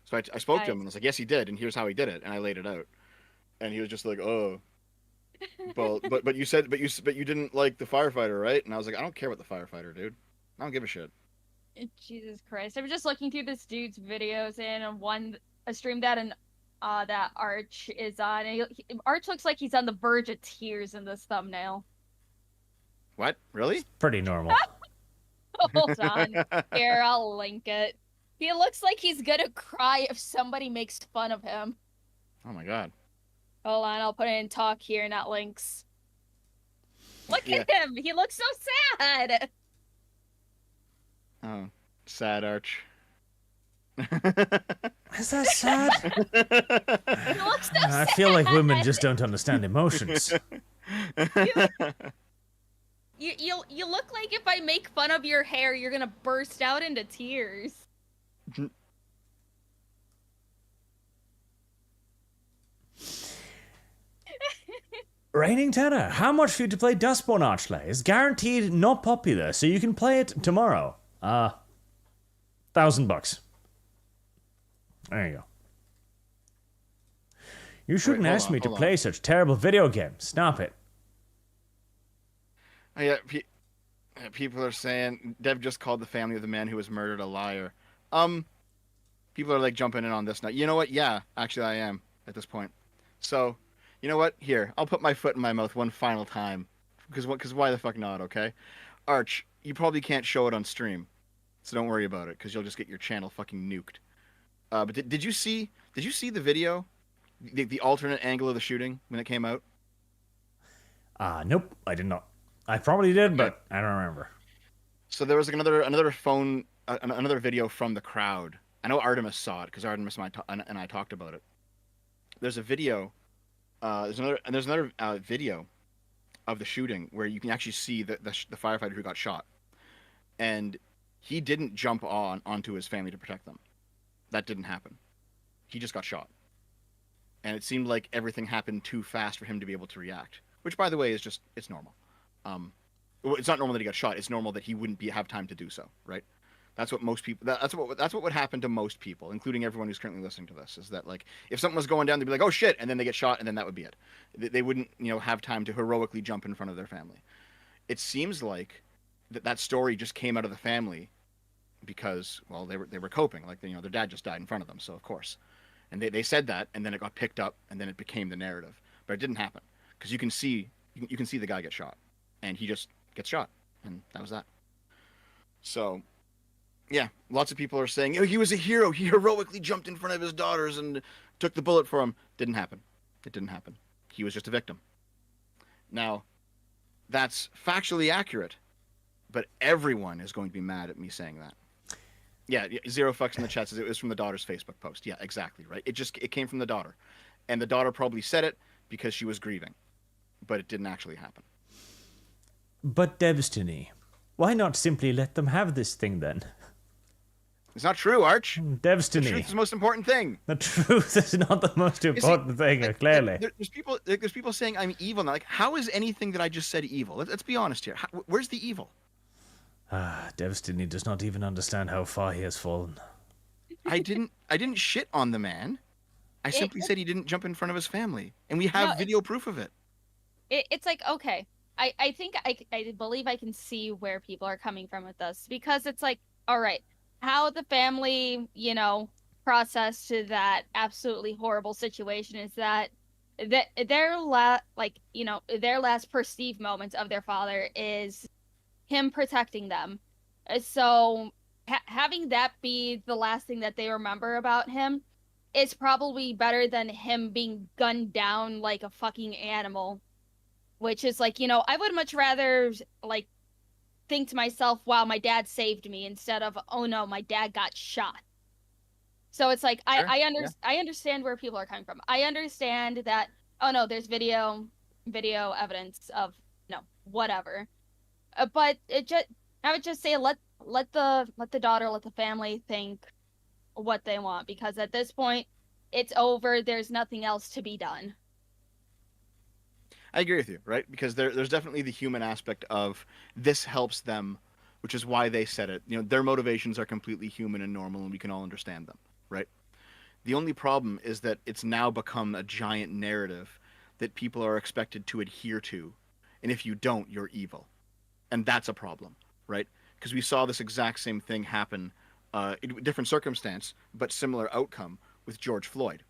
So I spoke to him and I was like, yes, he did, and here's how he did it, and I laid it out, and he was just like, oh. but you didn't like the firefighter, right? And I was like, I don't care about the firefighter, dude. I don't give a shit. Jesus Christ! I was just looking through this dude's videos and a stream that that Arch is on. And Arch looks like he's on the verge of tears in this thumbnail. What? Really? Pretty normal. Hold on, here I'll link it. He looks like he's gonna cry if somebody makes fun of him. Oh my god. Hold on, I'll put it in talk here, not links. Look at him! He looks so sad! Oh, sad Arch. Is that sad? He looks so I sad! feel like women just don't understand emotions. You look like if I make fun of your hair, you're gonna burst out into tears. Raining Terror, how much for you to play Dustborn Archlay? It's guaranteed not popular, so you can play it tomorrow. $1,000. There you go. You shouldn't ask me to play such terrible video games. Stop it. Oh, yeah, people are saying Dev just called the family of the man who was murdered a liar. People are like jumping in on this now. You know what? Yeah, actually I am at this point. So, you know what? Here, I'll put my foot in my mouth one final time. Because why the fuck not, okay? Arch, you probably can't show it on stream. So don't worry about it, because you'll just get your channel fucking nuked. But did you see the video? The alternate angle of the shooting when it came out? Nope, I did not. I probably did, but I don't remember. So there was like another video from the crowd. I know Artemis saw it, because Artemis and I talked about it. There's a video. There's another video of the shooting where you can actually see the firefighter who got shot, and he didn't jump onto his family to protect them. That didn't happen. He just got shot, and it seemed like everything happened too fast for him to be able to react. Which, by the way, it's normal. It's not normal that he got shot. It's normal that he wouldn't have time to do so, right? That's what most people. That's what would happen to most people, including everyone who's currently listening to this. Is that like if something was going down, they'd be like, "Oh shit," and then they get shot, and then that would be it. They wouldn't, have time to heroically jump in front of their family. It seems like that story just came out of the family because, well, they were coping. Like, their dad just died in front of them, so of course, and they said that, and then it got picked up, and then it became the narrative. But it didn't happen because you can see the guy get shot, and he just gets shot, and that was that. So. Yeah, lots of people are saying, oh, he was a hero. He heroically jumped in front of his daughters and took the bullet for him. Didn't happen. It didn't happen. He was just a victim. Now, that's factually accurate, but everyone is going to be mad at me saying that. Yeah, Zero Fucks in the chat says it was from the daughter's Facebook post. Yeah, exactly, right? It came from the daughter. And the daughter probably said it because she was grieving, but it didn't actually happen. But Destiny, why not simply let them have this thing then? It's not true, Arch. Destiny. The truth is the most important thing. The truth is not the most important thing, clearly. There's people saying I'm evil now. Like, how is anything that I just said evil? Let's be honest here. Where's the evil? Destiny does not even understand how far he has fallen. I didn't shit on the man. I simply said he didn't jump in front of his family, and we have video proof of it. It's like, okay, I think I believe I can see where people are coming from with this, because it's like, all right, how the family, processed to that absolutely horrible situation is that their last perceived moments of their father is him protecting them. So having that be the last thing that they remember about him is probably better than him being gunned down like a fucking animal, which is like, I would much rather like think to myself, wow, my dad saved me, instead of, oh no, my dad got shot. So it's like, Sure. I understand where people are coming from. I understand that, oh no, there's video evidence of whatever. But I would just say let the daughter, let the family think what they want, because at this point it's over. There's nothing else to be done. I agree with you, right? Because there's definitely the human aspect of this helps them, which is why they said it. Their motivations are completely human and normal, and we can all understand them, right? The only problem is that it's now become a giant narrative that people are expected to adhere to, and if you don't, you're evil. And that's a problem, right? Because we saw this exact same thing happen in different circumstance, but similar outcome with George Floyd,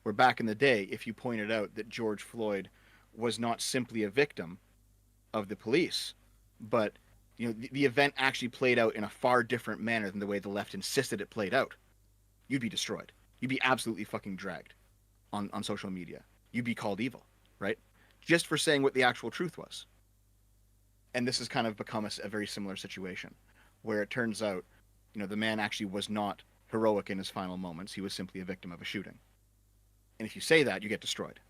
where back in the day, if you pointed out that George Floyd was not simply a victim of the police, but the event actually played out in a far different manner than the way the left insisted it played out, you'd be destroyed. You'd be absolutely fucking dragged on social media. You'd be called evil, right? Just for saying what the actual truth was. And this has kind of become a very similar situation, where it turns out, the man actually was not heroic in his final moments. He was simply a victim of a shooting. And if you say that, you get destroyed.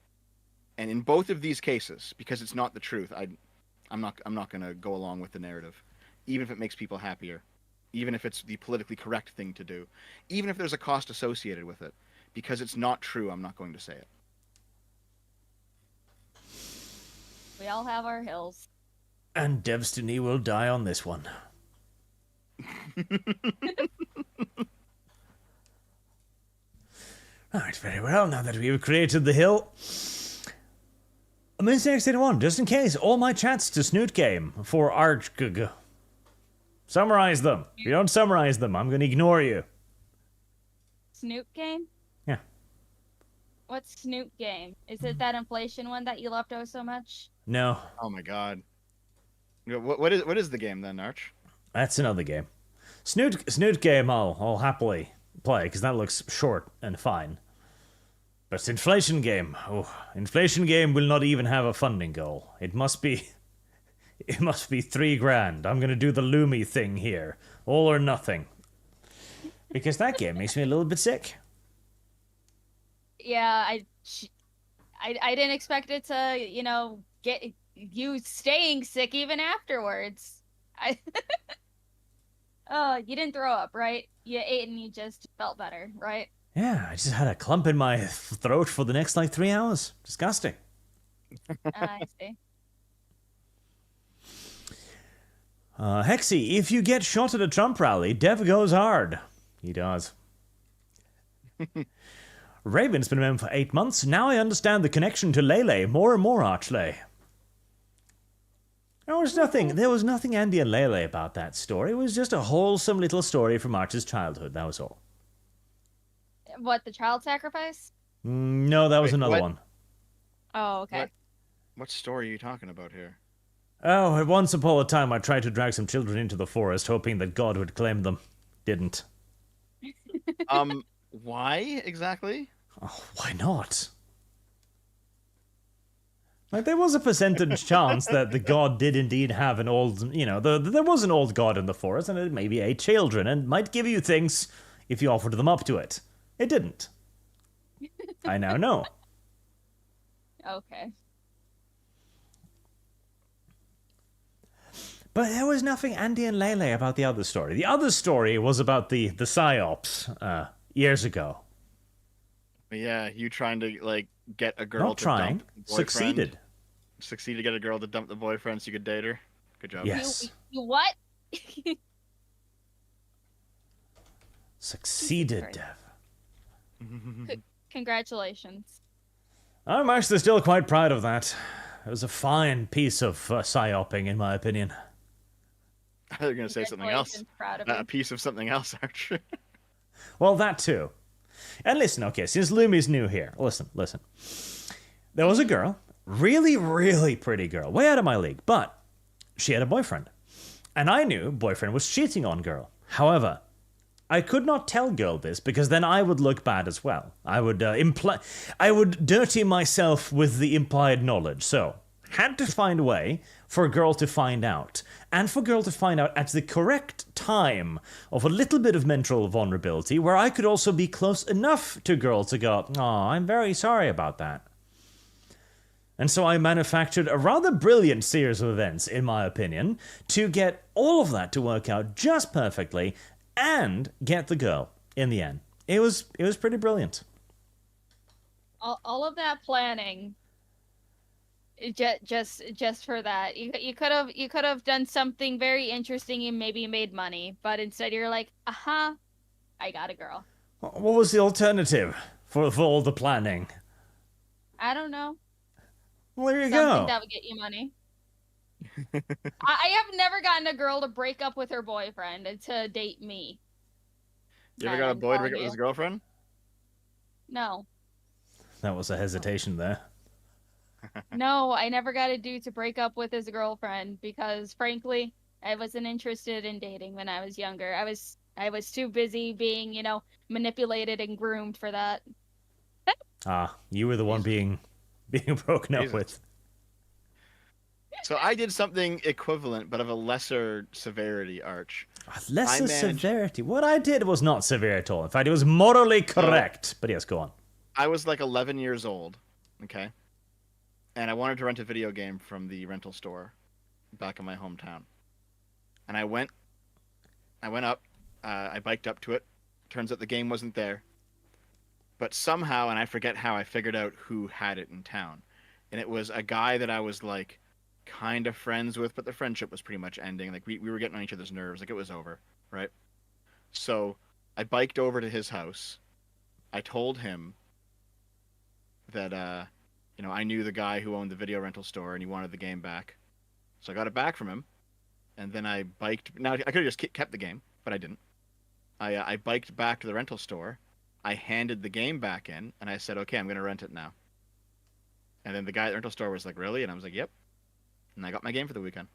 And in both of these cases, because it's not the truth, I'm not going to go along with the narrative, even if it makes people happier, even if it's the politically correct thing to do, even if there's a cost associated with it, because it's not true, I'm not going to say it. We all have our hills. And Destiny will die on this one. Alright, very well. Now that we've created the hill, Mr. X81, just in case, all my chats to Snoot Game for ArchCast. Summarize them. If you don't summarize them, I'm going to ignore you. Snoot Game? Yeah. What's Snoot Game? Is it that inflation one that you loved so much? No. Oh my god. What is the game then, Arch? That's another game. Snoot Game I'll happily play, because that looks short and fine. But Inflation Game, Inflation Game will not even have a funding goal. It must be $3,000. I'm gonna do the Loomy thing here, all or nothing, because that game makes me a little bit sick. Yeah, I didn't expect it to, get you staying sick even afterwards. Oh, you didn't throw up, right? You ate and you just felt better, right? Yeah, I just had a clump in my throat for the next 3 hours. Disgusting. I see. Hexy, if you get shot at a Trump rally, Dev goes hard. He does. Raven's been a member for 8 months. Now I understand the connection to Lele more and more, Archley. There was nothing Andy and Lele about that story. It was just a wholesome little story from Arch's childhood, that was all. What, the child sacrifice? No, that was another one. Oh, okay. What story are you talking about here? Oh, once upon a time I tried to drag some children into the forest, hoping that God would claim them. Didn't. Why exactly? Oh, why not? Like, there was a percentage chance that the god did indeed have an old, there was an old god in the forest, and it maybe ate children, and might give you things if you offered them up to it. It didn't. I now know. Okay. But there was nothing Andy and Lele about the other story. The other story was about the psyops years ago. Yeah, you trying to get a girl Not to trying. dump the boyfriend. Succeeded To get a girl to dump the boyfriend so you could date her. Good job. Yes. You what? Succeeded, Jesus Dev. Congratulations. I'm actually still quite proud of that. It was a fine piece of psyoping, in my opinion. I thought you were going to say something else. Proud of A piece of something else, actually. Well, that too. And listen, okay, since Lumi's new here, listen. There was a girl, really, really pretty girl, way out of my league, but she had a boyfriend. And I knew boyfriend was cheating on girl. However, I could not tell girl this because then I would look bad as well. I would dirty myself with the implied knowledge. So, had to find a way for a girl to find out. And for a girl to find out at the correct time of a little bit of mental vulnerability where I could also be close enough to girl to go, "Oh, I'm very sorry about that." And so I manufactured a rather brilliant series of events, in my opinion, to get all of that to work out just perfectly and get the girl in the end. It was pretty brilliant. All of that planning, just for that, you could have done something very interesting and maybe made money, but instead you're like, I got a girl. What was the alternative for all the planning? I don't know. Well, there you Something go. that would get you money. I have never gotten a girl to break up with her boyfriend and to date me. You ever got a boy to break up with his girlfriend? No. That was a hesitation there. No, I never got a dude to break up with his girlfriend because, frankly, I wasn't interested in dating when I was younger. I was too busy being, manipulated and groomed for that. You were the one being broken up Jesus. with. So I did something equivalent, but of a lesser severity, Arch. Lesser severity. What I did was not severe at all. In fact, it was morally correct. But yes, go on. I was like 11 years old, okay? And I wanted to rent a video game from the rental store back in my hometown. And I went up, I biked up to it. Turns out the game wasn't there. But somehow, and I forget how, I figured out who had it in town. And it was a guy that I was like kind of friends with, but the friendship was pretty much ending. Like we were getting on each other's nerves. Like it was over, right? So I biked over to his house. I told him that I knew the guy who owned the video rental store and he wanted the game back. So I got it back from him. And then I biked. Now I could have just kept the game, but I didn't. I biked back to the rental store. I handed the game back in and I said, "Okay, I'm going to rent it now." And then the guy at the rental store was like, "Really?" And I was like, "Yep." And I got my game for the weekend.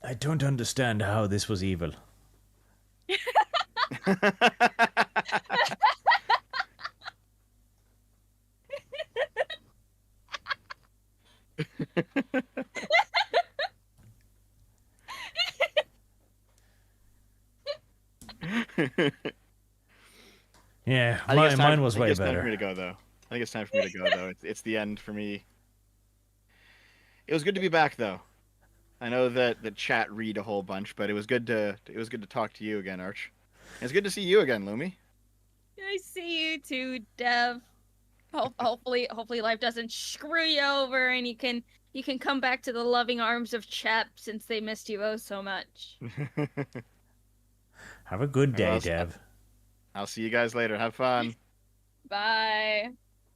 I don't understand how this was evil. Yeah, mine was way it's time for me better. to go, though. I think it's time for me to go, though. It's the end for me. It was good to be back, though. I know that the chat read a whole bunch, but it was good to talk to you again, Arch. And it's good to see you again, Lumi. I see you too, Dev. Hopefully life doesn't screw you over, and you can come back to the loving arms of Chet since they missed you oh so much. Have a good day, Well, Dev. I'll see you guys later. Have fun. Bye.